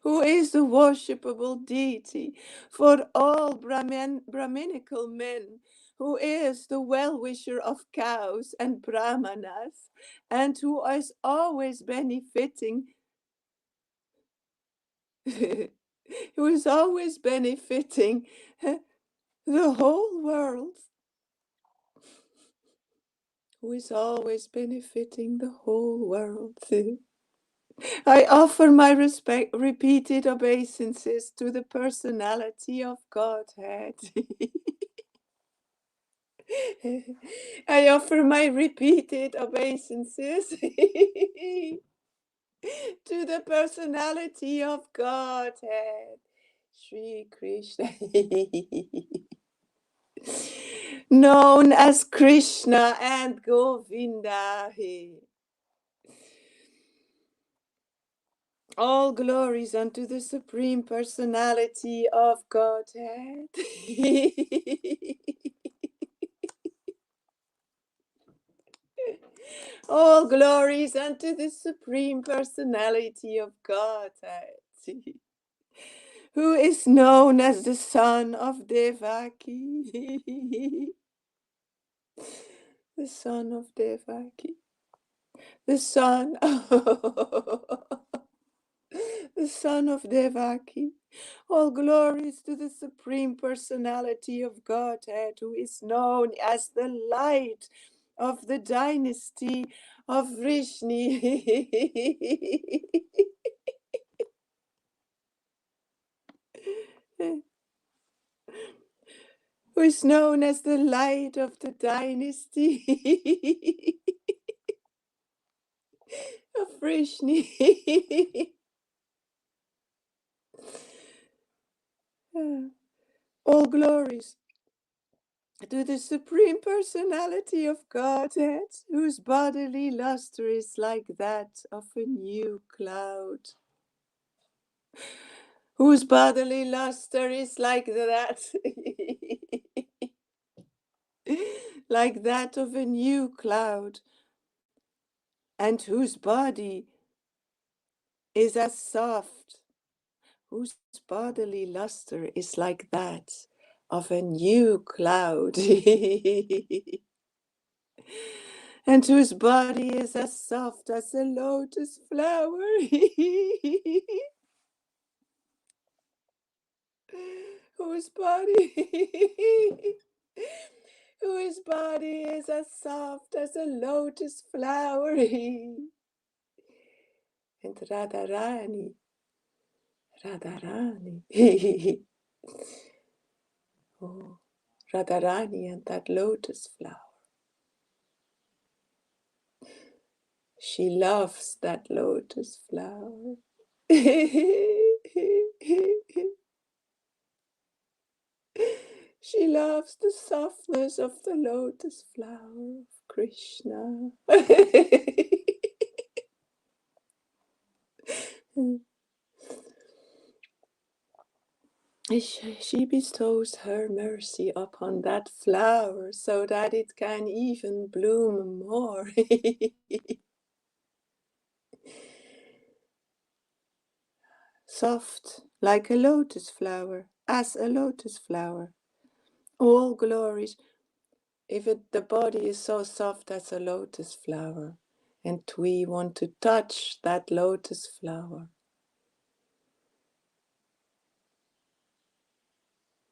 who is the worshipable deity for all Brahminical men who is the well-wisher of cows and brahmanas, and who is always benefiting, who is always benefiting the whole world, who is always benefiting the whole world. I offer my repeated obeisances to the personality of Godhead. I offer my repeated obeisances to the personality of Godhead, Sri Krishna, known as Krishna and Govinda. All glories unto the Supreme Personality of Godhead. All glories unto the Supreme Personality of Godhead, who is known as the son of Devaki. The son of Devaki. The son the son of Devaki. All glories to the Supreme Personality of Godhead, who is known as the light of the dynasty of Vrishni. Who is known as the light of the dynasty of Vrishni. All glories to the Supreme Personality of Godhead, whose bodily luster is like that of a new cloud. Whose bodily luster is like that, like that of a new cloud, and whose body is as soft, whose bodily luster is like that of a new cloud, and whose body is as soft as a lotus flower. Whose body is as soft as a lotus flower. And Radharani, oh, Radharani and that lotus flower. She loves that lotus flower. She loves the softness of the lotus flower of Krishna. She bestows her mercy upon that flower so that it can even bloom more. Soft like a lotus flower, as a lotus flower. All glories. If the body is so soft as a lotus flower, and we want to touch that lotus flower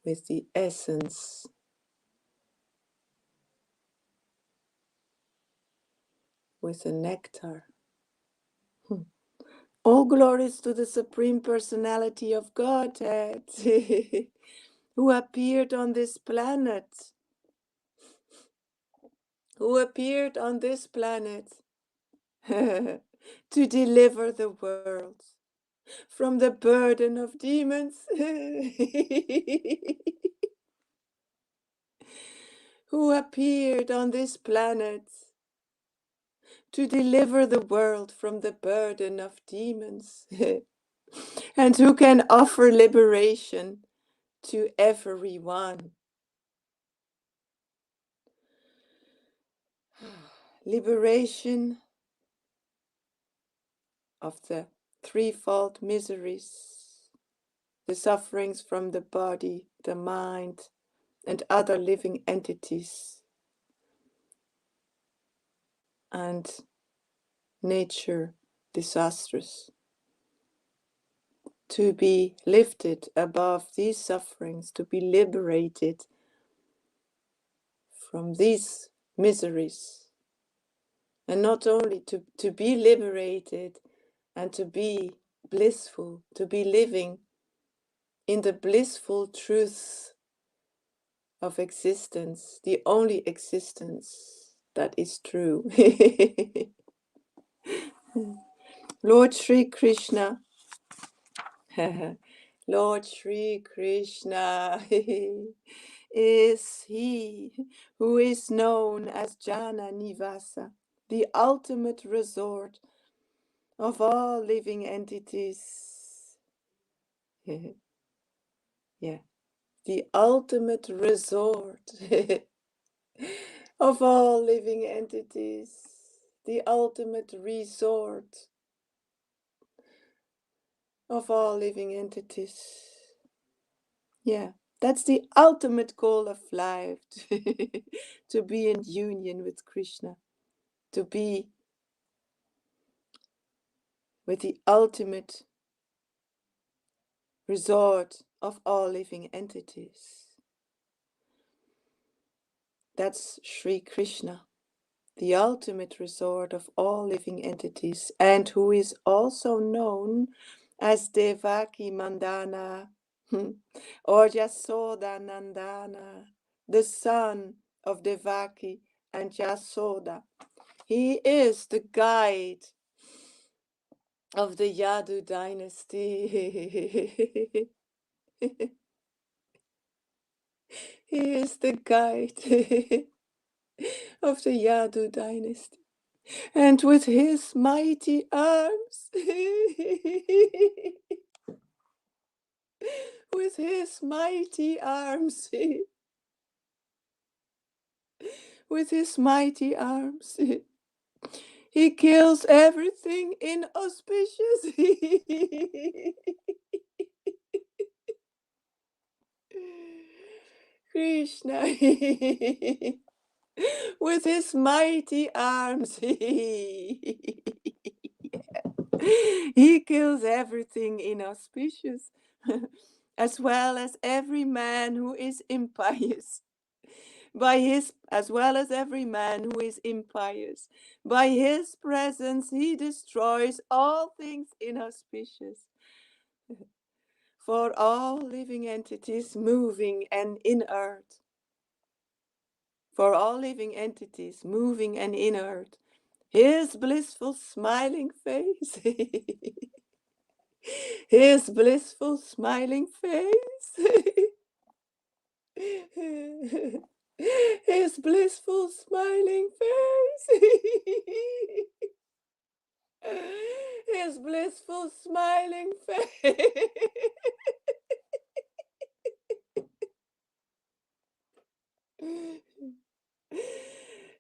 with the essence with the nectar. All glories to the Supreme Personality of Godhead, who appeared on this planet, to deliver the world from the burden of demons, who appeared on this planet to deliver the world from the burden of demons, and who can offer liberation to everyone. Liberation of the threefold miseries, the sufferings from the body, the mind, and other living entities and nature disasters, to be lifted above these sufferings, to be liberated from these miseries. And not only to be liberated and to be blissful, to be living in the blissful truth of existence, the only existence that is true. Lord Sri Krishna, Lord Sri Krishna is he who is known as Jana Nivasa, the ultimate resort of all living entities. Yeah, the ultimate resort of all living entities, the ultimate resort of all living entities. Yeah, that's the ultimate goal of life, to be in union with Krishna, to be with the ultimate resort of all living entities. That's Sri Krishna, the ultimate resort of all living entities, and who is also known as Devaki Mandana or Yasoda Nandana, the son of Devaki and Yasoda. He is the guide of the Yadu dynasty. He is the guide of the Yadu dynasty. And with his mighty arms, with his mighty arms, with his mighty arms, he kills everything inauspicious. Krishna, with his mighty arms, he kills everything inauspicious, as well as every man who is impious. As well as every man who is impious. By his presence, he destroys all things inauspicious. For all living entities moving and inert. For all living entities moving and inert. His blissful smiling face. His blissful smiling face. His blissful smiling face. His blissful smiling face.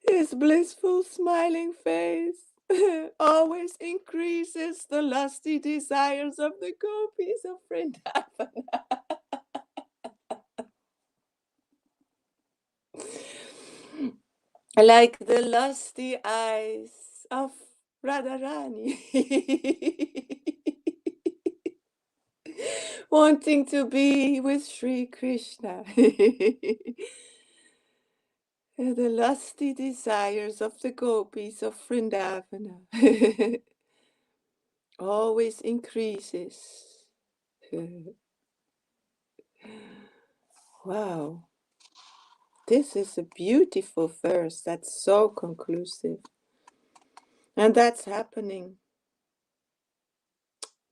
His blissful smiling face always increases the lusty desires of the gopis of Vrindavan. Like the lusty eyes of Radharani, wanting to be with Sri Krishna. The lusty desires of the gopis of Vrindavana always increases. Wow. This is a beautiful verse. That's so conclusive. And that's happening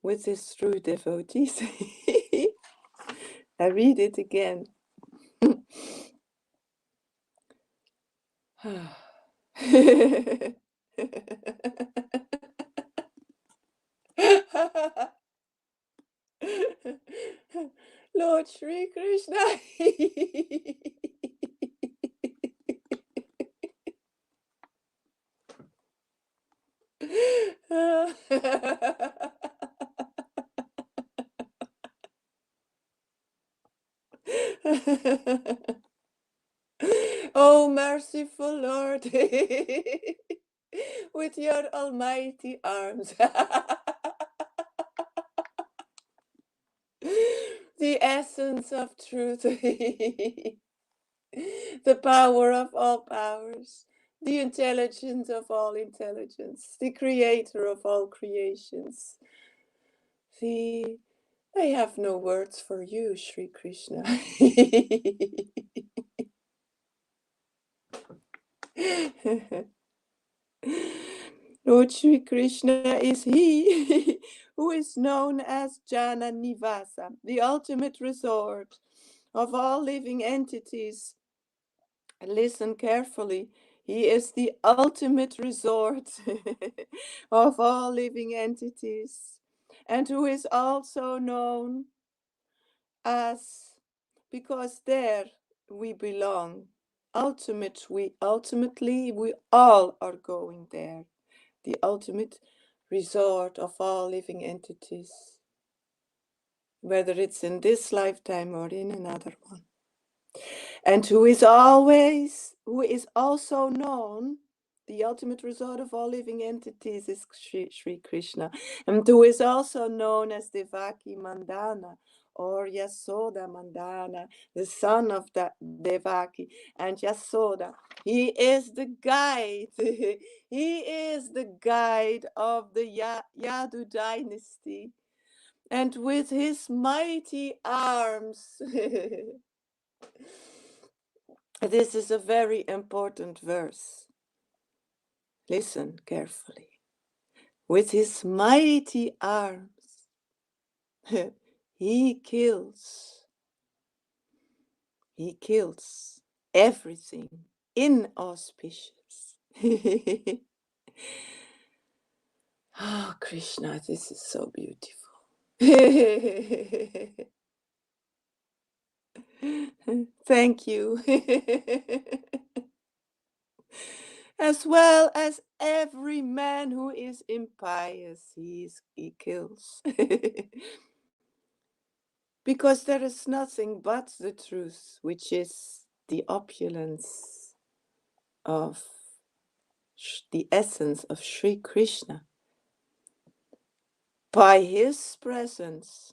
with his true devotees. I read it again. Lord Sri Krishna. with your almighty arms. The essence of truth, the power of all powers, the intelligence of all intelligence, the creator of all creations. I have no words for you, Sri Krishna. Lord Sri Krishna is he who is known as Jana Nivasa, the ultimate resort of all living entities. Listen carefully. He is the ultimate resort of all living entities, and who is also known as, because there we belong. Ultimately, we all are going there. The ultimate resort of all living entities, whether it's in this lifetime or in another one. And who is also known, the ultimate resort of all living entities is Sri Krishna, and who is also known as Devaki Mandana or Yasoda Mandana, the son of Devaki and Yasoda. He is the guide. He is the guide of the Yadu dynasty. And with his mighty arms, this is a very important verse. Listen carefully. With his mighty arms, he kills everything inauspicious. Oh, Krishna, this is so beautiful. Thank you. As well as every man who is impious, he kills. Because there is nothing but the truth, which is the opulence of the essence of Sri Krishna. By his presence,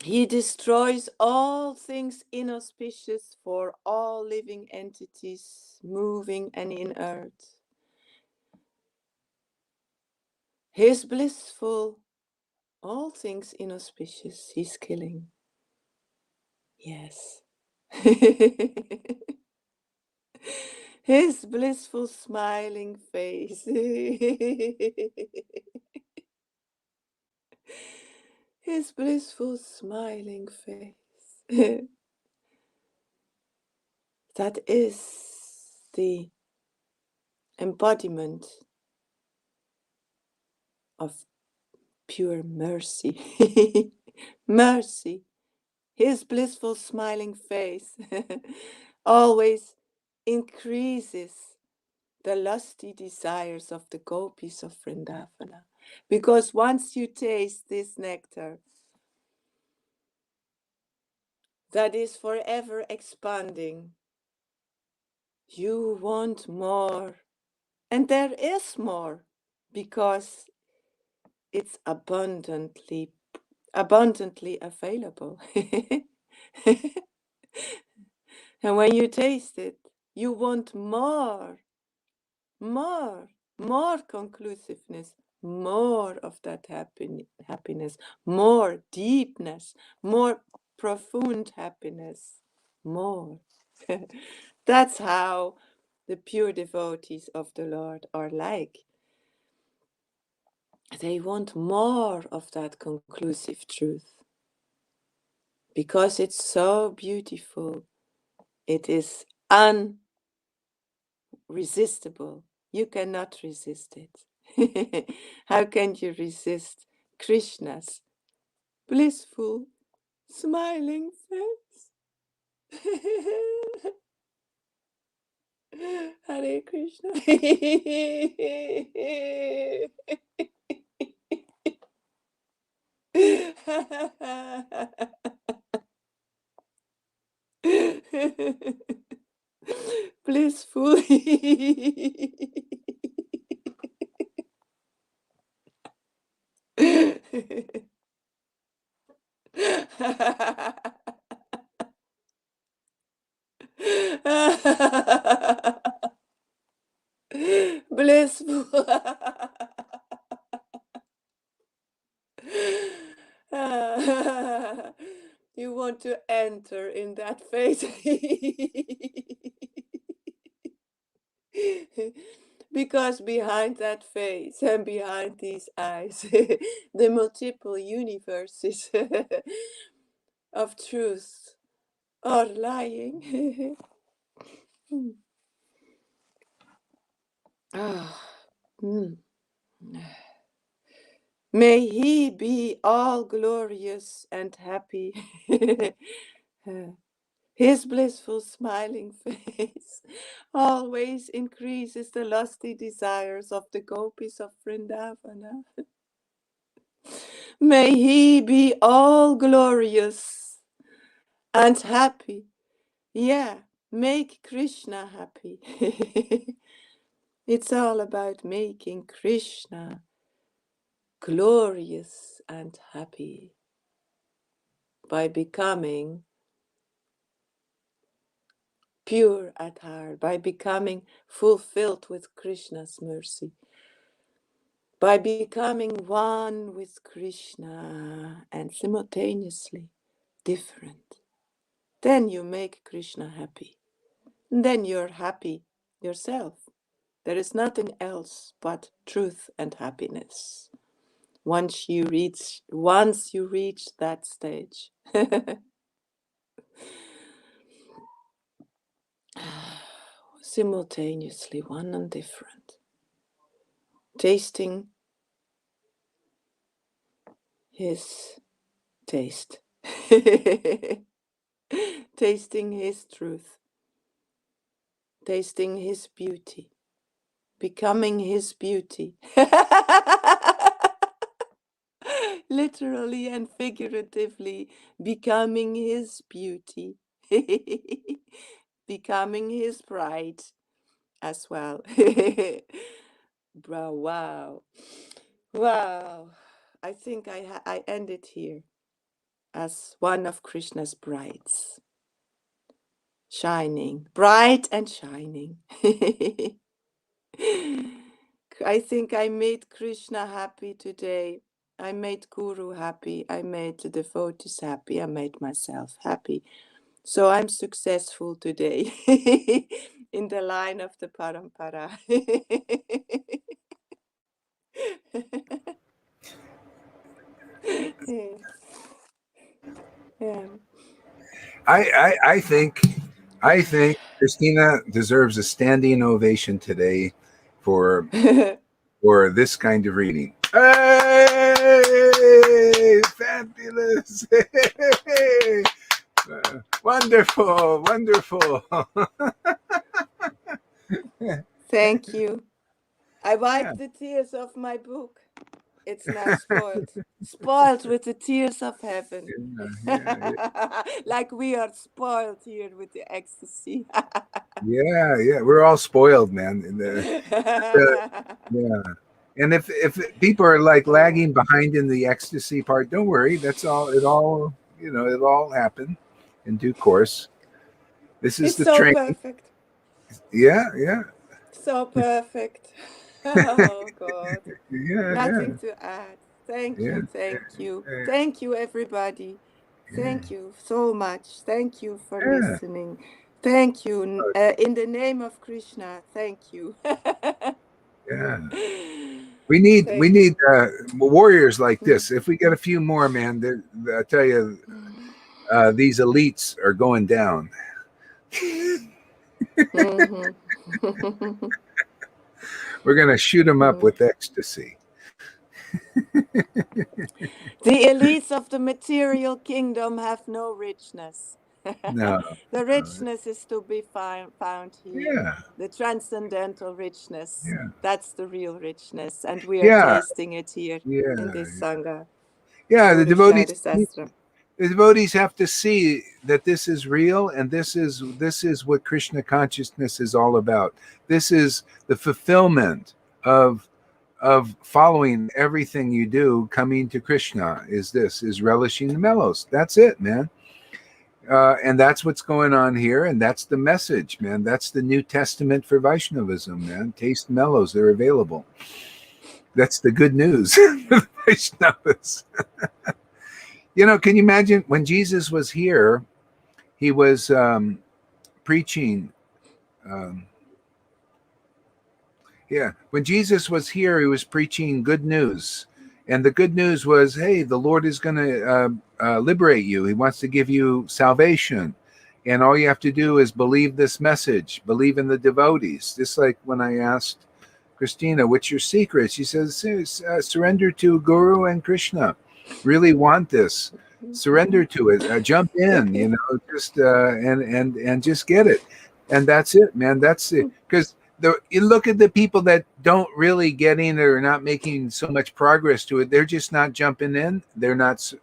he destroys all things inauspicious for all living entities moving and inert. His blissful, all things inauspicious, he's killing. Yes. His blissful smiling face. His blissful smiling face. That is the embodiment of pure mercy. Mercy. His blissful smiling face always increases the lusty desires of the gopis of Vrindavana. Because once you taste this nectar, that is forever expanding, you want more. And there is more, because it's abundantly available. And when you taste it, you want more conclusiveness, more of that happiness, more deepness, more profound happiness, more. That's how the pure devotees of the Lord are like. They want more of that conclusive truth, because it's so beautiful. It is unresistible. You cannot resist it. How can you resist Krishna's blissful, smiling face? Hare Krishna. blissful. Blissful. You want to enter in that phase. Because behind that face and behind these eyes, the multiple universes of truth are lying. May he be all glorious and happy. His blissful smiling face always increases the lusty desires of the gopis of Vrindavana. May he be all glorious and happy. Yeah, make Krishna happy. It's all about making Krishna glorious and happy by becoming pure at heart, by becoming fulfilled with Krishna's mercy, by becoming one with Krishna and simultaneously different. Then you make Krishna happy. And then you're happy yourself. There is nothing else but truth and happiness. Once you reach that stage. Simultaneously one and different. Tasting his taste. Tasting his truth. Tasting his beauty. Becoming his beauty. Literally and figuratively becoming his beauty. Becoming his bride as well. Bro, wow. Wow. I think I end it here as one of Krishna's brides. Shining, bright and shining. I think I made Krishna happy today. I made Guru happy. I made the devotees happy. I made myself happy. So I'm successful today in the line of the parampara. Yeah. I think Christina deserves a standing ovation today for this kind of reading. Hey, fabulous! Hey, wonderful, wonderful. Thank you. I wiped the tears off my book. It's now spoiled. Spoiled with the tears of heaven. Like we are spoiled here with the ecstasy. Yeah. We're all spoiled, man. Yeah. And if people are like lagging behind in the ecstasy part, don't worry. That's all. It'll all happen in due course. This is It's the so train. perfect. Yeah. So perfect. Oh God. Yeah. Nothing to add. Thank Yeah. you. Thank you, everybody. Thank you so much. Thank you for listening. Thank you. In the name of Krishna, thank you. Yeah. We need warriors like this. If we get a few more, man, I tell you, these elites are going down. We're gonna shoot them up with ecstasy. The elites of the material kingdom have no richness. No. The richness is to be found here. Yeah. The transcendental richness. Yeah. That's the real richness. And we are tasting it here in this Sangha. Yeah, the Guru devotees Shari Sastram. The devotees have to see that this is real, and this is what Krishna consciousness is all about. This is the fulfillment of following everything you do. Coming to Krishna is relishing the mellows. That's it, man. And that's what's going on here, and that's the message, man. That's the New Testament for Vaishnavism, man. Taste mellows; they're available. That's the good news for the Vaishnavas. Can you imagine when Jesus was here? He was preaching. When Jesus was here, he was preaching good news. And the good news was, hey, the Lord is going to liberate you. He wants to give you salvation. And all you have to do is believe this message, believe in the devotees. Just like when I asked Christina, what's your secret? She says, surrender to Guru and Krishna. Really want this. Surrender to it. Jump in, just and just get it. And that's it, man. That's it. Because you look at the people that don't really getting it or not making so much progress to it. They're just not jumping in. They're not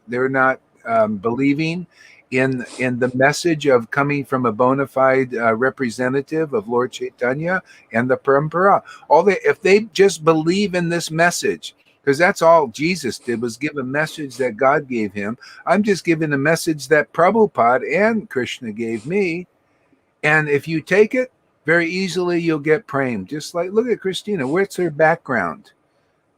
believing in the message of coming from a bona fide representative of Lord Chaitanya and the Parampara. If they just believe in this message, because that's all Jesus did, was give a message that God gave him. I'm just giving a message that Prabhupada and Krishna gave me. And if you take it, very easily you'll get prem. Just like, look at Christina. What's her background?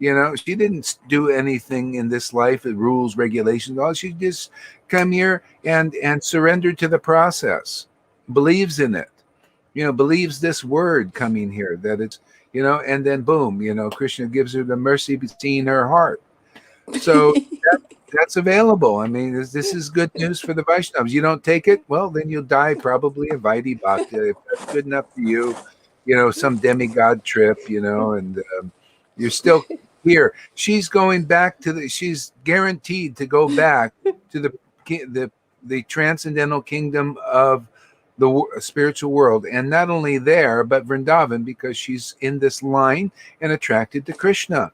She didn't do anything in this life, rules, regulations. All she just come here and surrender to the process. Believes in it. Believes this word coming here, that it's, and then boom, Krishna gives her the mercy seeing her heart. So that's available. I mean, this is good news for the Vaishnavas. You don't take it, well, then you'll die probably a Vaidhi Bhakti. If that's good enough for you, some demigod trip, and you're still here. She's going back she's guaranteed to go back to the transcendental kingdom of the spiritual world. And not only there, but Vrindavan, because she's in this line and attracted to Krishna.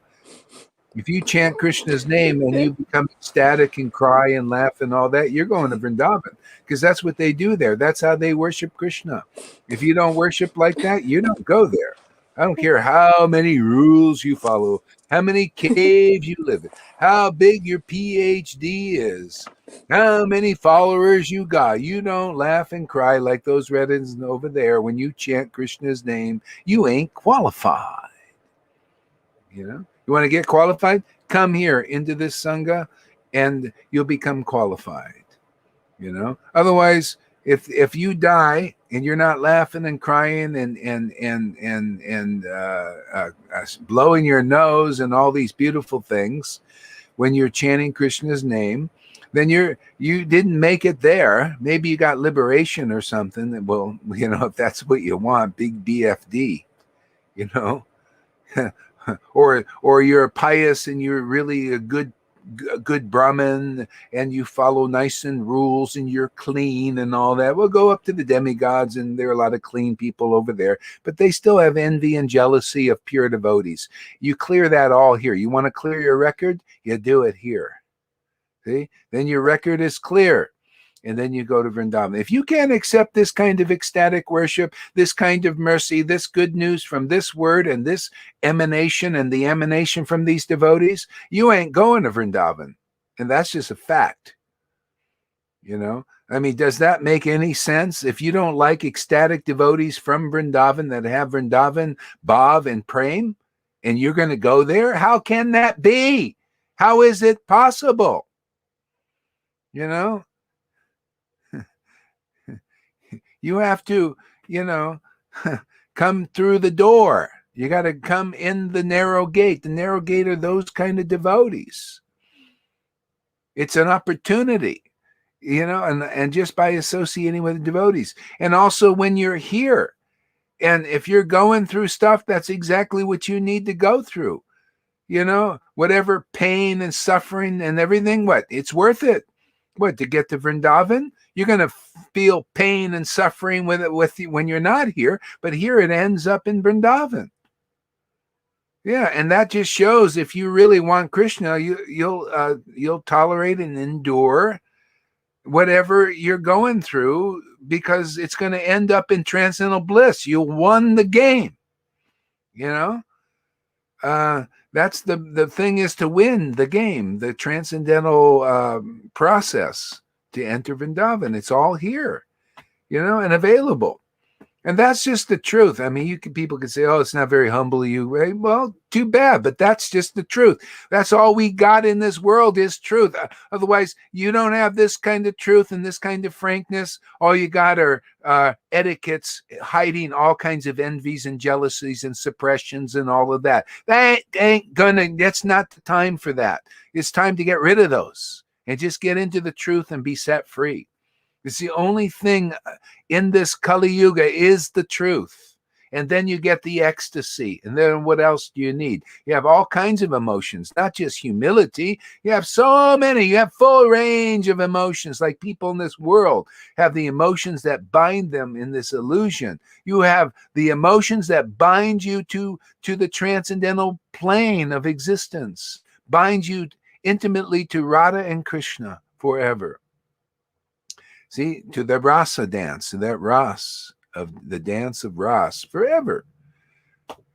If you chant Krishna's name and you become ecstatic and cry and laugh and all that, you're going to Vrindavan, because that's what they do there. That's how they worship Krishna. If you don't worship like that, you don't go there. I don't care how many rules you follow, how many caves you live in, how big your PhD is, how many followers you got. You don't laugh and cry like those Reddins over there when you chant Krishna's name. You ain't qualified. You want to get qualified? Come here into this Sangha and you'll become qualified. Otherwise, if you die and you're not laughing and crying and blowing your nose and all these beautiful things when you're chanting Krishna's name, then you didn't make it there. Maybe you got liberation or something. Well, if that's what you want, big BFD, or you're pious and you're really a good Brahmin and you follow nice and rules and you're clean and all that. We'll go up to the demigods, and there are a lot of clean people over there, but they still have envy and jealousy of pure devotees. You clear that all here. You want to clear your record? You do it here. See? Then your record is clear. And then you go to Vrindavan. If you can't accept this kind of ecstatic worship, this kind of mercy, this good news from this word and this emanation and the emanation from these devotees, you ain't going to Vrindavan. And that's just a fact. I mean, does that make any sense? If you don't like ecstatic devotees from Vrindavan that have Vrindavan, Bhav, and Prem, and you're going to go there, how can that be? How is it possible? You have to, come through the door. You got to come in the narrow gate. The narrow gate are those kind of devotees. It's an opportunity, and just by associating with the devotees. And also when you're here, and if you're going through stuff, that's exactly what you need to go through. Whatever pain and suffering and everything, it's worth it. To get to Vrindavan? You're going to feel pain and suffering with you when you're not here, but here it ends up in Vrindavan. Yeah, and that just shows if you really want Krishna, you'll tolerate and endure whatever you're going through, because it's going to end up in transcendental bliss. You won the game, you know. That's the thing, is to win the game, the transcendental process to enter Vrindavan. It's all here, you know, and available. And that's just the truth. I mean, people could say, "Oh, it's not very humble of you." Right? Well, too bad, but that's just the truth. That's all we got in this world is truth. Otherwise, you don't have this kind of truth and this kind of frankness. All you got are etiquettes hiding all kinds of envies and jealousies and suppressions and all of that. That's not the time for that. It's time to get rid of those and just get into the truth and be set free. It's the only thing in this Kali Yuga is the truth. And then you get the ecstasy. And then what else do you need? You have all kinds of emotions, not just humility. You have so many. You have full range of emotions, like people in this world have the emotions that bind them in this illusion. You have the emotions that bind you to the transcendental plane of existence, bind you intimately to Radha and Krishna forever. See, to the rasa dance, to that ras of the dance of ras forever.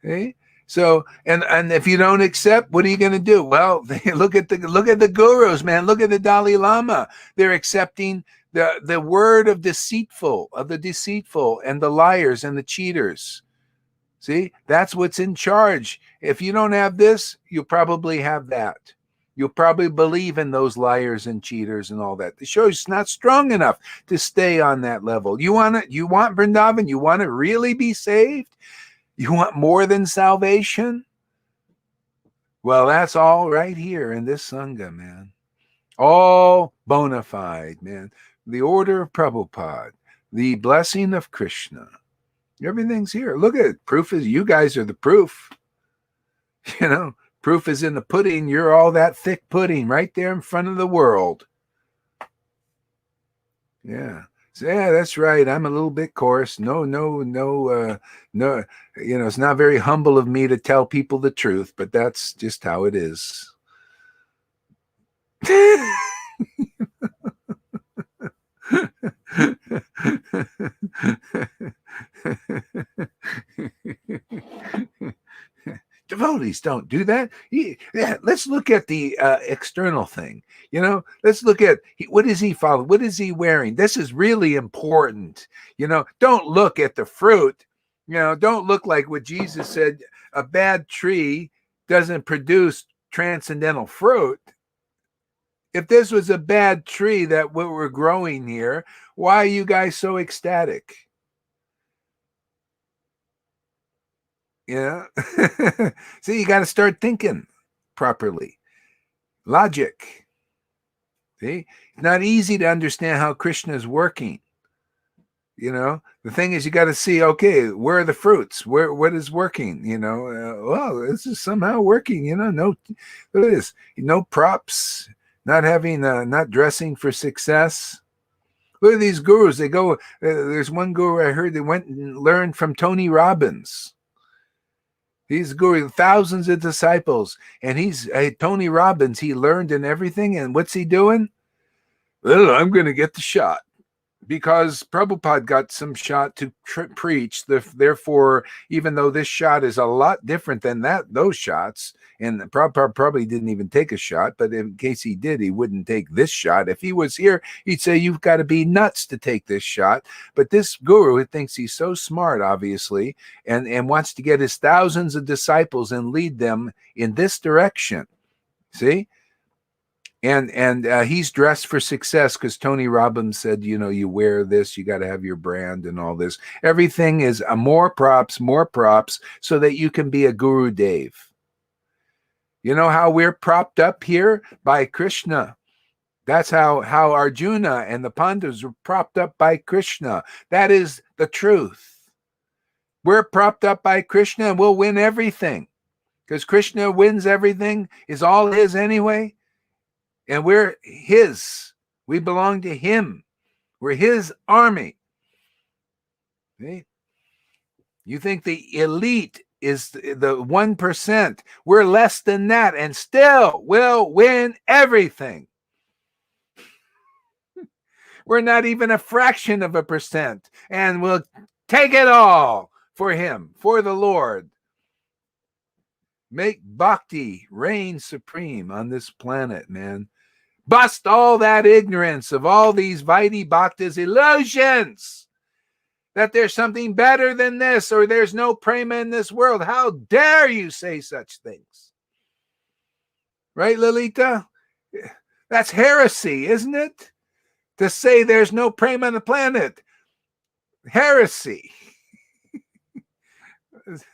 Okay? So, and if you don't accept, what are you going to do? Well, look at the gurus, man. Look at the Dalai Lama. They're accepting the word of the deceitful, and the liars and the cheaters. See, that's what's in charge. If you don't have this, you'll probably have that. You'll probably believe in those liars and cheaters and all that. The show's not strong enough to stay on that level. You want Vrindavan? You want to really be saved? You want more than salvation? Well, that's all right here in this Sangha, man. All bona fide, man. The order of Prabhupada, the blessing of Krishna. Everything's here. Look at it. Proof is, you guys are the proof. You know, proof is in the pudding. You're all that thick pudding right there in front of the world. Yeah. So, yeah, that's right. I'm a little bit coarse. No. You know, it's not very humble of me to tell people the truth, but that's just how it is. Devotees don't do that. Yeah, let's look at the external thing. You know, let's look at what is he following? What is he wearing? This is really important. You know, don't look at the fruit. You know, don't look like what Jesus said. A bad tree doesn't produce transcendental fruit. If this was a bad tree that what we're growing here, why are you guys so ecstatic? Yeah. See, you got to start thinking properly. Logic. See, it's not easy to understand how Krishna is working. You know, the thing is, you got to see, okay, where are the fruits? What is working? You know, well, this is somehow working. You know, look at this. No props, not dressing for success. Look at these gurus. They go. There's one guru I heard, they went and learned from Tony Robbins. He's guru, thousands of disciples, and he's Tony Robbins. He learned and everything, and what's he doing? Well, I'm going to get the shot because Prabhupada got some shot to preach. Therefore, even though this shot is a lot different than those shots, and Prabhupada probably didn't even take a shot, but in case he did, he wouldn't take this shot. If he was here, he'd say, you've got to be nuts to take this shot. But this guru who thinks he's so smart, obviously, and wants to get his thousands of disciples and lead them in this direction. See? And he's dressed for success because Tony Robbins said, you know, you wear this, you got to have your brand and all this. Everything is more props, so that you can be a Guru Dev. You know how we're propped up here? By Krishna. That's how Arjuna and the Pandavas were propped up by Krishna. That is the truth. We're propped up by Krishna and we'll win everything. Because Krishna wins everything, is all his anyway. And we're his. We belong to him. We're his army. See? You think the elite is the 1%. We're less than that and still will win everything. We're not even a fraction of a percent. And we'll take it all for him, for the Lord. Make bhakti reign supreme on this planet, man. Bust all that ignorance of all these Vaidhi Bhaktas illusions that there's something better than this or there's no prema in this world. How dare you say such things? Right, Lalita? That's heresy, isn't it? To say there's no prema on the planet. Heresy.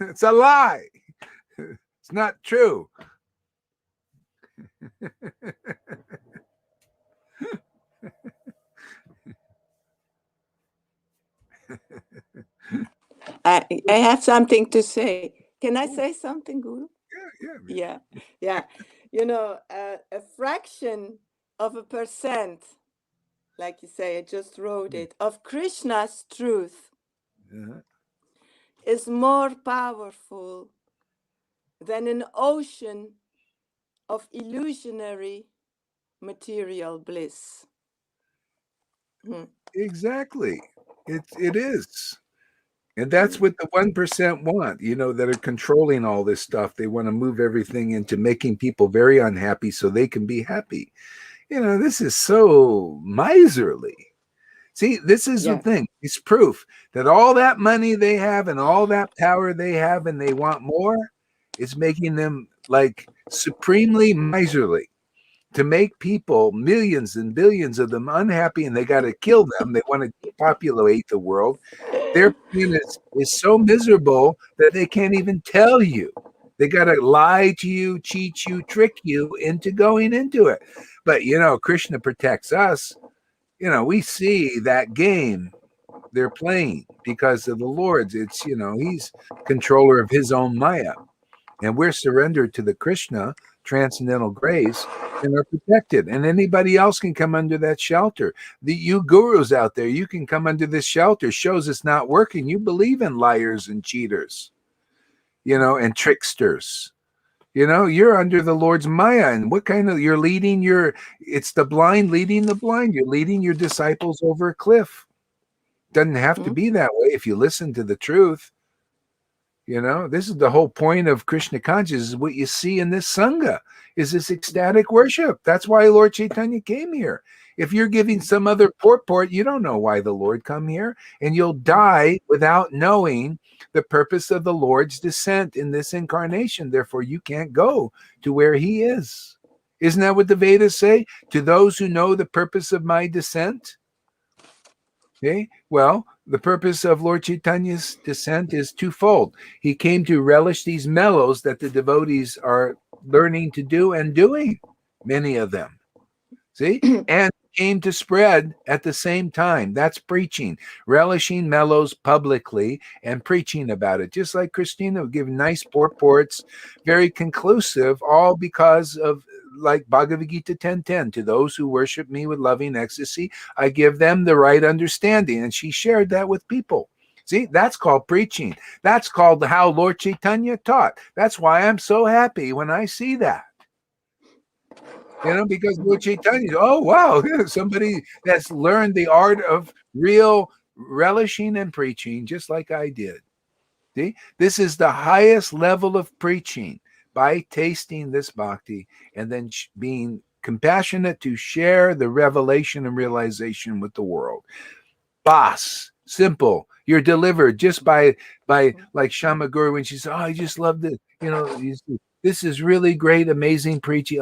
It's a lie. It's not true. I have something to say. Can I say something, Guru? Yeah. You know, a fraction of a percent, like you say, I just wrote it, of Krishna's truth is more powerful than an ocean of illusionary material bliss. Exactly. It is. And that's what the 1% want, you know, that are controlling all this stuff. They want to move everything into making people very unhappy so they can be happy. You know, this is so miserly. See, this is the thing. It's proof that all that money they have and all that power they have and they want more is making them like supremely miserly. To make people, millions and billions of them, unhappy, and they got to kill them. They want to depopulate the world. Their planet is so miserable that they can't even tell you. They got to lie to you, cheat you, trick you into going into it. But, you know, Krishna protects us. You know, we see that game they're playing because of the Lord's. It's, you know, he's controller of his own Maya. And we're surrendered to the Krishna, transcendental grace, and are protected. And anybody else can come under that shelter. You gurus out there, you can come under this shelter. Shows it's not working. You believe in liars and cheaters, you know, and tricksters. You know, you're under the Lord's Maya. And what kind of, you're leading it's the blind leading the blind. You're leading your disciples over a cliff. Doesn't have to be that way if you listen to the truth. You know, this is the whole point of Krishna consciousness. What you see in this Sangha is this ecstatic worship. That's why Lord Chaitanya came here. If you're giving some other purport, you don't know why the Lord come here, and you'll die without knowing the purpose of the Lord's descent in this incarnation. Therefore, you can't go to where he is. Isn't that what the Vedas say? To those who know the purpose of my descent? Okay, well, the purpose of Lord Chaitanya's descent is twofold. He came to relish these mellows that the devotees are learning to do and doing, many of them. See? And came to spread at the same time. That's preaching, relishing mellows publicly and preaching about it. Just like Christina would give nice purports, very conclusive, all because of like Bhagavad Gita 10:10, to those who worship me with loving ecstasy, I give them the right understanding. And she shared that with people. See, that's called preaching. That's called how Lord Chaitanya taught. That's why I'm so happy when I see that. You know, because Lord Chaitanya, oh, wow, somebody that's learned the art of real relishing and preaching, just like I did. See, this is the highest level of preaching, by tasting this bhakti and then being compassionate to share the revelation and realization with the world. Bas, simple. You're delivered just by like Shama Guru when she said, oh, I just love this. You know, this is really great, amazing preaching.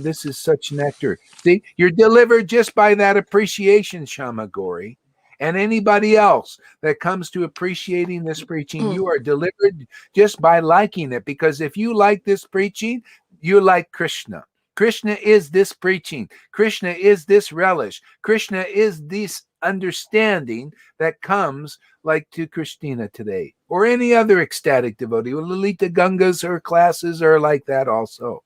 This is such nectar. See, you're delivered just by that appreciation, Shama Gori. And anybody else that comes to appreciating this preaching, you are delivered just by liking it. Because if you like this preaching, you like Krishna. Krishna is this preaching. Krishna is this relish. Krishna is this understanding that comes like to Christina today or any other ecstatic devotee. Well, Lalita Ganga's, her classes are like that also.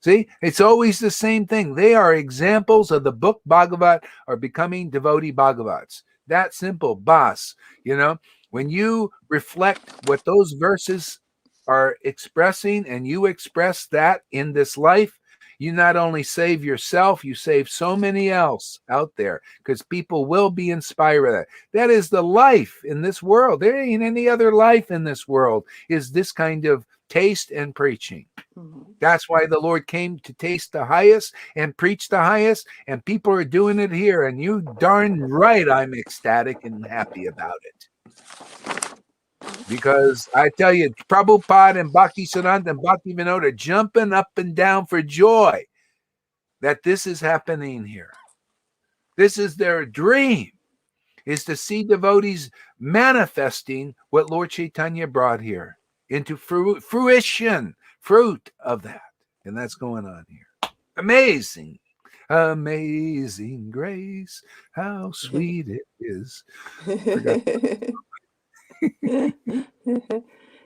See, it's always the same thing. They are examples of the book Bhagavat are becoming devotee Bhagavats. That simple, Bas. You know, when you reflect what those verses are expressing and you express that in this life, you not only save yourself, you save so many else out there, because people will be inspired by that. That is the life in this world. There ain't any other life in this world, is this kind of taste and preaching. That's why the Lord came to taste the highest and preach the highest, and people are doing it here. And you darn right I'm ecstatic and happy about it. Because I tell you, Prabhupada and Bhaktisiddhanta and Bhaktivinoda are jumping up and down for joy that this is happening here. This is their dream, is to see devotees manifesting what Lord Chaitanya brought here into fruition, fruit of that. And that's going on here. Amazing. Amazing grace. How sweet it is.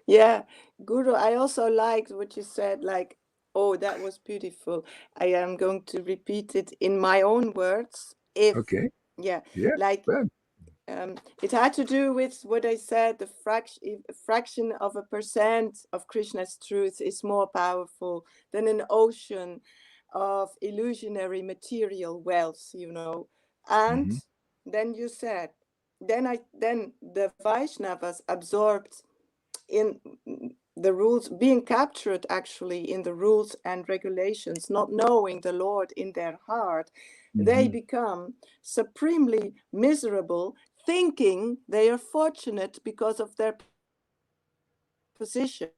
Yeah, Guru, I also liked what you said, like, oh, that was beautiful. I am going to repeat it in my own words. Okay. Yeah, Yeah. like, Good. it had to do with what I said, the fraction of a percent of Krishna's truth is more powerful than an ocean of illusionary material wealth, you know. And then you said, then the Vaishnavas absorbed in the rules, being captured actually in the rules and regulations, not knowing the Lord in their heart, they become supremely miserable, thinking they are fortunate because of their position.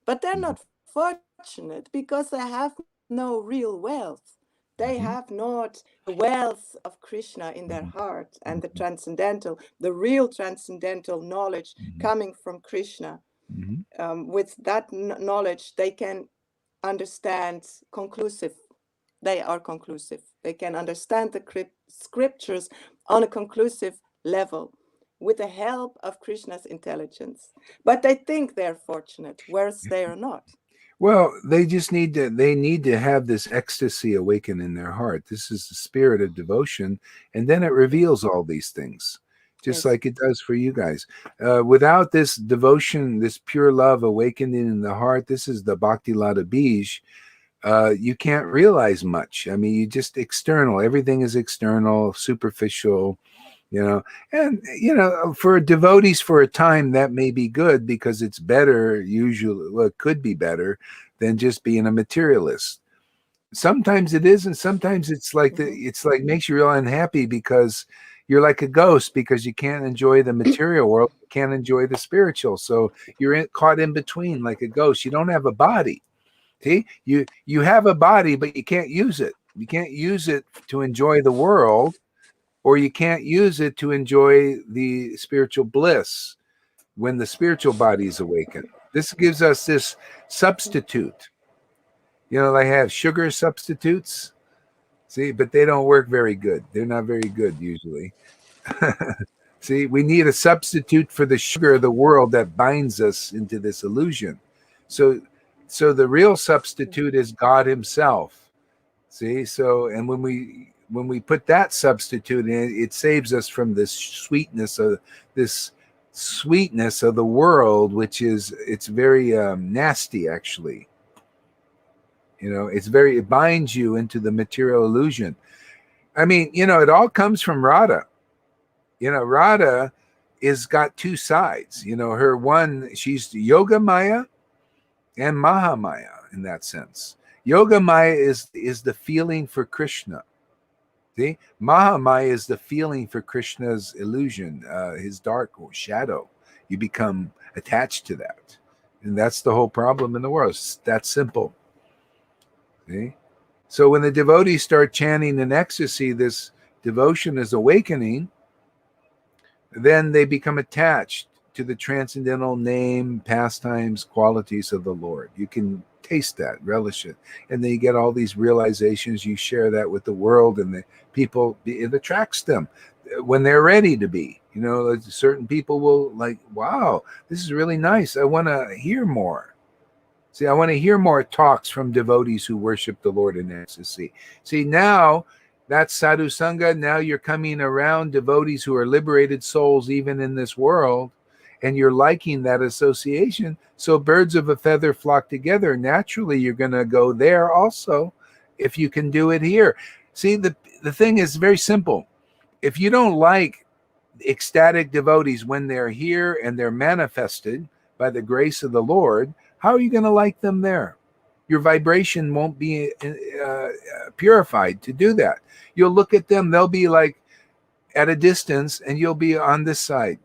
But they're not fortunate because they have no real wealth. They have not the wealth of Krishna in their heart and the transcendental, the real transcendental knowledge coming from Krishna. With that knowledge, they can understand conclusive. They are conclusive. They can understand the scriptures on a conclusive level with the help of Krishna's intelligence. But they think they're fortunate, whereas they are not. Well, they just need to have this ecstasy awaken in their heart. This is the spirit of devotion, and then it reveals all these things, just like it does for you guys. Without this devotion, this pure love awakening in the heart, this is the Bhakti Lata Bij. You can't realize much. I mean, you just external. Everything is external, superficial. And for devotees for a time that may be good because it's better usually. Well, it could be better than just being a materialist. Sometimes it is, and sometimes it's like it's like makes you real unhappy because you're like a ghost because you can't enjoy the material world, you can't enjoy the spiritual. So you're caught in between like a ghost. You don't have a body. See, you have a body, but you can't use it. You can't use it to enjoy the world, or you can't use it to enjoy the spiritual bliss when the spiritual body is awakened. This gives us this substitute. They have sugar substitutes, see, but they don't work very good. They're not very good usually. See, we need a substitute for the sugar of the world that binds us into this illusion. So the real substitute is God himself. See, so, and when we put that substitute in, it saves us from this sweetness of the world, which is, it's very nasty actually. It binds you into the material illusion. I mean, it all comes from Radha. Radha is got two sides. Her one, she's Yoga Maya and Mahamaya in that sense. Yoga Maya is the feeling for Krishna. See, Mahamaya is the feeling for Krishna's illusion, his dark shadow. You become attached to that, and that's the whole problem in the world. It's that simple. See, so when the devotees start chanting in ecstasy, this devotion is awakening. Then they become attached to the transcendental name, pastimes, qualities of the Lord. You can taste that, relish it, and then you get all these realizations. You share that with the world, and the people, it attracts them when they're ready to be. Certain people will like, wow, this is really nice. I want to hear more. See, I want to hear more talks from devotees who worship the Lord in ecstasy. See, now that's sadhu sangha. Now you're coming around devotees who are liberated souls, even in this world, and you're liking that association. So birds of a feather flock together. Naturally, you're going to go there also if you can do it here. See, the thing is very simple. If you don't like ecstatic devotees when they're here and they're manifested by the grace of the Lord, how are you going to like them there? Your vibration won't be purified to do that. You'll look at them, they'll be like at a distance, and you'll be on this side,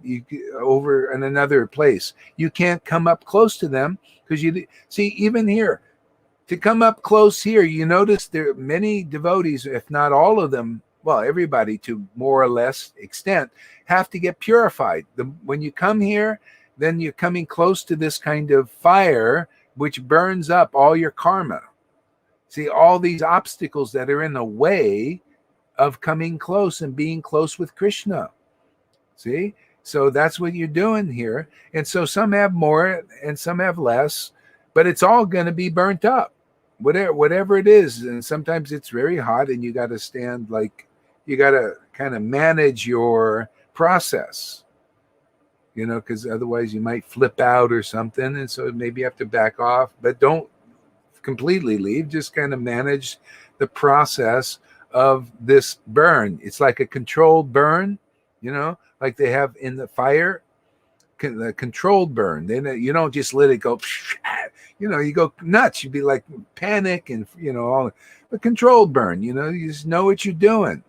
over in another place. You can't come up close to them because you see, even here, to come up close here, you notice there are many devotees, if not all of them, well, everybody to more or less extent, have to get purified. When you come here, then you're coming close to this kind of fire, which burns up all your karma. See, all these obstacles that are in the way of coming close and being close with Krishna. See? So that's what you're doing here. And so some have more and some have less, but it's all going to be burnt up, whatever it is. And sometimes it's very hot and you got to stand, like, you got to kind of manage your process, because otherwise you might flip out or something. And so maybe you have to back off, but don't completely leave. Just kind of manage the process of this burn. It's like a controlled burn, like they have in the fire, the controlled burn. Then you don't just let it go, you go nuts. You'd be like panic and, all the controlled burn, you just know what you're doing.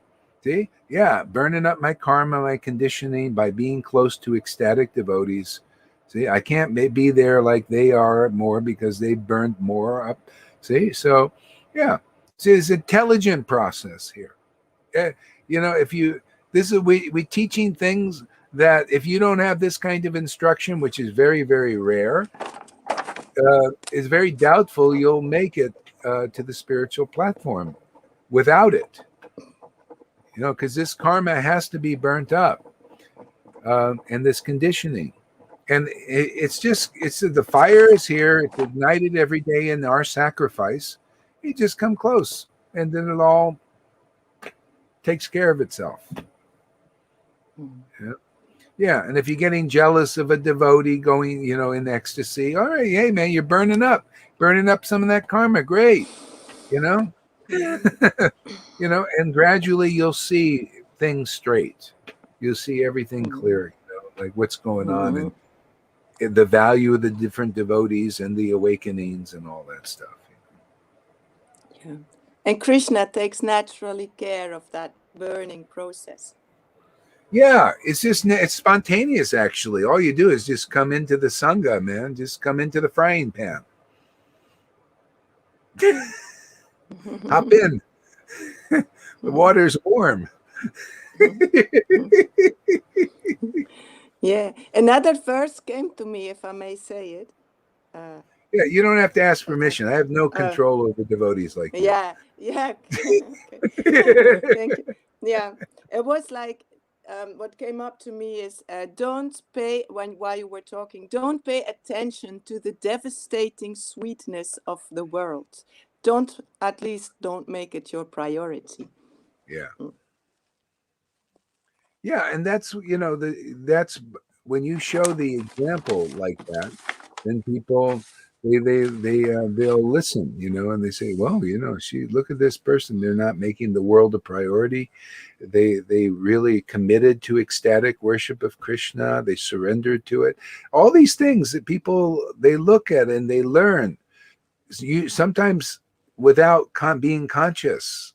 See? Yeah, burning up my karma, my conditioning by being close to ecstatic devotees. See, I can't be there like they are more because they burned more up. See? Yeah. See, it's an intelligent process here. We teaching things that if you don't have this kind of instruction, which is very, very rare, is very doubtful you'll make it to the spiritual platform without it. Because this karma has to be burnt up, and this conditioning. And it's the fire is here. It's ignited every day in our sacrifice. You just come close, and then it all takes care of itself. Yeah. And if you're getting jealous of a devotee going, in ecstasy, all right, hey man, you're burning up some of that karma. Great, and gradually you'll see things straight. You'll see everything clear, like what's going on and the value of the different devotees and the awakenings and all that stuff. Yeah. And Krishna takes naturally care of that burning process. Yeah, it's spontaneous, actually. All you do is just come into the Sangha, man. Just come into the frying pan. Hop in. The water's warm. Yeah. Another verse came to me, if I may say it. Yeah, you don't have to ask permission. I have no control over devotees like you. Yeah. Okay. Thank you. Yeah. It was like, what came up to me is while you were talking, don't pay attention to the devastating sweetness of the world. At least don't make it your priority. Yeah. Yeah, and that's that's when you show the example like that, then people they'll listen, and they say, well, look at this person. They're not making the world a priority. They really committed to ecstatic worship of Krishna. They surrendered to it. All these things that people, they look at and they learn. Sometimes without being conscious.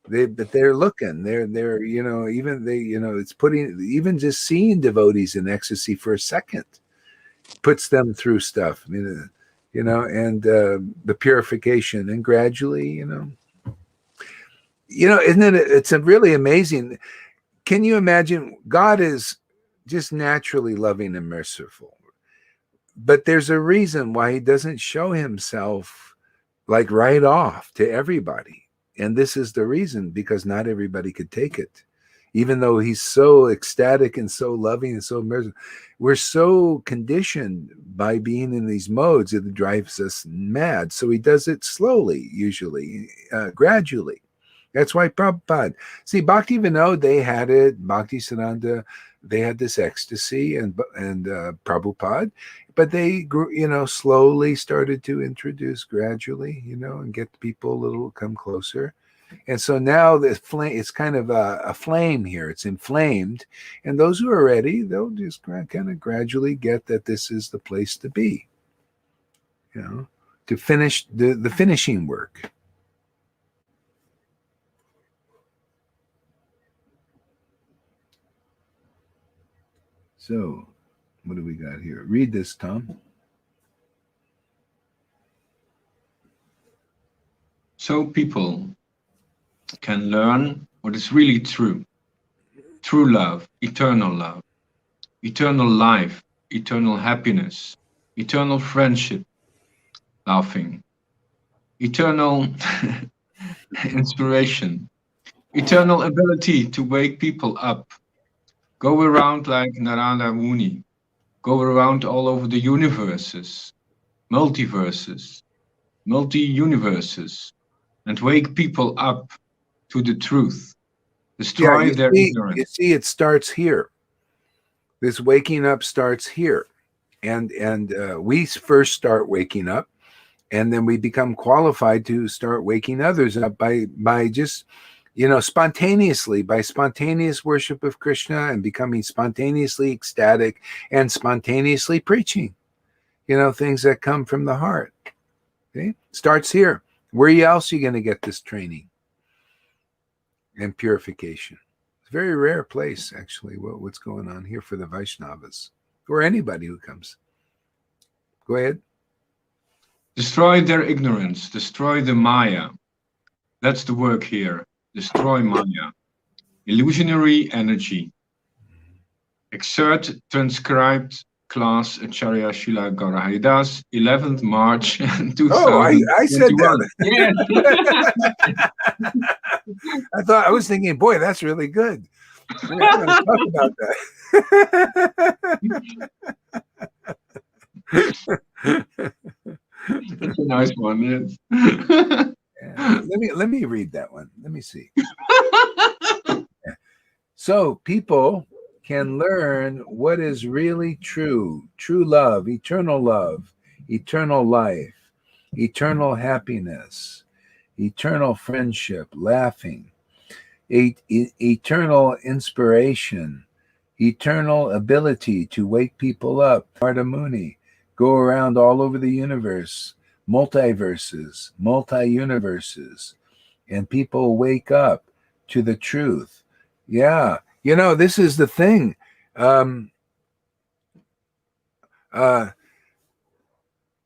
But they're looking. They're even it's putting, even just seeing devotees in ecstasy for a second puts them through stuff. And the purification, and gradually, isn't it? It's a really amazing. Can you imagine? God is just naturally loving and merciful, but there's a reason why He doesn't show Himself like right off to everybody. And this is the reason, because not everybody could take it. Even though He's so ecstatic and so loving and so merciful, we're so conditioned by being in these modes, it drives us mad. So He does it slowly, usually, gradually. That's why Prabhupada, see, Bhakti Vinod, they had it, Bhakti Siddhanta, they had this ecstasy and Prabhupada, but they grew, slowly started to introduce gradually, and get people a little come closer. And so now the flame, it's kind of a flame here. It's inflamed. And those who are ready, they'll just kind of gradually get that this is the place to be, to finish the finishing work. So, what do we got here? Read this, Tom. So people can learn what is really true. True love, eternal life, eternal happiness, eternal friendship, laughing, eternal inspiration, eternal ability to wake people up. Go around like Narada Muni. Go around all over the universes, multiverses, multi-universes, and wake people up to the truth. Destroy their ignorance. You see, it starts here. This waking up starts here. And we first start waking up, and then we become qualified to start waking others up by just spontaneously, by spontaneous worship of Krishna and becoming spontaneously ecstatic and spontaneously preaching, things that come from the heart. Okay, starts here. Where else are you going to get this training and purification? It's a very rare place, actually, what's going on here for the Vaishnavas or anybody who comes. Go ahead. Destroy their ignorance, destroy the Maya. That's the work here. Destroy Maya. Illusionary energy. Excerpt transcribed class Acharya Srila Gaura Haridas, 11th March 2021. Oh, I said that. Yes. I was thinking, boy, that's really good. I'm going to talk about that. That's a nice one, yes. Yeah. Let me read that one. Let me see. So people can learn what is really true love, eternal life, eternal happiness, eternal friendship, laughing, eternal inspiration, eternal ability to wake people up. Narada Muni, go around all over the universe, multiverses, multi-universes, and people wake up to the truth. Yeah, this is the thing.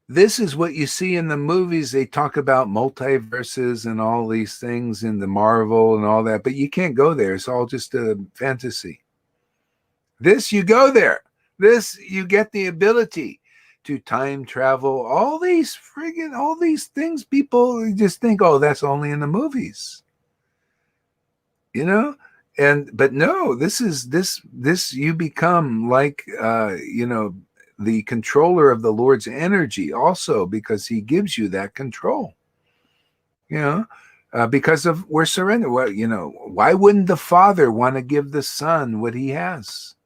This is what you see in the movies. They talk about multiverses and all these things in the Marvel and all that, but you can't go there. It's all just a fantasy. This, you go there. This, you get the ability to time travel. All these things, people just think, oh, that's only in the movies. But no, this you become like the controller of the Lord's energy also, because he gives you that control. Because of we're surrendered. Well, why wouldn't the Father want to give the Son what he has?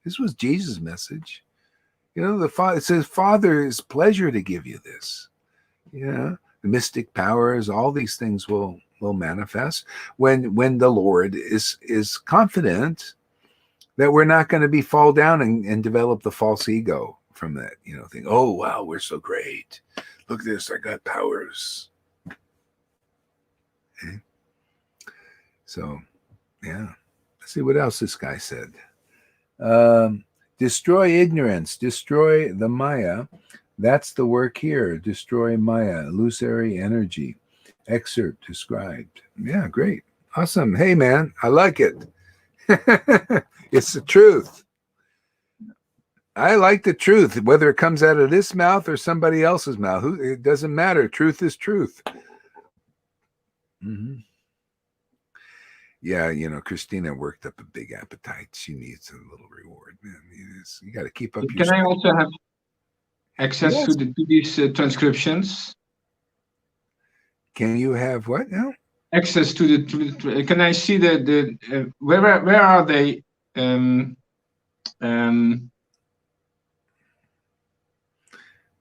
This was Jesus' message. The Father, it says, Father's pleasure to give you this. The mystic powers, all these things will manifest when the Lord is confident that we're not going to fall down and develop the false ego from that, thing. Oh, wow, we're so great. Look at this, I got powers. Okay. So, yeah. Let's see what else this guy said. Destroy ignorance, destroy the Maya. That's the work here. Destroy Maya, illusory energy. Excerpt described. Yeah, great. Awesome. Hey, man, I like it. It's the truth. I like the truth, whether it comes out of this mouth or somebody else's mouth. It doesn't matter. Truth is truth. Mm-hmm. Yeah, Christina worked up a big appetite. She needs a little reward, man. You got to keep up. Can I also have access to these transcriptions? Can you have what now? Access to the can I see the where are they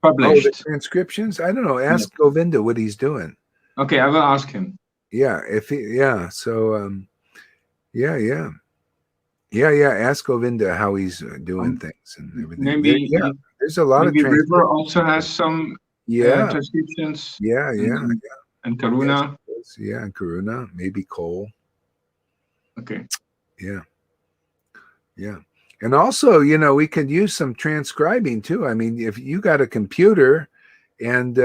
Oh, the published. transcriptions? I don't know. Ask Govinda what he's doing. Okay, I will ask him. Yeah, so ask Govinda how he's doing things and everything. Maybe there's a lot of River also has some transcriptions. And Karuna. Yes, and Karuna, maybe Cole. Okay. Yeah. And also, we could use some transcribing too. I mean, if you got a computer and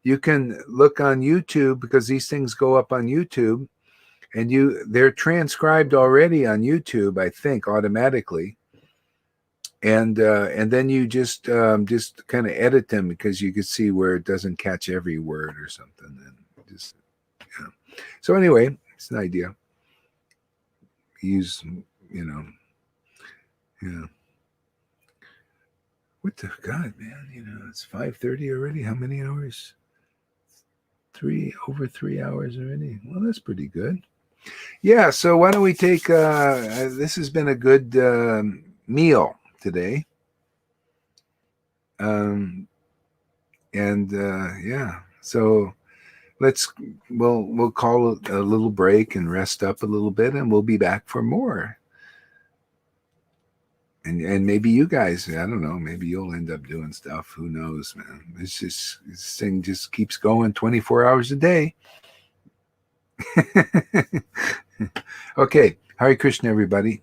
you can look on YouTube, because these things go up on YouTube, and they're transcribed already on YouTube, I think, automatically. And then you just kind of edit them, because you could see where it doesn't catch every word or something. And just So anyway, it's an idea. Use, What the God, man? It's 5:30 already. How many hours? Over 3 hours already. Well, that's pretty good. Yeah. So why don't we take? This has been a good meal today. So we'll call it a little break and rest up a little bit, and we'll be back for more. And maybe you guys, I don't know, maybe you'll end up doing stuff. Who knows, man? This thing just keeps going 24 hours a day. Okay. Hare Krishna, everybody.